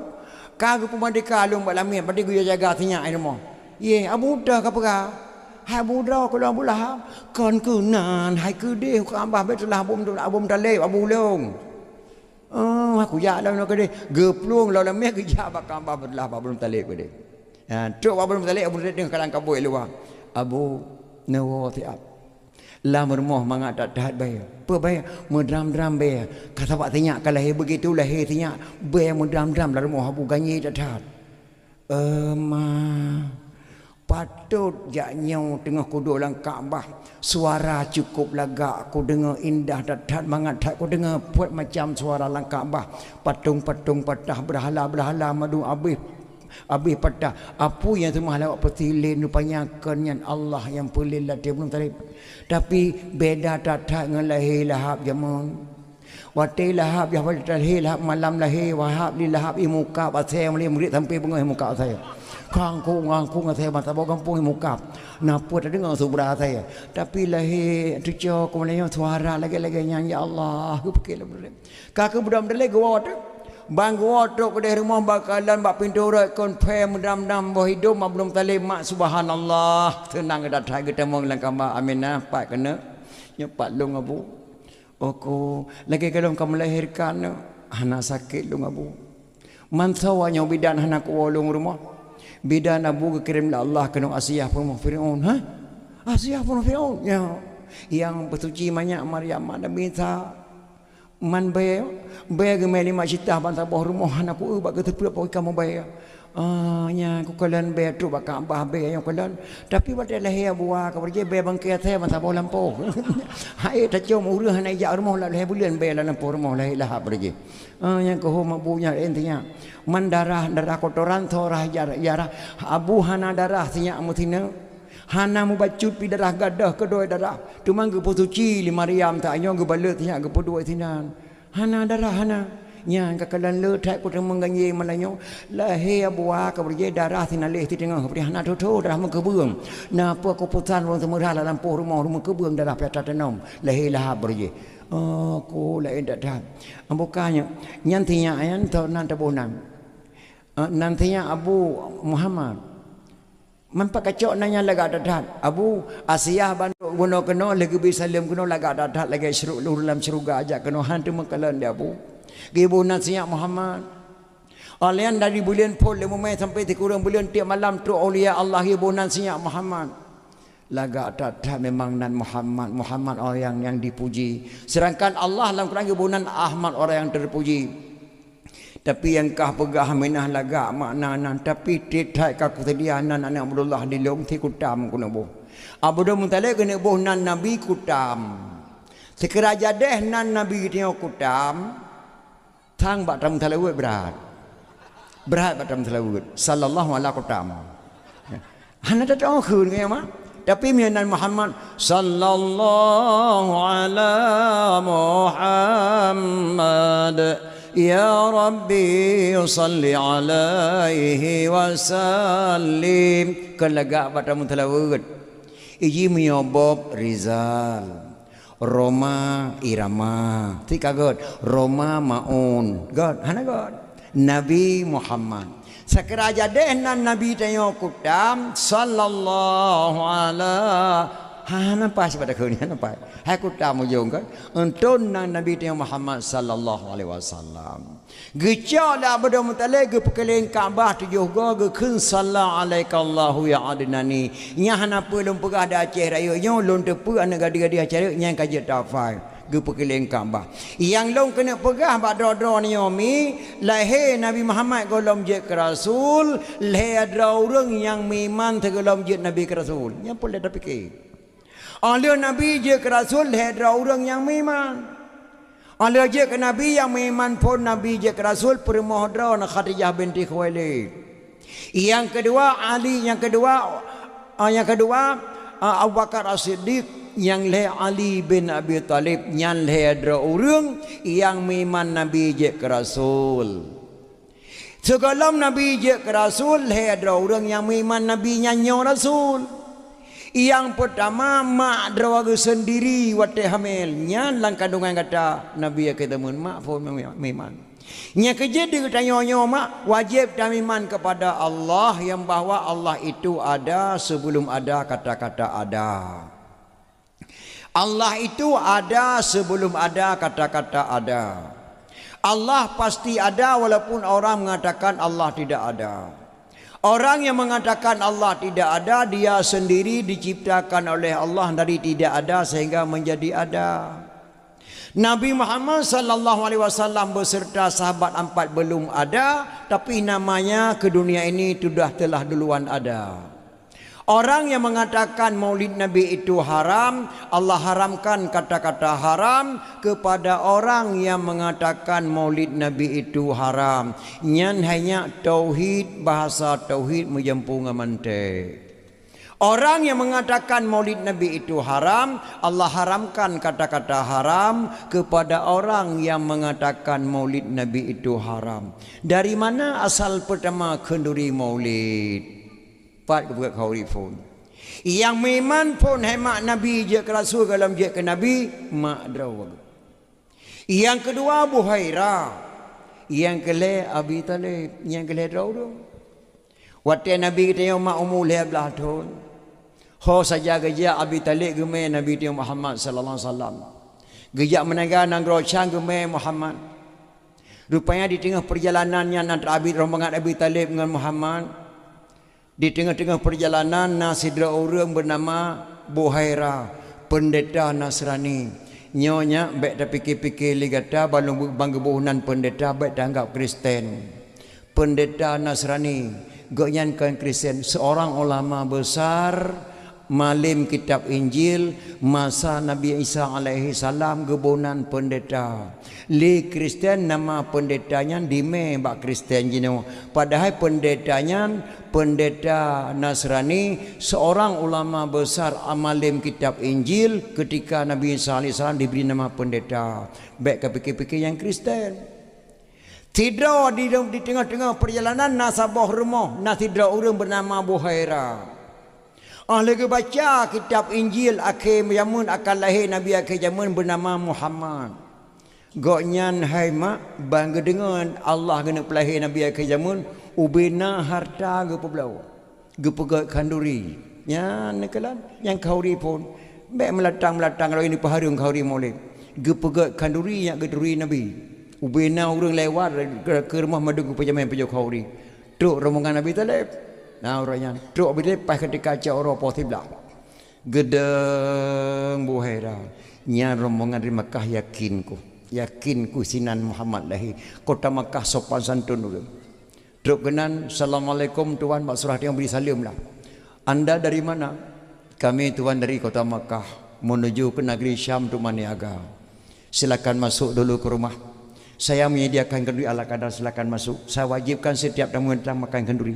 kau pemerdeka alung bak lamit pada gua jaga tinyak ai rumah ye Abu dah kau pegah hai Abu dah kau Abu Lahab kon kenan hai ke dia kau ambah betulah abum talib Abu long aku ya dah nak ke dia geplung law lamit ke ja bak ambah betulah abum talib ke dia truk abum talib Abu dengan kalang kaboi luar Abu nawo tiap lah mermoh mangat tak tahat bayar apa bayar mendram-dram bayar kata pak tanya kalau begitu lahir tanya bayar mendram-dram lah rumah Abu ganyi tak tahat patut jaknya tengah kuduk dalam Kaabah suara cukup lagak aku dengar indah tak tahat mangat tak aku dengar buat macam suara dalam Kaabah patung-patung patah berhala-berhala madu Habis patah apa yang semua lawak pertilin rupanya kenyan Allah yang pelil lah dia belum tarik tapi beda tak dengan lahir Lahab jamun wati Lahab ya wati lahir Lahab malam lahir Wahab di Lahab imuka saya melihat murid sampai bengah muka saya kangku saya mata bawa kampung muka napa tak dengar suara saya tapi lahir tujuh kemudian suara lagi-lagi nyanyi Allah aku fikirlah kakak budak-budak gua tu bang gua tok ke rumah bakalan bak pintu rek kon pe mendam-dam boh hidup mak belum talib mak subhanallah tenang datang kita mong lang kamba Aminah pak kena nyepat long Abu aku lagi kalau kamu melahirkan anak sakit long Abu mansawanya bidan anak wolong rumah bidan Abu kirim Allah kena Asiyah pun Firaun Asiyah pun Firaun ya yang bersuci banyak Maryam ada minta man bayar gemeli mak citah bantah bawah rumah aku bak ketepi apa kamu bayar nya aku kalan bayar tu bak abah bayar yang kalan tapi pada lahir buah kau pergi bayar bangkai saya bantah bawah lampu hai tak cium urang nak jak rumah lah lahir bulan bayar lampu rumah lahir lah pergi yang kau mak bunya intinya man darah kotoran thorah jarah Abu hana darah tinya mutina Hana mu bacut pi darah gadah kedoi darah. Tu mang ge suci li Maryam tak anyo ge baleut nya ge podoi tinan. Hana darah hana. Nya ka kalan le thai ku teng ganye malanyo. La he abua ka berje darah tinan leh ti tengah pri hana tho darah mu ke beung. Na apa keputusan wong semua la lampu rumah ke beung darah pi tanom. La he lah berje. Ko la endak dah. Ambukanya nyantinya ayan tau nan tabunan. Nantinya Abu Muhammad mampak kacok nanya laga dadat Abu Asiyah bantu guna kena lagi bisa salim kena laga dadat lagi syuruk dalam syurga aja kena hantu makalan dia Abu Ibu Nasiya Muhammad alian dari bulan pol lemu mai sampai kurang bulan tiap malam tu aulia Allah Ibu Nasiya Muhammad laga dadat memang nan Muhammad orang yang dipuji sedangkan Allah dalam Quran Ibu Nan Ahmad orang yang terpuji. Tapi yang kah pegah minah laga makna nan tapi tidak kah kutadianan anak Abdullah di long ti kutam kuno bo. Abdul Muttalib kena boh nan Nabi kutam. Sekira jadeh nan Nabi dia kutam. Thang batam talawut berat. Berat batam talawut sallallahu alaihi kutam. Hana tak tahu khun ke mah. Tapi mianan Muhammad sallallahu alaihi Muhammad Ya Rabbi salli alaihi wasallim Kelaga pada muntalawud Iji miyobob Rizal Roma Irama Tika God Roma Maun God Hana God Nabi Muhammad Sekeraja dehnan Nabi tayo kutam Sallallahu alaihi Hana pas pada kau ni hana pas. Hai kutam ujung kan. Untuk Nabi Muhammad sallallahu alaihi wasallam. Gecala Abdul Muttalib ge pekeliling Kaabah tujuh go ge kun sallallahu alaikallahu ya adnani. Nya hana pelum pegah da Aceh raya nya lon tepu ana gadi-gadi acara nya kaje tafai. Ge pekeliling Kaabah. Yang long kena pegah bak dro-dro ni yomi lahir Nabi Muhammad golom je ke Rasul, lahir dro urang yang miman tegolom je Nabi ke Rasul. Nya boleh dah fikir. Oleh Nabi je ke Rasul hedra orang yang memang. Oleh je ke Nabi yang memang pun Nabi je ke Rasul permohdra Khadijah binti Khuwailid. Yang kedua Ali, yang kedua Abu Bakar As-Siddiq, yang le Ali bin Abi Talib, yang hedra orang yang memang Nabi je ke Rasul. Segalam Nabi je ke Rasul hedra orang yang memang Nabi nyanyo Rasul. Yang pertama mak drawaga sendiri wate hamilnya lang kandungan kata Nabi kita mun mak pun memang. Nya kerja dia tanya mak wajib tamiman kepada Allah yang bahawa Allah itu ada sebelum ada kata-kata ada. Allah itu ada sebelum ada kata-kata ada. Allah pasti ada walaupun orang mengatakan Allah tidak ada. Orang yang mengatakan Allah tidak ada, dia sendiri diciptakan oleh Allah dari tidak ada sehingga menjadi ada. Nabi Muhammad sallallahu alaihi wasallam beserta sahabat 4 belum ada, tapi namanya ke dunia ini telah duluan ada. Orang yang mengatakan maulid Nabi itu haram, Allah haramkan kata-kata haram kepada orang yang mengatakan maulid Nabi itu haram. Nyan hanya tauhid, bahasa tauhid menjempung amante. Orang yang mengatakan maulid Nabi itu haram, Allah haramkan kata-kata haram kepada orang yang mengatakan maulid Nabi itu haram. Dari mana asal pertama kenduri maulid? Pat ke buat khauri pun. Yang memang pun hemat Nabi je ke Rasul dalam je ke Nabi mak draw. Yang kedua Buhairah. Yang kele Abi Talib, yang kele draw tu. Waktu Nabi kita yang mak umur 15 tahun. Ho saja gejak Abi Talib gemai Nabi dia Muhammad sallallahu alaihi wasallam. Gejak menaga nang rocang gemai Muhammad. Rupanya di tengah perjalanannya antara rombongan Abi Talib dengan Muhammad. Di tengah-tengah perjalanan nasidra orang bernama Buhairah, pendeta Nasrani. Nyonya baik dah fikir-fikir ligata balung banggebunan pendeta baik dah anggap Kristen. Pendeta Nasrani, goyankan Kristen, seorang ulama besar malim kitab Injil masa Nabi Isa alaihi salam gebunan pendeta. Li Kristen nama pendetanya dime bak Kristen jino. Padahal pendetanya pendeta Nasrani, seorang ulama besar amalim kitab Injil ketika Nabi Isa alaihi salam diberi nama pendeta. Baik ke fikir-fikir yang Kristen. Tidak di tengah-tengah perjalanan nasabah rumah, nas tidak orang bernama Buhaira. Lagi baca kitab Injil akhir zaman akan lahir Nabi akhir zaman bernama Muhammad. Goknyan hai mak bangga dengan Allah kena pelahir Nabi akhir zaman ubina harta ge peblau. Ge pegat kanduri. Ya nekalan yang kauri pun baik melatang kalau ini paharung kauri molek. Ge pegat kanduri yang ge duri Nabi. Ubina orang lewat ke rumah madu ke pejaman pejo kauri. Tuk rombongan Nabi Talib. Nah orangnya tuk bila pas ketika cak orang posiblah. Gedeng Buhaira. Nya rombongan dari Makkah yakin ku sinan Muhammad lahir. Kota Makkah sopan santun dulu. Tuk kenan assalamualaikum tuan mak surah yang beri salam lah. Anda dari mana? Kami tuan dari kota Makkah menuju ke negeri Syam tu Maniaga. Silakan masuk dulu ke rumah. Saya menyediakan kenduri ala kadar, silakan masuk. Saya wajibkan setiap tamu datang makan kenduri.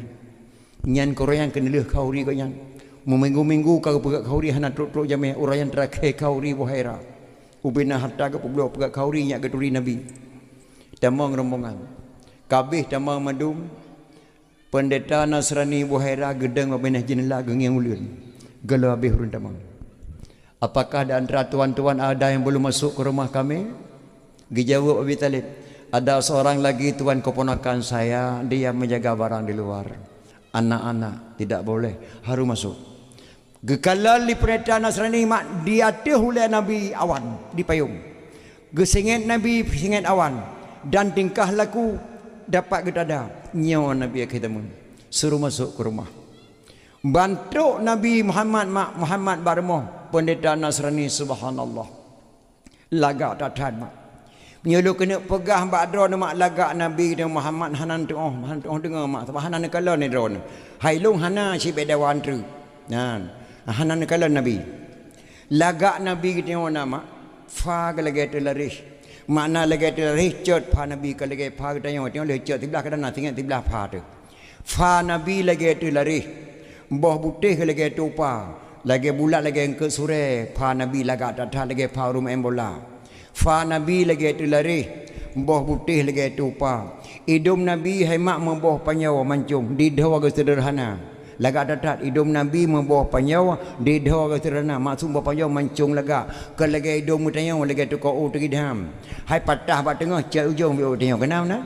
Nyan korang kenilih kauri kau nyan. Meminggu-minggu kau pegat kauri hana truk-truk jameh orang yang terakhir kauri Buhaira. Ubina harta ke peblo pegat kauri nyak kenduri Nabi. Tamang rombongan. Kabih tamang madum. Pendeta Nasrani Buhaira gedeng mabinah jenela gengiang ulun. Gelo habis urun tamang. Apakah di antara tuan-tuan ada yang belum masuk ke rumah kami? Dijawab Abi Talib, ada seorang lagi tuan keponakan saya, dia menjaga barang di luar. Anak-anak tidak boleh, harus masuk. Gekalal di pendeta Nasrani mak dia tehulai Nabi awan di payung. Gesingit Nabi singit awan dan tingkah laku dapat getada nyawa Nabi kita suruh masuk ke rumah. Bantu Nabi Muhammad Barmoh pendeta Nasrani subhanallah. Lagak tatan mak. Nyulu kena pegah badro mak lagak Nabi dan Muhammad hanan tu dengar mak hanan kala ni drone. Hailung hana si bedawan tu. Nan hanan kala Nabi. Lagak Nabi kita nama fa lagi tu laris. Makna lagi tu laris cut fa Nabi ka lagi fa kita tengok le cut tibelah kadang tinggal tibelah fa tu. Fa Nabi lagi tu laris. Boh putih lagi tu pa. Lagi bulat lagi ke sore fa Nabi lagak datang lagi fa rumah embola. Fa Nabi lagi tu lari, boh putih lagi tu pa. Hidung Nabi hemat memboh panyawa mancung di dawa ke sederhana. Lagak datat hidung Nabi memboh panyawa di dawa ke sederhana. Maksud boh panyawa mancung lagak. Ke lagi hidung mutanya lagi tu kau tu gidam. Hai patah bat tengah cak ujung biu tengok kenal na.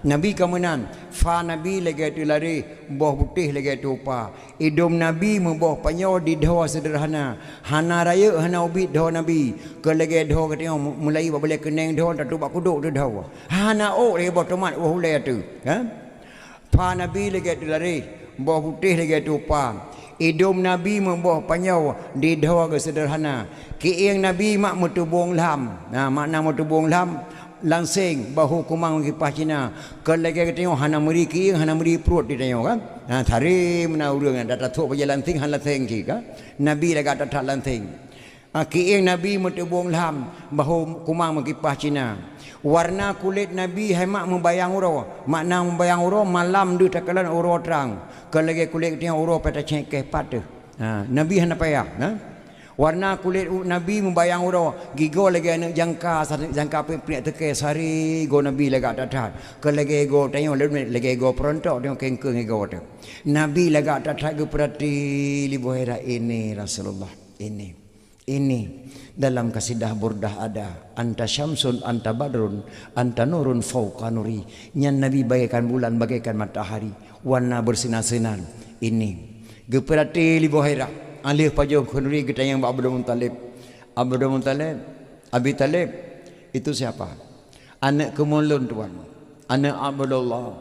Nabi kemenan. Fa Nabi lagi tu lari, boh putih lagi tu pa. Hidung Nabi memboh panyawa di dawa sederhana. Hana raya hana ubit dawa Nabi. Ke lagi dawa ke tengok mulai boleh keneng dawa tak tu bak kuduk tu dawa. Hana lagi boh tomat hulai tu. Fa Nabi lagi tu lari, boh putih lagi tu pa. Hidung Nabi memboh panjau di dawa ke sederhana. Kiing Nabi mak metubung lam. Makna metubung lam langsing bahu kumang kipas Cina. Kalau lagi tengok hana meri kiing hana meri perut di tengok kan. Thari mana urang dah tatuk paja lanting han lanting ki kan. Nabi lagi tak lanting. Kiing Nabi metubung lam bahu kumang kipas Cina. Warna kulit Nabi hemat membayang uro. Makna membayang uro malam du takalan uro terang. Kalau lagi kulit dia uro pada cengkeh patu. Nabi hana payah. Warna kulit Nabi membayang uro. Gigo lagi anak jangka pek teke sari go Nabi lagi datat. Kalau lagi go tengok lagi go perontok tengok kengkeng go tu. Nabi lagi datat go perhati libuhera ini Rasulullah ini dalam kasidah burdah ada anta syamsun anta badrun anta nurun fauqa nuri. Nyan Nabi bagaikan bulan bagaikan matahari warna bersinar-sinar ini geperati li Buhaira alih pajo khunuri kita yang Abdul Muttalib Abi Talib itu siapa? Anak kemulun tuan, anak Abdullah.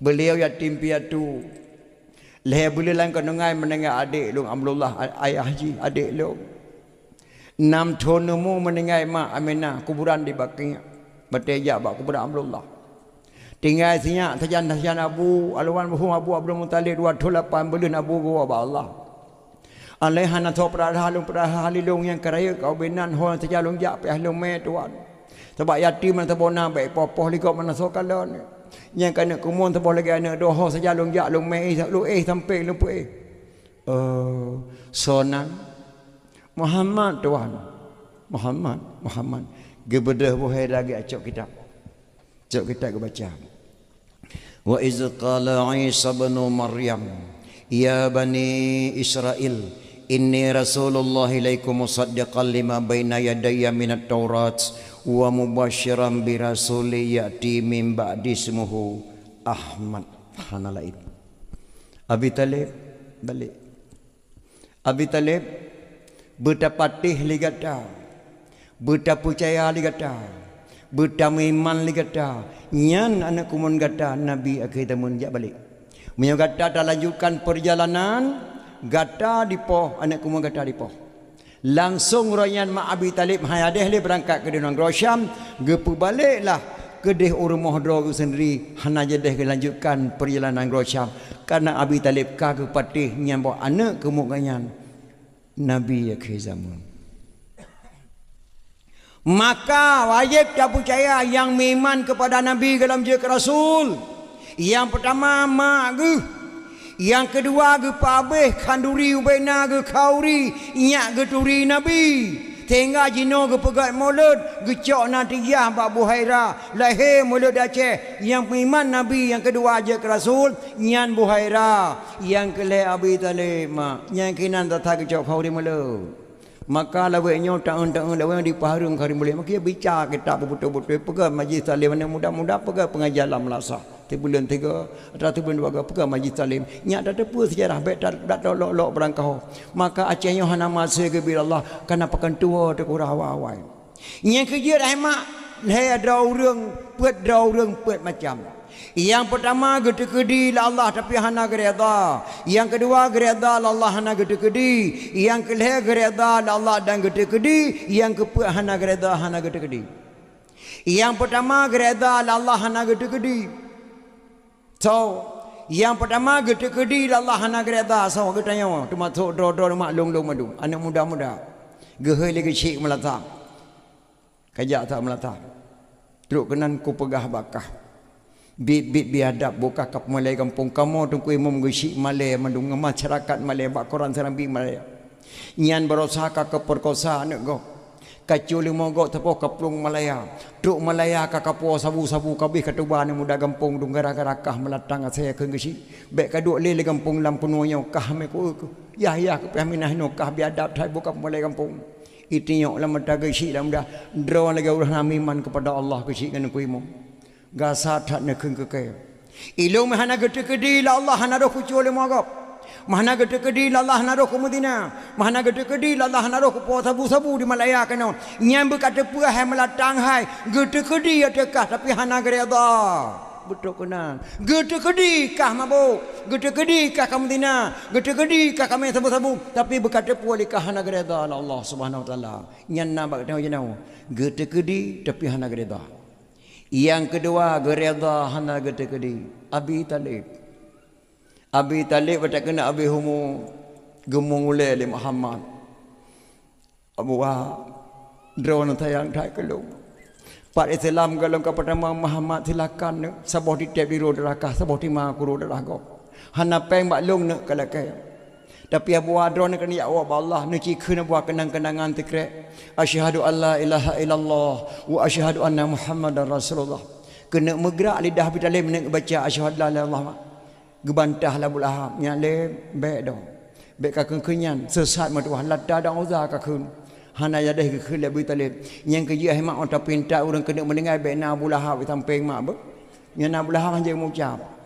Beliau yatim piatu. Leh bulan kenungai mendengar adik lu Abdullah ayah haji adik lu. 6 tahun mu mendengar mak Aminah kuburan di Baqi'. Bertejak bak kuburan Abdullah. Tinggal sinyak sajan Abu Alwan Abu Abdul Muttalib 28 bulan Abu gua ba Allah. alai hana tho prahalung yang keraya kau benan hon sejalung jak pe halung me tuan sebab yatim man tabona baik popoh ligo mana so kalon yang kana kumun tabo lagi anak doho sejalung jak lung me lu sampai lu pu sonan Muhammad tuan Muhammad gebedah buhai lagi acok kitab ke baca wa iz qala Isa bin Maryam ya bani Israel inni rasulullah ilaikum musaddiqan lima baina yadayya minat taurat wa mubasyiran bi rasuli ya'ti min ba'di ismuhu Ahmad. Hanalaib Abi Talib balik Abi Talib bertapatih ligata bertapucaya ligata bertamiman ligata nyan anak kumun gata nabi akhir tamun jak balik menyo gata dah lanjutkan perjalanan gata dipoh anak kumun gata dipoh langsung royan mak Abi Talib hayadeh le berangkat ke Dinang Grosyam gepu baliklah ke deh rumah dro sendiri hana jedeh lanjutkan perjalanan Grosyam karena Abi Talib ka ke patih nyambo anak kemuganyan nabi akhir zaman. Maka wajib kita percaya yang beriman kepada Nabi dalam jika Rasul. Yang pertama mak ge. Yang kedua ge pabeh kanduri ubena ge kauri nyak ge turi Nabi. Tengah jino ge pegat mulut ge cok natiyah bak Buhaira lahir mulut Aceh. Yang beriman Nabi yang kedua jika Rasul nyan Buhaira. Yang kelih Abi Talib mak yang kinan tatah ge cok kauri mulut. Maka lawaknya tahun-tahun lawak di paharung kari boleh maka bicara kita betul-betul pegang majlis taklim mana mudah-mudah pegang pengajaran melasah di bulan 3 atau bulan 2 pegang majlis taklim nyak dak tepu sejarah baik dak lok berangkau maka Acehnya hana masa ke bila Allah kana pakan tua te kurang awal yang kerja rahmat hai ada orang puet macam yang pertama gede-gede la Allah tapi hana gereda. Yang kedua gereda la Allah hana gede-gede. Yang kelih gereda la Allah dan gede-gede. Yang keempat hana gereda hana gede-gede. Yang pertama gereda la Allah hana gede-gede. So, yang pertama gede-gede la Allah hana gereda. So, kita tanya tu masuk dro mak long madu. Anak muda-muda. Gehoi lagi cik melatah. Kajak tak melatah. Teruk kenan ku pegah bakah. Bit biadab buka kap Malay kampung kamu tungku imam gusik Malay mandung masyarakat Malay bak Quran serambi Malay nyan berusaha ke perkosa anak go kaculi mogok tepo kaplung Malaya truk Malaya ka kapo sabu-sabu kabih katuban muda kampung dung gara-garakah melatang saya ke gusik bek kaduk le kampung lampunonya kah me ku ya ke paminah no kah biadab thai buka Malay kampung itinyok lam daga gusik lam dah draw lagi urang iman kepada Allah gusik kan ku imam gasa tak nak ke ilmu mahana gede-gede la Allah hana roh kucul mogop mahana gede-gede la Allah hana roh ku Madinah mahana gede-gede la Allah hana roh ku po sabu-sabu di Malaya kanon nyam berkata puah hai melatang hai gede-gede adakah tapi hana gereda betul kena gede-gede kah mabuk gede-gede kah ka Madinah gede-gede kah kami sabu-sabu tapi berkata puah likah hana gereda la Allah Subhanahu wa taala nyan nak tahu jenau gede-gede tapi hana gereda. Yang kedua gereda hana gede-gede Abi Talib batak kena Abi Humu gemung ule li Muhammad Abu Wahab drone tayang thai kelung Pak Islam kalau kepada Muhammad silakan saboh di tep di rodarakah saboh di ma ku rodarakah hana peng bak long nak kalakai tapi Abu Adron kan ya Allah nuci kena buat kenang-kenangan tikrek asyhadu alla ilaha illallah wa asyhadu anna muhammadar rasulullah kena megrak lidah Abi Talib nak baca asyhadu la ilaha illallah gebantah labul ahab nyale baik dah baik ka kenyan sesat matuah lada dan uzah ka kun hana yadah ke khil Abi Talib yang kerja mak orang pinta orang kena mendengar baik na Abu Lahab samping mak be nyana Abu Lahab hanya mengucap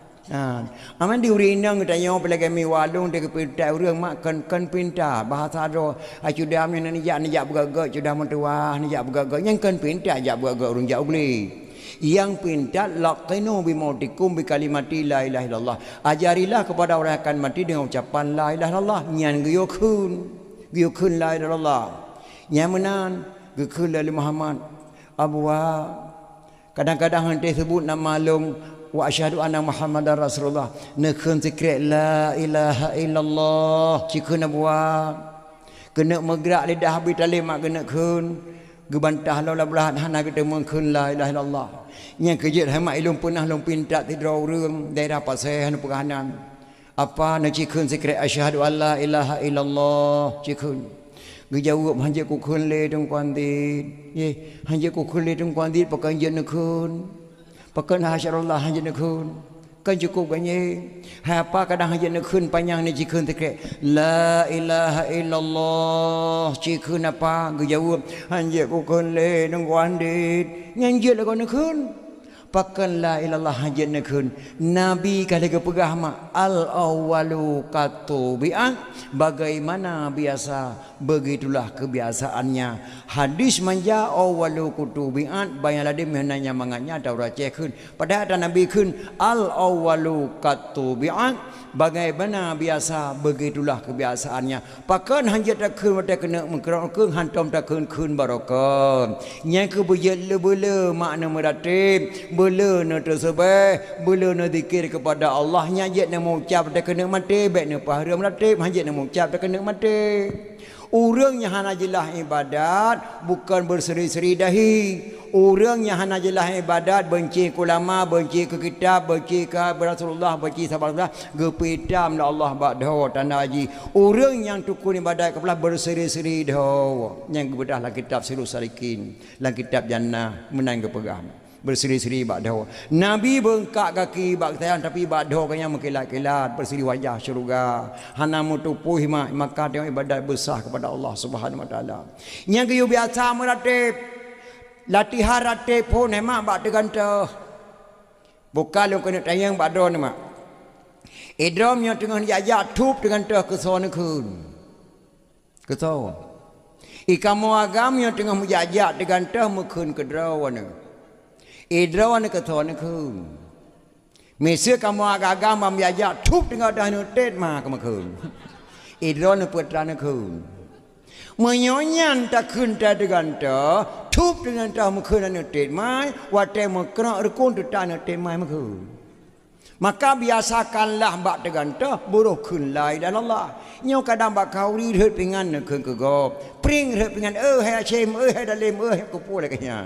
aman diuri indang tanya pelagi mi walung de pinta urang mak kan pinta bahasa ro acudam ni jak bergagak cudam mentua ni jak bergagak yang kan pinta jak bergagak urang jak beli yang pinta laqinu bi mautikum bi kalimati la ilaha illallah ajarilah kepada orang akan mati dengan ucapan la ilaha illallah nyan giyukun la ilaha illallah nyamenan gekul dari Muhammad Abu Wahab kadang-kadang henti sebut nama long wa asyhadu anna Muhammadar Rasulullah nekun zikir la ilaha illallah cikun buat kena megrak lidah Abi Talib mak kena kun gebantah la belahan hana kita mengkun la ilaha illallah nya kejit hamak ilum punah lum pintak tidro urang daerah pasai hanu perkahanan apa nak cikun zikir asyhadu alla ilaha illallah cikun gejawab hanje ku kun le tong kuantit ye hanje ku kun le tong kuantit pakai je nekun pakai hasyarullah hanje nekun kan cukup banyak apa kadang hanje nekun panjang ni cikun zikir la ilaha illallah cikun apa gejawab hanje ku kun le tong kuantit nyanjut lagu nekun pakan la ilallah hajat nekun nabi kali ke pegah mak al awwalu katubi'an bagaimana biasa begitulah kebiasaannya hadis manja awwalu kutubi'an bayalah dia menanya manganya Taurat cekun pada ada nabi kun al awwalu katubi'an bagaimana biasa begitulah kebiasaannya pakan hajat nekun pada kena mengkerong hantam takun kun barokah yang kebujat lebele makna meratib bela na tersebut bela na zikir kepada Allah nyajat na mengucap dak kena mati baik na pahala melatih hajat na mengucap dak kena mati urangnya hana jelah ibadat bukan berseri-seri dahi urangnya hana jelah ibadat benci ke ulama benci ke kitab benci ke Rasulullah benci sahabat gepitam la Allah ba'dahu tanda haji urang yang tukun ibadat kebelah berseri-seri dah yang kebedah la kitab Sirus Salikin la kitab jannah menang ke pegang berseri-seri bakdaw nabi bengkak kaki baktayan tapi bakdaw kanya mengkilat-kilat berseri wajah syurga hana mutupuh maka dia ibadat besar kepada Allah Subhanahu wa taala yang kayu biasa meratib latihan ratib pun hemat bak tegantah bukan lu kena tayang bakdaw ni mak idram yang tengah jajak tup dengan tah keson kun keson ikamu agam yang tengah menjajak dengan tah mekun kedrawan idrawan ke thon kun mesir kamu agak mam ya tup dengan dah nu tet ma ke kun idrawan putran kun menyonyan tak kun ta dengan ta tup dengan ta mukun nu tet mai wate mekra rekun tu ta nu tet mai mukun maka biasakanlah bak dengan ta buruh kun lai dan Allah nyo kadang bak kauri hut pingan nu kun ke go pring hut pingan hai chem hai dalim ku pu le kanya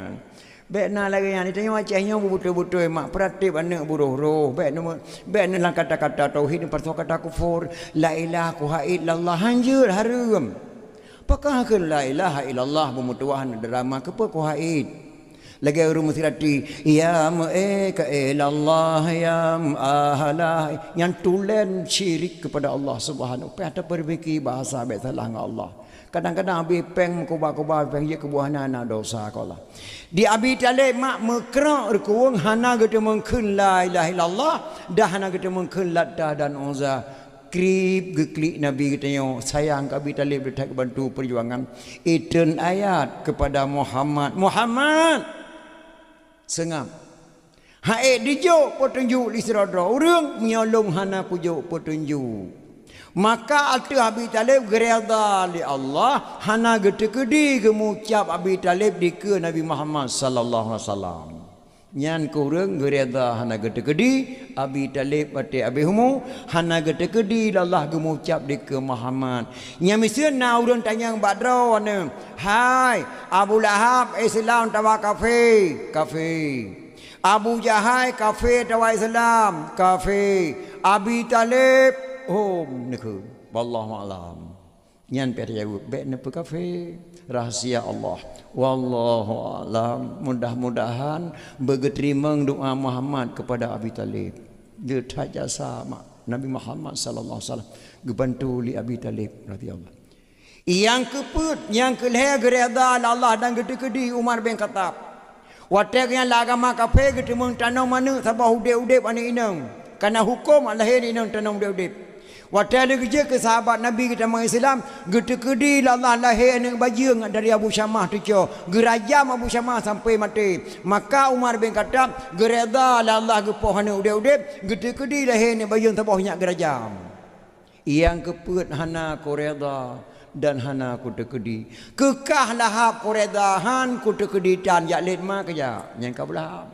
Bekna lagi yang itu yang macamnya betul-betul mak pratik anak buruh roh. Bekna lang kata-kata tauhid perso kata kufur la ilaha illallah hanjur harum. Pakah ke la ilaha illallah bermutuahan drama ke pe kuhaid. Lagi urung musirati ya ka illallah ya ahla yang tulen syirik kepada Allah Subhanahu wa taala perbaiki bahasa baik salah dengan Allah. Kadang-kadang Abi peng kubah-kubah peng ye kebuahan anak dosa kau lah. Di Abi Talib mak mekrak rekuang hana kita mengkun la ilaha illallah dah hana kita mengkun Latah dan Uzza krip geklik Nabi kita yang sayang ke Abi Talib detak bantu perjuangan itun ayat kepada Muhammad sengam hae dijuk petunjuk li serodra urang menyolong hana kujuk petunjuk maka altu Abi Talib gereda li Allah hana getekedi gemucap Abi Talib di ke Nabi Muhammad sallallahu alaihi wasallam nyan kurang gereda hana getekedi Abi Talib bate Abi Humu hana getekedi Allah gemucap di ke Muhammad nya misieun na urang tanyang badro ne hai Abu Lahab Islam tawa kafir Abu Jahal kafir tawa Islam kafir Abi Talib nekun wallahu alam nyan per jawab be ne kafe rahasia Allah wallahu alam mudah-mudahan begeterima doa Muhammad kepada Abi Talib dia tak jasa Nabi Muhammad sallallahu alaihi wasallam gebantu li Abi Talib radhiyallahu yang keput yang keleh gereda Allah dan gede-gede Umar bin Khattab watek yang agama kafe getemung tanam mana sabah udip-udip ane inang karena hukum Allah ini inang tanam udip-udip waktu ada kerja ke sahabat Nabi kita orang Islam gede-gede Allah lahir dengan baju dari Abu Syamah tu co gerajam Abu Syamah sampai mati maka Umar bin Khattab gereda Allah gepohana udip-udip gede-gede lahir dengan baju tabahnya gerajam yang keput hana koreda dan hana kutekedi kekah lahap koredahan kutekedi tan yaklit ma kerja yang kabelah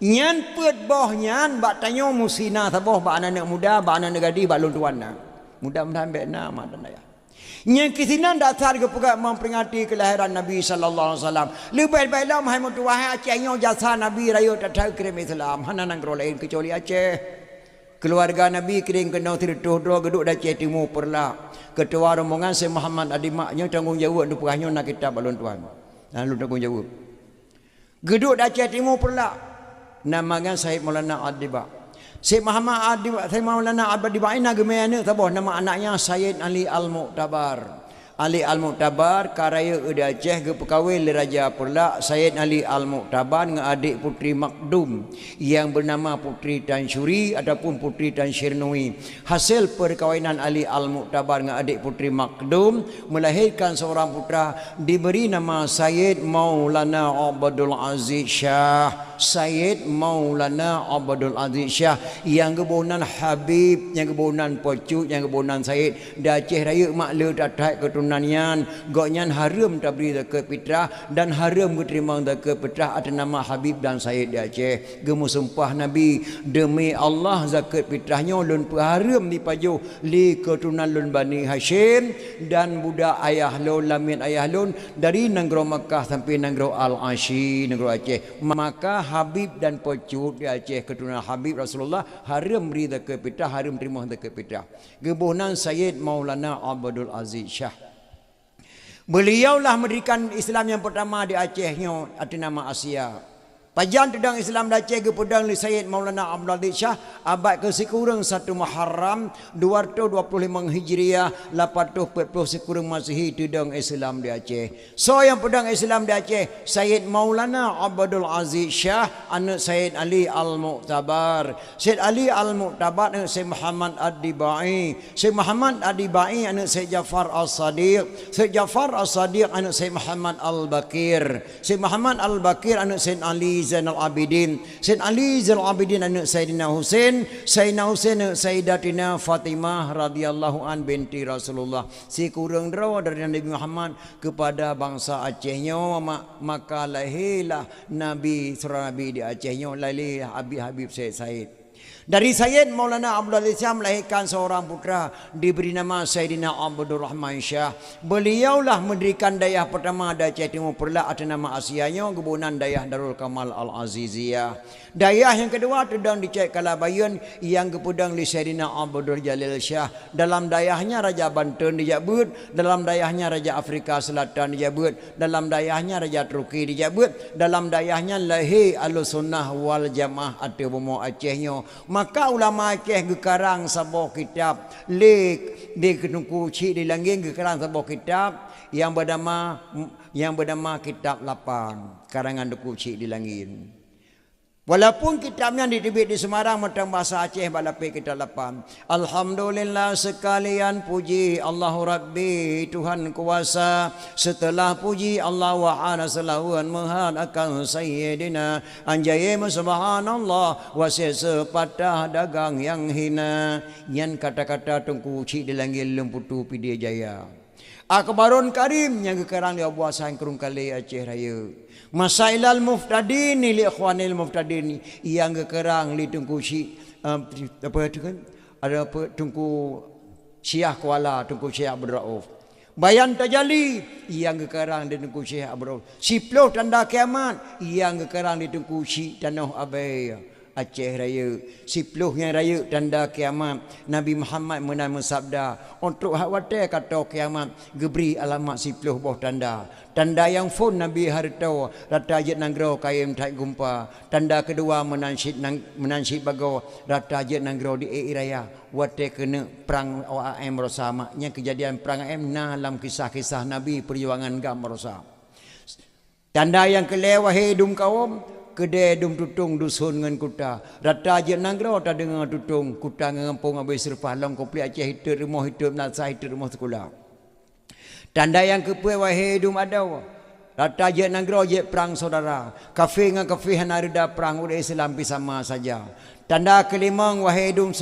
Nyan put boh nyan bak tanyo musina taboh bak anak muda bak anak gadi bak lun tuan na. Mudah-mudahan baik nama dan ayah. Yang kesinan dasar ke pegak memperingati kelahiran Nabi sallallahu alaihi wasallam. Lebih baiklah mahai mutuah Aceh nyo jasa Nabi raya tak tahu kirim Islam. Hana nang lain kecuali Aceh. Keluarga Nabi kirim kena tirtuh dua geduk Aceh Timur perla. Ketua rombongan Syekh Muhammad Adimaknya tanggungjawab untuk perahnya nak kitab balon tuan. Lalu tanggungjawab. Geduk Aceh Timur perla. Namanya Syekh Maulana Adiba. Syekh Muhammad Adiba, Syekh Maulana Adiba ini agama taboh nama anaknya Sayyid Ali Al-Mu'tabar. Ali Al-Mu'tabar karaya udah Aceh ke pekawai Raja Perla Sayyid Ali Al-Mu'tabar dengan adik putri Makdum yang bernama Putri Tan Syuri ataupun Putri Tan Syirnui. Hasil perkawinan Ali Al-Mu'tabar dengan adik putri Makdum melahirkan seorang putra diberi nama Sayyid Maulana Abdul Aziz Shah. Sayyid Maulana Abdul Aziz Shah yang kebunan Habib, yang kebunan Pocut, yang kebunan Sayyid dah Aceh raya makle tak tak keturunannya goknyan haram tak beri zakat fitrah dan haram keterima zakat fitrah atas nama Habib dan Sayyid di Aceh. Gemu sumpah Nabi demi Allah zakat fitrahnya lun haram dipaju li keturunan lun Bani Hashim dan budak ayah lun lamin ayah lun dari negara Makkah sampai negara Al-Ashi negara Aceh. Maka Habib dan Pocut di Aceh keturunan Habib Rasulullah haram beri zakat fitrah, haram terima zakat fitrah. Gebunan Sayyid Maulana Abdul Aziz Shah. Beliaulah mendirikan Islam yang pertama di Acehnya atas nama Asia. Pajan tedang Islam di Aceh ke pedang li Sayyid Maulana Abdul Aziz Shah abad ke sekurang 1 Muharram 225 Hijriah 840 sekurang Masihi tedang Islam di Aceh. So yang pedang Islam di Aceh Sayyid Maulana Abdul Aziz Shah anak Sayyid Ali Al-Mu'tabar. Sayyid Ali Al-Mu'tabar anak Sayyid Muhammad Ad-Dibai. Sayyid Muhammad Ad-Dibai anak Sayyid Jafar As-Sadiq. Sayyid Jafar As-Sadiq anak Sayyid Muhammad Al-Bakir. Sayyid Muhammad Al-Bakir anak Sayyid Ali Zainal Abidin. Sayyid Ali Zainal Abidin anak Sayyidina Husain. Sayyidina Husain anak Sayyidatina Fatimah radhiyallahu an binti Rasulullah. Si kurang draw dari Nabi Muhammad kepada bangsa Acehnya maka lahirlah Nabi surah Nabi di Acehnya lahir Habib Sayyid. Dari Sayyid Maulana Abdul Aziz Shah melahirkan seorang putra diberi nama Sayyidina Abdul Rahman Shah. Beliaulah mendirikan dayah pertama di Aceh Timur Perla atas nama Asianya kebunan dayah Darul Kamal Al-Aziziyah. Dayah yang kedua terdang di Cek Kalabayan yang kepudang di Sayyidina Abdul Jalil Shah. Dalam dayahnya Raja Banten dijabut, dalam dayahnya Raja Afrika Selatan dijabut, dalam dayahnya Raja Turki dijabut, dalam dayahnya lahir Al-Sunnah wal Jamaah atau Bomo Acehnya. Maka ulama Aceh gekarang sebuah kitab lek di Kedungku Cik di Langgeng gekarang sebuah kitab yang bernama Kitab Lapang karangan Duku Cik di Langgeng. Walaupun kitabnya ditebit di Semarang matang bahasa Aceh balapik kita lapan. Alhamdulillah sekalian puji Allahu Rabbi Tuhan kuasa. Setelah puji Allah wa'ala selawan mahan akan Sayyidina anjaya subhanallah wasir sepatah dagang yang hina. Yang kata-kata Tungku Cik di Langgil Lemputu Pidya Jaya. Akbarun Karim yang kekarang dia buat sang kerung kali Aceh Raya. Masailal Muftadin li ikhwanil Muftadin yang kekarang li Tungku Syekh apa itu kan ada apa Tungku Syiah Kuala Tungku Syekh Abdul Rauf. Bayan Tajali yang kekarang di Tungku Syekh Abdul Rauf. Siploh tanda kiamat yang kekarang di Tungku Syekh Tanah Abai. Aceh Raya, Sipluh yang raya tanda kiamat. Nabi Muhammad menama sabda untuk hak watai kata kiamat geberi alamat Sipluh boh tanda. Tanda yang fun Nabi harta rata jet nanggro kayem tak gumpa. Tanda kedua menansyid bago rata jet nanggro di raya watai kena perang OAM rosa maknya kejadian perang OAM dalam kisah-kisah Nabi perjuangan gam rosa. Tanda yang kelewah hidung kaum kedai dum tutung dusun ngan kuta rata je nanggro ta dengan tutung kuta ngampung abai serpah long komplit Aceh hidup rumah hidup nasa hidup rumah sekolah. Tanda yang kepuai wahai dum adau rata je nanggro je perang saudara kafe dengan kafe hanarida perang udah Islam sama saja. Tanda kelima wahai dum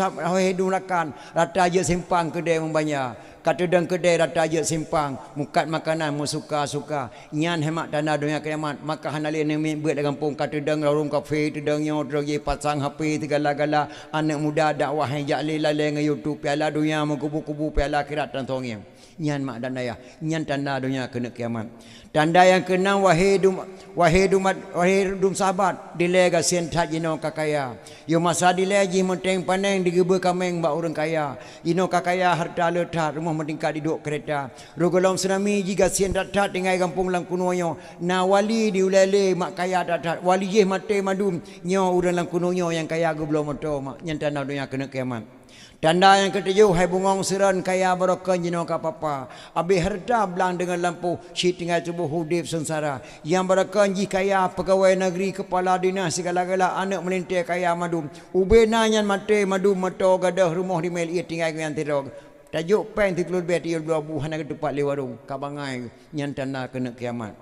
lakan rata je simpang kedai membanya Kata deng kedai rata je simpang, mukat makanan mu suka-suka. Nyan hemat tanda dunia kiamat. Maka hanali ni buat dalam kampung kata deng lorong kafe, deng nyo drogi pasang HP segala-gala. Anak muda dakwah yang jali lalai nge YouTube piala dunia kubu-kubu piala akhirat dan tongnya. Nyan mak dan ayah, nyan tanda dunia kena kiamat. Tanda yang keenam wahai dum sahabat dilega sentat jino kakaya. Yo masa dilegi menteng paneng digebe kameng bak orang kaya. Jino kakaya harta letat rumah mentingkat duduk kereta. Rogolom tsunami jika sentat tat dengan kampung lang kunoyo. Na wali diulele mak kaya tat wali je mate madum nyo urang lang kunonyo yang kaya go belum moto mak nyan tanda dunia kena kiamat. Tanda yang ketujuh, hai bungong seran kaya barokah jino kapapa. Abi harta belang dengan lampu, syit tinggal tubuh hudib sengsara. Yang barokah ji kaya pegawai negeri, kepala dinas segala-gala anak melintir kaya madum. Ubena yang mati madum mato gadah rumah di mel ia tinggal yang tirog. Tajuk pen ti keluar beti dua buah nak tempat le warung. Kabangai nyan tanda kena kiamat.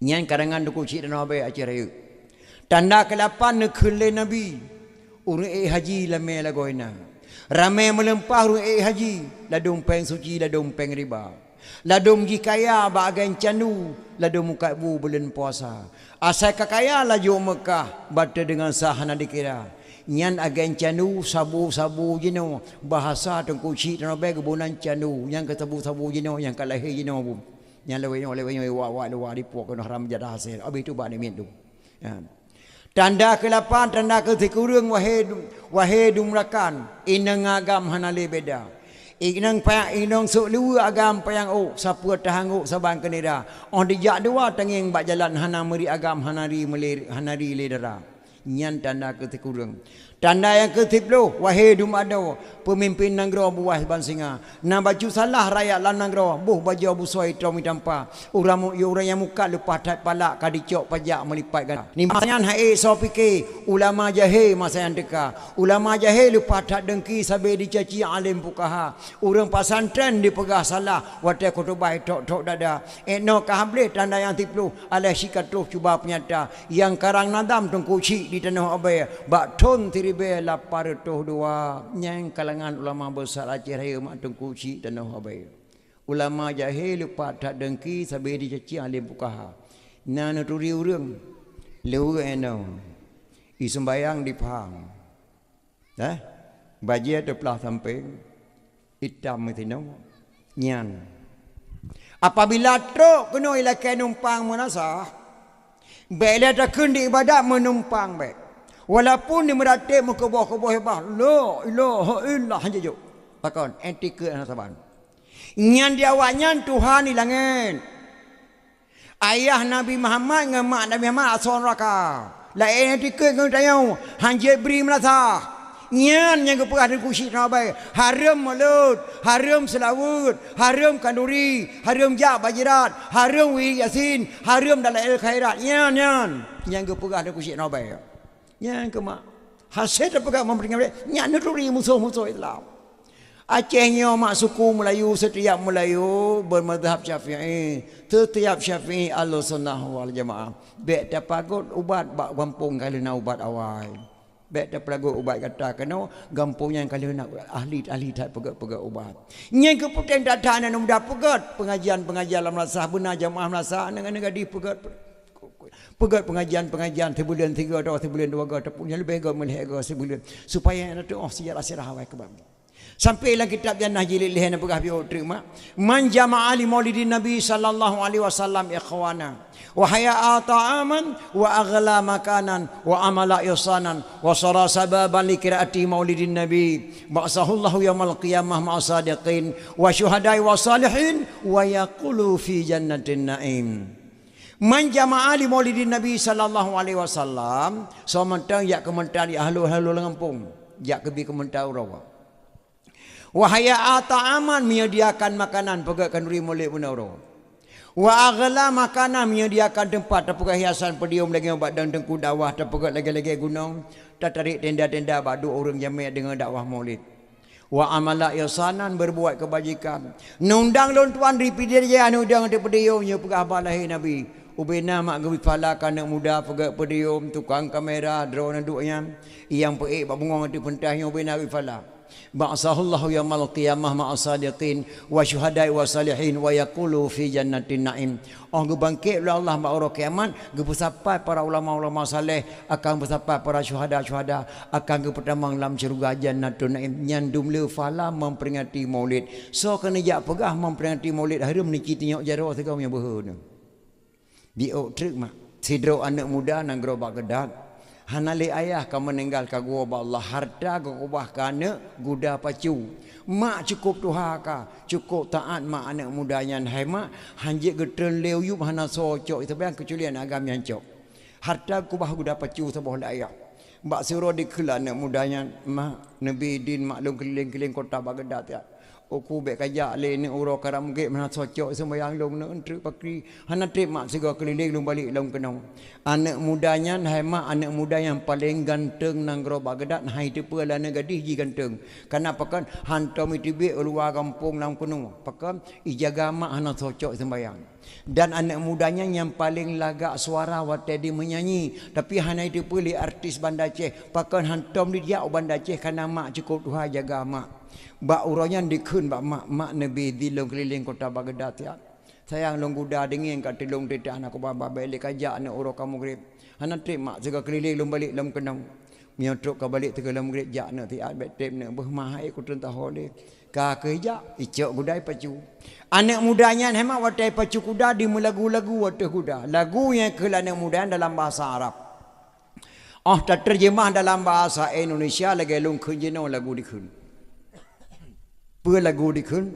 Nyan karangan duku cik dan abai acara. Tanda ke-8 nekele nabi. Urang haji lame lagoina. Ramai melempah urang haji, ladung peng suci, ladung peng riba. Ladung gi kaya bahagian candu, ladung muka bu bulan puasa. Asal kakaya laju Mekah, bata dengan sahana dikira. Nyan agen candu, sabu-sabu jino, bahasa tengku cik dan abai kebunan candu, yang kesabu-sabu jino, yang kalahir jino bu. Yang lewenya wak dipuk kena haram jadah hasil. Abi tu bak ni tu. Ya. Tanda ke-8, tanda ke-9 wahai dumrakan inang agam hanale beda. Inang payang inang sok luar agam payang siapa tahanguk saban kenira. On dijak dua tenging bak jalan hana meri agam hanari ledera. Nyan tanda ke-9. Tanda yang ke-10 wahai dumado pemimpin nanggro buah bansinga. Na baju salah rakyat lan nanggro buh baju abu soi tromi tampa. Urang yang muka lepas tat palak kadicok pajak melipat ganda. Ni masanyan hae so fikir ulama jahil masa yang deka. Ulama jahil lepas tat dengki sabe dicaci alim fuqaha. Urang pasantren dipegah salah wate khutbah tok dada. No kahableh tanda yang 10 alih sikatuh cuba penyata yang karang nadam tengku cik di tanah abai bak ton ribe lapar toh dua nyang kalangan ulama besar Aceh Raya mak tengku cik tanah abai. Ulama jahil lupa tak dengki sabe dicaci alim fuqaha. Na nuturi urang leu eno. I sembayang di Pahang. Baje tepelah sampai hitam metino nyan. Apabila truk kena ilakai numpang menasah, baiklah tak kendi ibadat menumpang baik. Walaupun dia meratip muka bawah hebah. La ilaha illallah hanya juk. Pakon etika dan saban. Nyan dia awaknya Tuhan di langit. Ayah Nabi Muhammad dengan mak Nabi Muhammad asal neraka. Lain etika kau tanya hanya beri melasa. Nyan yang kepegah dengan kusyik nabai. Haram mulut, haram selawut, haram kanduri, haram jak bajirat, haram wi yasin, haram dalam il khairat. Nyan yang kepegah dengan kusyik nabai. Yang kemak hasil dapat memberikan mereka nyak nuturi musuh-musuh Islam. Acehnya mak suku Melayu setiap Melayu bermadhab Syafi'i, setiap Syafi'i Ahlussunnah wal Jamaah. Bek dapat ubat bak kampung kali nak ubat awal. Bek dapat ubat kata kena kampung yang kali nak ahli tak pegat ubat. Yang keputusan datang dan mudah pegat pengajian dalam rasah benar jamaah rasah dengan di pegat pengajian sebulan 3 atau sebulan 2 ataupun yang lebih melihat sebulan supaya itu sejarah hawai kebab. Sampailah kitab Jannah jilid lihan pegah bio terima man jama'a li maulidin nabi sallallahu alaihi wasallam ikhwana wa haya'a ta'aman wa aghla makanan wa amala ihsanan wa sara sababan li qiraati maulidin nabi ba'sahullahu yaumil qiyamah ma'a sadiqin wa syuhada'i wa salihin wa yaqulu fi jannatin na'im. Man jama'a li maulidin Nabi sallallahu alaihi wasallam so mentang yak kementar di ahlu Lampung yak kebi kementar rawa. Wahaya ta'aman menyediakan makanan pegakkan duri molek punaro. Wa aghla makanan menyediakan tempat terpegak hiasan pedium lagi obat dan tengku dakwah terpegak lagi gunung tarik tenda-tenda badu orang jamaah dengan dakwah maulid. Wa amala ihsanan berbuat kebajikan. Nundang lon tuan ripidir je anu dang de pediumnya pegah balahi Nabi. Ubena mak gawi pala kanak muda pegak pedium tukang kamera drone duknya yang peik bak bungong di pentahnya ubena gawi pala ba'sahullahu yaumal qiyamah ma'as sadiqin wa syuhada'i wa salihin wa yaqulu fi jannatin na'im. Oh gebangkit oleh Allah mak orang kiamat, gebesapai para ulama-ulama saleh, akan bersapai para syuhada-syuhada, akan ke pertamang dalam syurga jannatun na'im. Nyandum le fala memperingati Maulid. So kena jak pegah memperingati Maulid hari meniki tinyok jaro tegau nya behun. Biok truk mak. Sidro anak muda nang gerobak gedak. Hanali ayah kamu meninggal ka gua Allah harta ke ubah kana guda pacu. Mak cukup tuha ka, cukup taat mak anak mudanya hai mak hanjik getel leu yup hana socok itu bayang kecualian agam yang cok. Harta ku bah guda pacu sabah ayah. Mbak suruh dikela anak mudanya mak Nabi din maklum keliling-keliling kota Baghdad ya. Aku bek kajak le ni uro karam ge mana socok sembayang long ne entre pakri hana trip mak sega keliling long balik long kenong. Anak mudanya hai mak anak muda yang paling ganteng nang gro Baghdad hai depa lana gadis ji ganteng. Kenapa kan hantam itibe luar kampung nang kenong. Pakan ijaga mak hana socok sembayang. Dan anak mudanya yang paling lagak suara waktu dia menyanyi, tapi hana depa li artis Banda Aceh. Pakan hantam dia Banda Aceh karena mak cukup Tuhan jaga mak. Bak uranya dikun bak mak Nabi di long keliling kota Baghdad ya. Sayang long kuda dingin kat tilong tetek anak ko baba balik kajak anak uro kamu grip. Hana trip mak sega keliling long balik long kenang. Miotrok ka balik tege long grip jak nak tiat bet trip nak beh mahai ku tentah hole. Ka kerja icok kudai pacu. Anak mudanya hemat watai pacu kuda di lagu-lagu watai kuda. Lagu yang ke anak muda dalam bahasa Arab. Oh tak terjemah dalam bahasa Indonesia lagi long kunjino lagu dikun. Lagu dikun.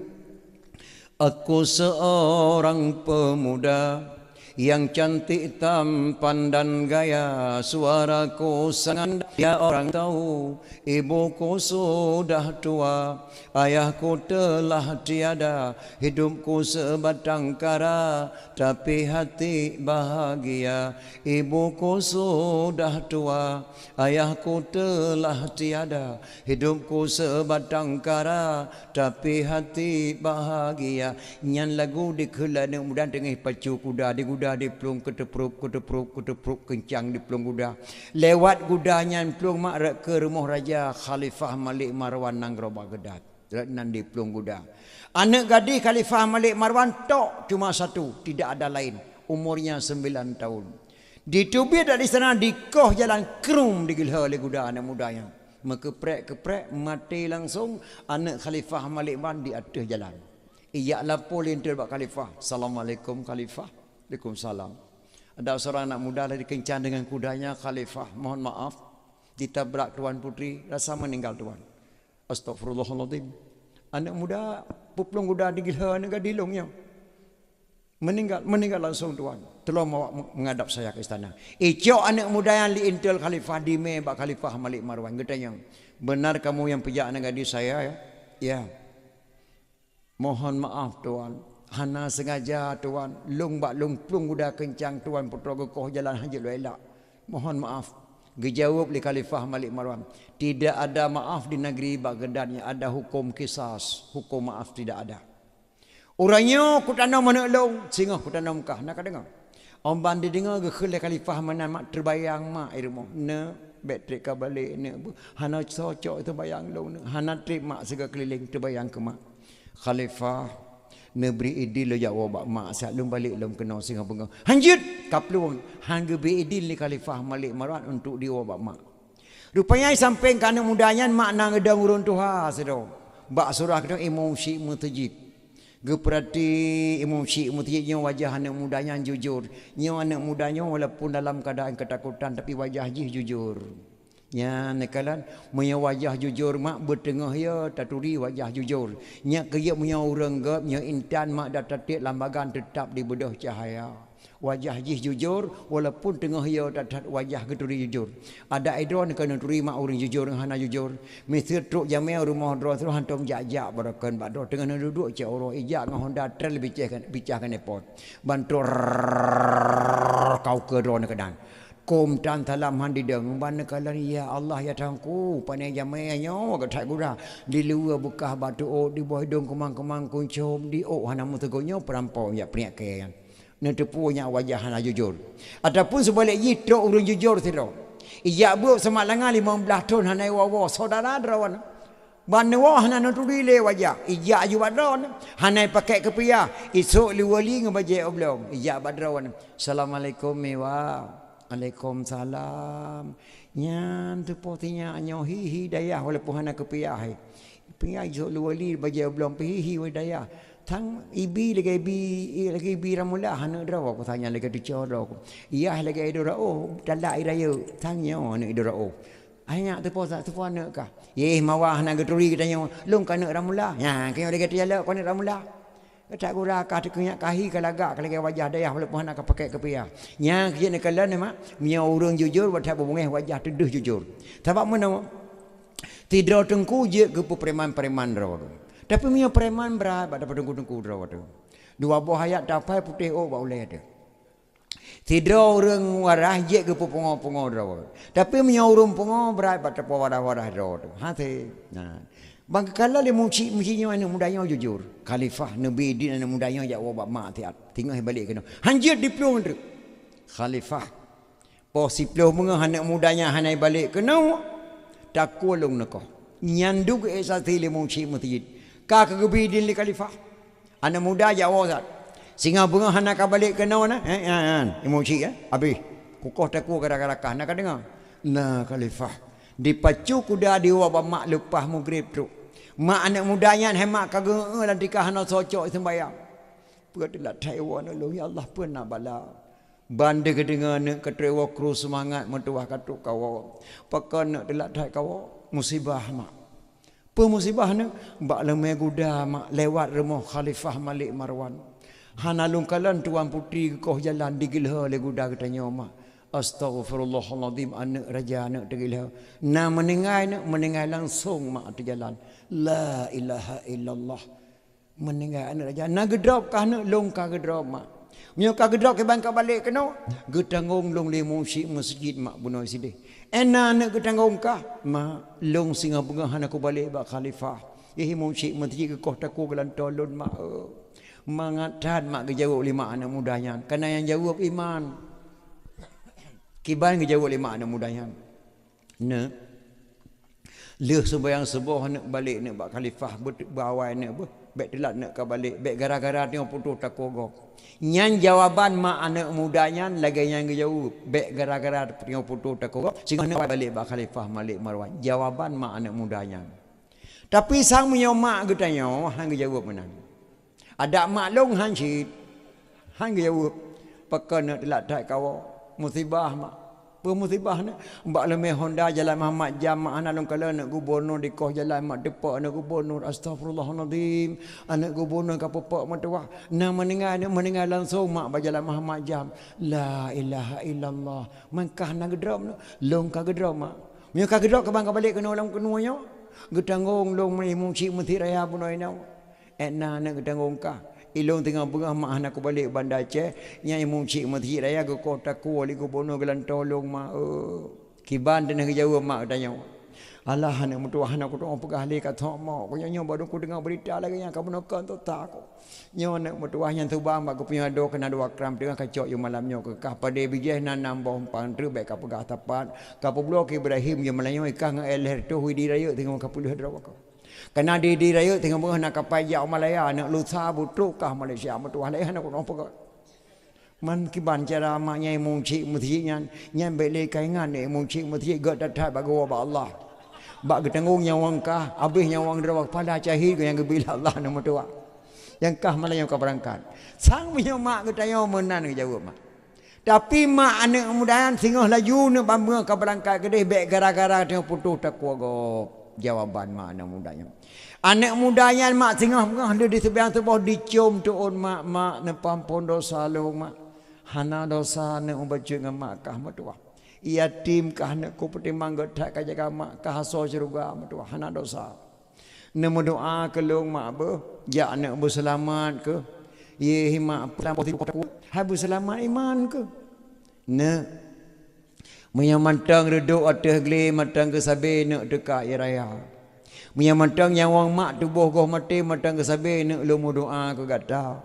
Aku seorang pemuda yang cantik tampan dan gaya, suaraku sangat ya orang tahu. Ibuku sudah tua, ayahku telah tiada, hidupku sebatang kara, tapi hati bahagia. Ibuku sudah tua, ayahku telah tiada, hidupku sebatang kara, tapi hati bahagia. Nyan lagu dikelana mudah dengan pacu kuda di kuda di pelung ketepruk kencang di pelung kuda. Lewat kudanya pelung mak ke rumah raja Khalifah Malik Marwan nang Baghdad. Nan di pelung kuda. Anak gadis Khalifah Malik Marwan tok cuma satu, tidak ada lain. Umurnya 9 tahun. Ditubir dari sana dikoh jalan krum digilha oleh kuda anak mudanya. Keprek mati langsung anak Khalifah Malik Marwan di atas jalan. Ia lapor lintir bak Khalifah. Assalamualaikum Khalifah. Waalaikumsalam. Ada seorang anak muda lari kencang dengan kudanya. Khalifah, mohon maaf, ditabrak tuan putri, rasa meninggal tuan. Astagfirullahaladzim. Anak muda puplung kuda digilha dengan dilungnya. Meninggal langsung tuan. Tolong menghadap saya ke istana. Icok anak muda yang diintel Khalifah dime bak Khalifah Malik Marwan. Katanya, benar kamu yang pejak anak gadis saya ya? Ya. Mohon maaf tuan. Hana sengaja tuan. Lung plung kuda kencang tuan putra gekoh jalan haji elak. Mohon maaf. Dijawab oleh Khalifah Malik Marwan. Tidak ada maaf di negeri Baghdad yang ada hukum kisas. Hukum maaf tidak ada. Orangnya ku tanam mana long. Sehingga ku tanam kah. Nak dengar. Om bandi dengar ke Khalifah mana mak terbayang mak irmo. Ne bateri ka balik ne. Hana cocok itu bayang long. Hana trip mak sega keliling terbayang ke mak. Khalifah neberi idil lo jawab mak siap lum balik lum kena singa pengang hanjut kapluang hangge be idil ni Khalifah Malik Marwan untuk diwabak mak. Rupanya sampai kana mudanya mak nang ngedang urun tuha sedo bak surah kena Imam Syekh Mutajib geperati Imam Syekh Mutajib wajah anak mudanya jujur nya anak mudanya walaupun dalam keadaan ketakutan tapi wajah jujur. Nya nekalan punya wajah jujur mak bertengah ya taturi wajah jujur. Nya kerja punya orang gap nya intan mak datatik lambagan tetap di bedah cahaya. Wajah jujur walaupun tengah ya tatat wajah keturi jujur. Ada idron kena turi mak orang jujur hana jujur. Misal truk jamel rumah dro terus hantam jak-jak barakan bak dro tengah duduk cak orang ijak dengan Honda trail bicahkan nepot. Bantu kau ke dro kedan. Kum tan talam handi deng ban kalan ya Allah ya tangku panai jamainya gatai gura di luar bekah batu o di bawah hidung kemang-kemang kuncum di o hana mutegonyo perampau ya priak ke ne tepunya wajah hana jujur ataupun sebalik yitro urun jujur tiro iya bu semalangan 15 tahun hanai wawa saudara drawan Banwa hana nuturi le wajah. Ijak ju badron. Hanai pakai kepiah. Esok liwali ngebaje oblom. Ijak badron. Assalamualaikum mewa. Waalaikumsalam. Nyan tu potinya anyo hi dayah walaupun hana kepiah. Piah esok liwali baje oblom hi dayah. Thang ibi lagi ibi ramula hana draw aku tanya lagi tu coro aku. Iya lagi idora oh dalai raya tanya ne idora oh. Hanya tu posa tu puan ka. Ye mawah nak geturi katanya long kana ramula. Ya kau lagi tu jala kana ramula. Tak gura ka tu kunyak kahi kalagak kalagi wajah dayah walaupun nak pakai kepiah. Nya kia nak kalan mak mia urang jujur wadah bungeh wajah teduh jujur. Sebab mana tidur tengku je ke preman-preman raw. Tapi mia preman berat pada tengku raw tu. Dua buah ayat dapai putih oh boleh ada. Tidak orang warah je ke pungo-pungo draw. Tapi menyorong pungo berat pada warah-warah draw tu. Hati. Nah. Bang kala le muci-mucinya anu mudanya jujur. Khalifah Nabi din anu mudanya jak wabak mak tiat. Tinggal balik kena. Hanjir diplom tu. Khalifah. Posiplo menga anak mudanya hanai balik kena. Tak kolong nak. Nyanduk esati le muci mutid. Ka kegebi din le khalifah. Anak muda jak wazat. Singa bunga hana ka balik ke naon emosi habis kukoh taku gara-gara kah nak dengar nah khalifah dipacu kuda diwa mak lepas maghrib tu mak anak mudanya hemat kage lan dikah hana socok sembayang perdelat Taiwan lo ya Allah pun nak bala bande ke dengar nak ketrewa kru semangat mentuah katuk kawo pakan nak delat thai kawo musibah mak pemusibah nak bak lemai kuda mak lewat rumah khalifah Malik Marwan. Hana lungkalan tuan putri koh jalan digilha le guda katanya mak. Astaghfirullahalazim anak raja anak digilha. Na menengai langsung mak tu jalan. La ilaha illallah. Menengai anak raja. Na gedrop kah nak long kah gedrop mak. Mio kah gedrop ke bangka balik kena. Getangong long le musik masjid mak bunoi sidih. Ena nak getangong kah mak long singa bunga hana ko balik bak khalifah. Ihi musik masjid ke koh taku gelan tolon mak. Mengatakan mak kejawab lima anak mudanya. Karena yang jawab iman. Kiban kejawab lima anak mudanya. Nak. Leh sembayang sebuah nak balik nak bak khalifah berawai nak bek telat nak ke balik. Bek gara-gara tengok putus tak kogok. Yang jawaban mak anak mudanya lagi yang kejawab. Bek gara-gara tengok putus tak kogok. Sehingga nak balik bak khalifah Malik Marwan. Jawaban mak anak mudanya. Tapi sang punya mak katanya hang kejawab mana? Ada maklum hanjit. Hang jawab. Pakai nak telat tak kau. Musibah mak. Pemusibah nak. Mbak lemah Honda jalan Muhammad Jam. Anak long kala nak gubernur di koh jalan mak depak anak gubernur. Astaghfirullahaladzim. Anak gubernur kapopak matuah. Nak mendengar langsung mak berjalan Muhammad Jam. La ilaha illallah. Mangkah nak gedram nak. Long kah gedram mak. Mio kah gedram ke bangka balik kena orang kenuanya. Getanggung long memucik mesti raya punoi nau. Etna nak ketanggung kah ilong tengah pengah mak nak balik Bandar Aceh nyai muncik masjid raya ke kota ku wali gubernur gelan tolong mak kiban dan jawab mak tanya Allah anak mutuah anak ku tong pegah le kat mak ku nyo baru ku dengar berita lagi yang kamu nak tu tak ku nyo nak mutuah yang tu bang mak ku punya do kena do akram tengah kacok yo malam nyo ke kah pada bijeh nanam bom pantru baik ka pegah tapat ka blok Ibrahim yo malanyo ikang elher tu di raya tengok ka puluh draw ku kena di raya tengok bengah nak kapai jak Malaya nak lusa butruk kah Malaysia matuah leh nak ku pegah man kiban cara mak nyai muncik masjid nyan bele kaingan ni muncik masjid gak datat bago ba Allah bak ketanggung nyawang kah habis nyawang drawak pada cahir yang gebila Allah nama tua yang kah malah yang kau berangkat sang punya mak ketanya menan ke jawab mak tapi mak anak mudahan singah laju nak bambang kau berangkat ke deh bek gara-gara tengok putus tak kuagop jawaban mak anak mudanya anak mudanya mak singah ada di sebelah sebuah dicium tuun mak nepampun dosa lu mak hana dosa nak membaca dengan mak kah matuah yatim kah nak ku pertimbang gedak ka jaga mak kah so syurga matuah hana dosa nemu doa ke long mak be ya nak berselamat ke ye mak habu selamat iman ke ne menyamantang reduk atas gele matang ke sabe nak dekat ya raya menyamantang yang wang mak tubuh goh mati matang ke sabe nak lu doa ke gata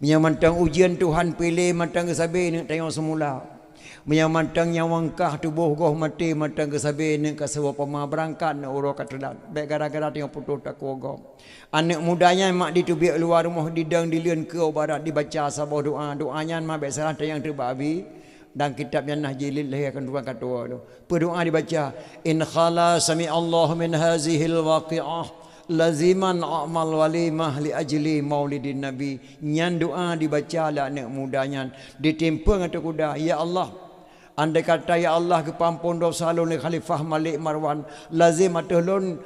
menyamantang ujian Tuhan pilih matang ke sabe nak tengok semula Menyamantang nyawangkah tubuh goh mati matang ke sabene ke sewa pema berangkat na uro katedan. Baik gara-gara tengok putus tak goh. Anak mudanya mak ditubiak luar rumah didang dilian ke barat dibaca sabah doanya mak baik salah yang terbabi dan kitabnya Nahjilil lah akan tuan kata tu. Berdoa dibaca in khala sami Allah min hazihil waqi'ah laziman amal walimah li ajli maulidin nabi. Nyan doa dibaca lah anak mudanya ditimpang atau kuda ya Allah. Andai kata ya Allah kepampun dosa lun Khalifah Malik Marwan lazim atulun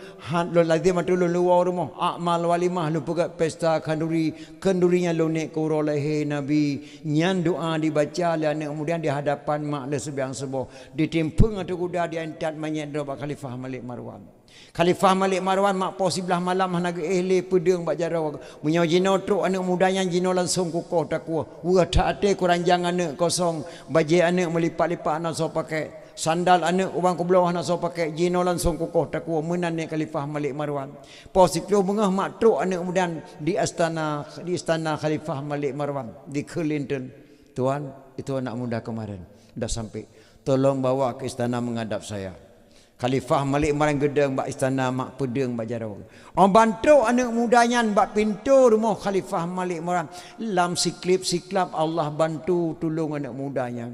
lazim atulun luar rumah amal walimah lu pegat pesta kendurinya lu nek kurolehe nabi nyan doa dibaca dan kemudian di hadapan mak le sebiang sebo ditimpung atau kuda diantat manyet do Khalifah Malik Marwan. Khalifah Malik Marwan mak po sebelah malam naga ehli pedeng bak jaraw punya jino truk anak mudanya jino langsung kukoh takwa wa taate kuranjang anak kosong baje anak melipat-lipat anak so pakai sandal anak ubang ke bawah anak so pakai jino langsung kukoh takwa menan ni Khalifah Malik Marwan posipio bengah mak truk anak mudan di istana Khalifah Malik Marwan di Kelinton. Tuan itu anak muda kemarin dah sampai tolong bawa ke istana menghadap saya. Khalifah Malik Marwan gedeng bak istana mak pedeng bak jarau. Orang bantu anak mudanya bak pintu rumah Khalifah Malik Marwan. Lam siklap Allah bantu tolong anak mudanya.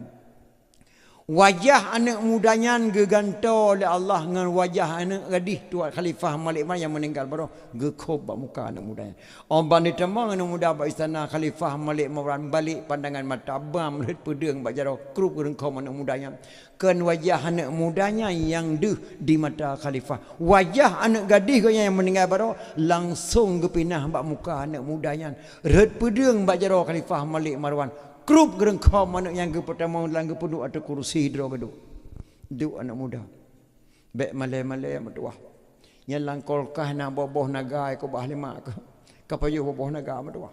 Wajah anak mudanya geganto oleh Allah dengan wajah anak gadis tua Khalifah Malik Marwan yang meninggal baru gekob bak muka anak mudanya. Orang bantu temang anak muda bak istana Khalifah Malik Marwan balik pandangan mata abam melihat pedeng bak jarau krup gerengkom anak mudanya. Kan wajah anak mudanya yang di mata Khalifah. Wajah anak gadis yang meninggal baru langsung kepinah bak muka anak mudanya. Red pedeng bak jarau Khalifah Malik Marwan. Krup gerengkom anak yang ke pertama dalam kepuduk atau kursi hidro geduk. Duk anak muda. Bek malai-malai mertua. Yang langkolkah nak boboh naga ko bah lima ke. Kapayuh boboh naga mertua.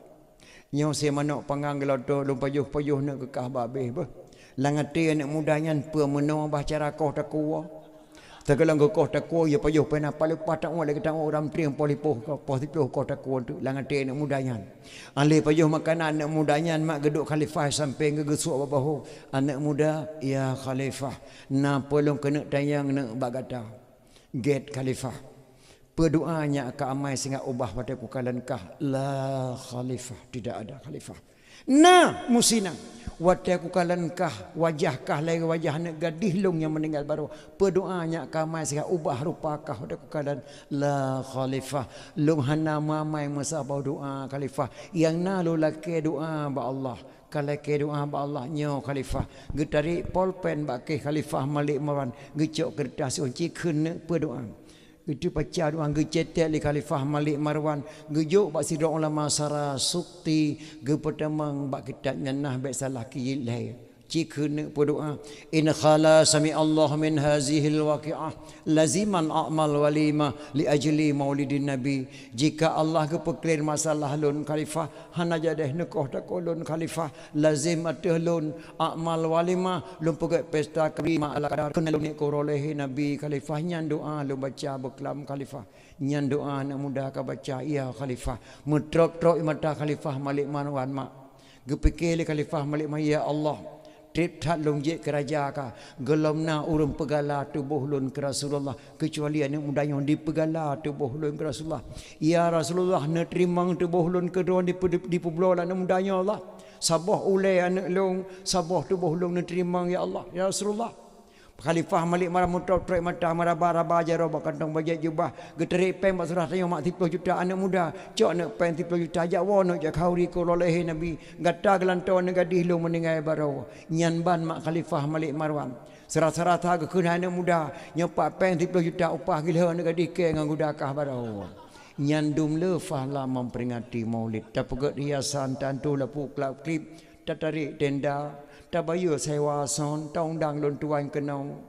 Nyo se manok pangang gelodo lumpayuh-payuh nak kekah babeh bah. Langati anak mudanya pe meno bah cara kau takwa. Tagalang kau takwa ya payuh pena paling patak wala kita orang triang polipoh positif kau takwa tu langati anak mudanya. Ale payuh makanan anak mudanya mak geduk Khalifah sampai ngegesuk babahu anak muda ya Khalifah na polong kena tayang nak bagata. Get Khalifah. Berdoanya ke amai sehingga ubah pada kukalankah la Khalifah tidak ada Khalifah. Nah musina watai kukalankah wajahkah lagi wajah anak gadis long yang meninggal baru berdoanya kamai sehingga ubah rupakah pada kukalan la Khalifah long hana mamai masa bau doa Khalifah yang nalu laki doa ba Allah kalau ke doa ba Allah nyo Khalifah getari polpen ba ke Khalifah Malik Marwan gecok kertas unci kena berdoa. Itu baca doa gecetek li Khalifah Malik Marwan gejuk bak sidok ulama sara sukti ge pertamang bak kitabnya nah baik salah ki lai cikena berdoa in khala sami Allah min hazihil waqi'ah laziman a'mal walimah li ajli maulidin nabi jika Allah ke peklir masalah lun Khalifah hana jadeh nekoh takolun Khalifah lazim atlun a'mal walimah lun pegat pesta kerima ala kadar kenalun ni korolehi nabi Khalifah nyan doa lu baca berkelam Khalifah nyan doa anak muda ka baca ya Khalifah mutrok-trok mata Khalifah Malik Marwan mak gepikir Khalifah Malik Marwan ya Allah trip tat long je keraja ka gelomna urung pegala tubuh lun ke Rasulullah kecuali anak muda yang dipegala tubuh lun ke Rasulullah ya Rasulullah na terimang tubuh lun ke doan di pulau anak mudanya Allah sabah ulai anak long sabah tubuh lun na terimang ya Allah ya Rasulullah Khalifah Malik Marwan mutrok mata maraba jaro bakantong bajak jubah geterik pen bak surah tayang mak 30 juta anak muda cok nak pen 30 juta jak wono jak kauri ko lolehe nabi gata gelantau nak gadis lu meninggal baro nyan ban mak Khalifah Malik Marwan serat-serat harga kena anak muda nyepak pen 30 juta upah gila nak gadis ke ngan gudakah baro nyan dum le fahla memperingati maulid tapegat hiasan tantu lapu klip tarik tenda tabayu sewa son taundang lon tuan kenau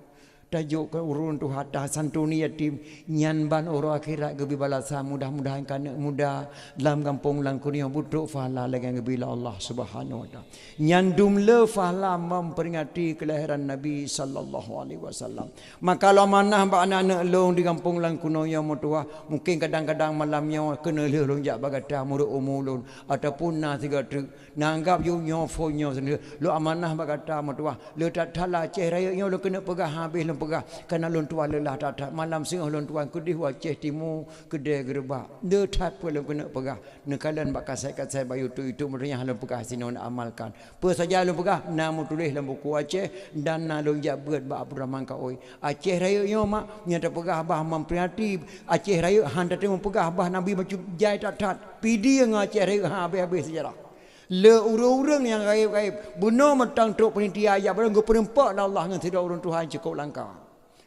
tajuk ke urun tu hatta santuni yatim nyan ban oro akhirat gebi balasa mudah-mudahan kana muda dalam kampung lang kunia buduk fahala dengan gebila Allah Subhanahu wa taala nyan dumle fahala memperingati kelahiran Nabi sallallahu alaihi wasallam. Maka kalau manah ba anak-anak long di kampung lang kunia mutua mungkin kadang-kadang malamnya kena lelong jak bagata muruk umulun ataupun na tiga tu nanggap yu nyo fo nyo sendiri lo amanah bagata mutua lo tak thala ceh raya nyo lo kena pegah habis lo pegah kerana lon tua lelah tak malam singah lon tuan kudih waceh timu kedai gerbak de tat pun lo kena pegah nekalan bak kasai bayu tu itu mudahnya lo pegah sini nak amalkan pe saja lo pegah namu tulis dalam buku Aceh dan na lo jak berat bak Abdul Rahman ka oi Aceh raya nyo mak nya tak pegah bah memperingati Aceh raya han tak temu pegah bah Nabi macam jai tat pidi yang Aceh raya habis sejarah le urang-urang yang gaib-gaib benar metang tok penitia ayat barang go perempak Allah dengan tidak urang Tuhan cukup langkah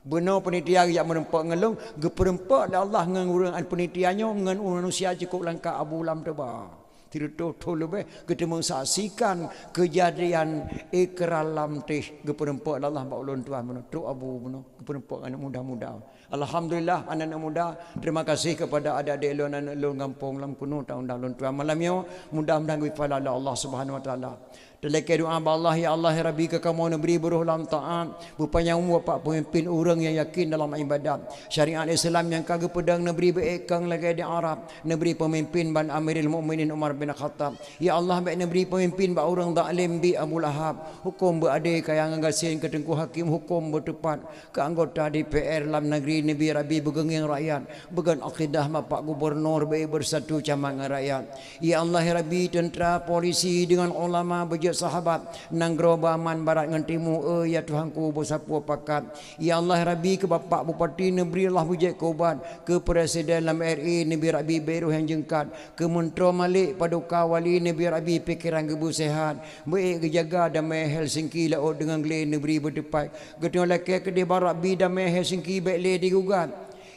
benar penitia ayat merempak ngelong go perempak Allah dengan urang penitianya dengan manusia cukup langkah Abu Lam teba tidak tahu lebih kita mensaksikan kejadian ikralam teh go perempak Allah ba ulun Tuhan benar tok Abu benar go perempak anak muda-muda alhamdulillah anak-anak muda terima kasih kepada adik-adik lon anak lon kampung lam kuno tahun lon Tuhan malamnya mudah-mudahan wifala Allah Subhanahu wa taala. Terlekeh doa Allah ya Allah ya Rabbi ke kamu negeri beruh dalam taat berpanjang umur pak pemimpin orang yang yakin dalam ibadat syariat Islam yang kagak pedang negeri beekang lagi di Arab negeri pemimpin ban Amirul Mukminin Umar bin Khattab ya Allah baik negeri pemimpin ba orang zalim bi Abu Lahab hukum berade kaya ngagasin ke tengku hakim hukum bertepat ke anggota DPR dalam negeri Nabi Rabbi begenging rakyat began akidah pak gubernur baik bersatu camang rakyat ya Allah ya Rabbi tentera polisi dengan ulama sahabat nanggro baman barat ngan timu ya Tuhanku bosapu pakat ya Allah Rabbi ke bapak bupati negeri Allah bujek kobat ke presiden dalam RI Nabi Rabbi beru yang jengkat ke mentro Malik paduka wali Nabi Rabbi pikiran gebu sehat baik kejaga damai Helsinki lao dengan gele negeri berdepan getong laki ke di barat bi damai Helsinki baik le digugat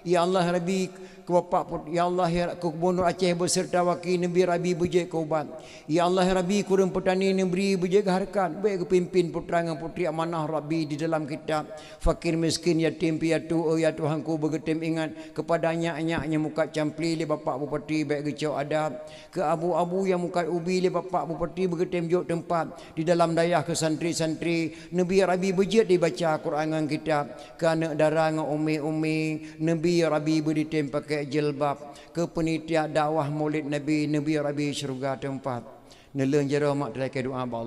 ya Allah Rabbi ke bapak ya Allah ya ke gubernur Aceh beserta wakil Nabi Rabbi bujek kobat ya Allah ya Rabbi kurang petani negeri bujek harkat baik ke pimpin putra dan putri amanah Rabbi di dalam kitab fakir miskin yatim piatu ya Tuhanku bergetim ingat kepadanya anyaknya muka campli le bapak bupati baik ke cau adab ke abu-abu yang muka ubi le bapak bupati bergetim jok tempat di dalam dayah ke santri-santri Nabi Rabbi bujek dibaca Quran dengan kitab ke anak darah dengan umi-umi Nabi Rabbi berditim pakai jilbab ke penitia dakwah maulid Nabi Rabbi syurga tempat neleng jero mak terlekai doa Allah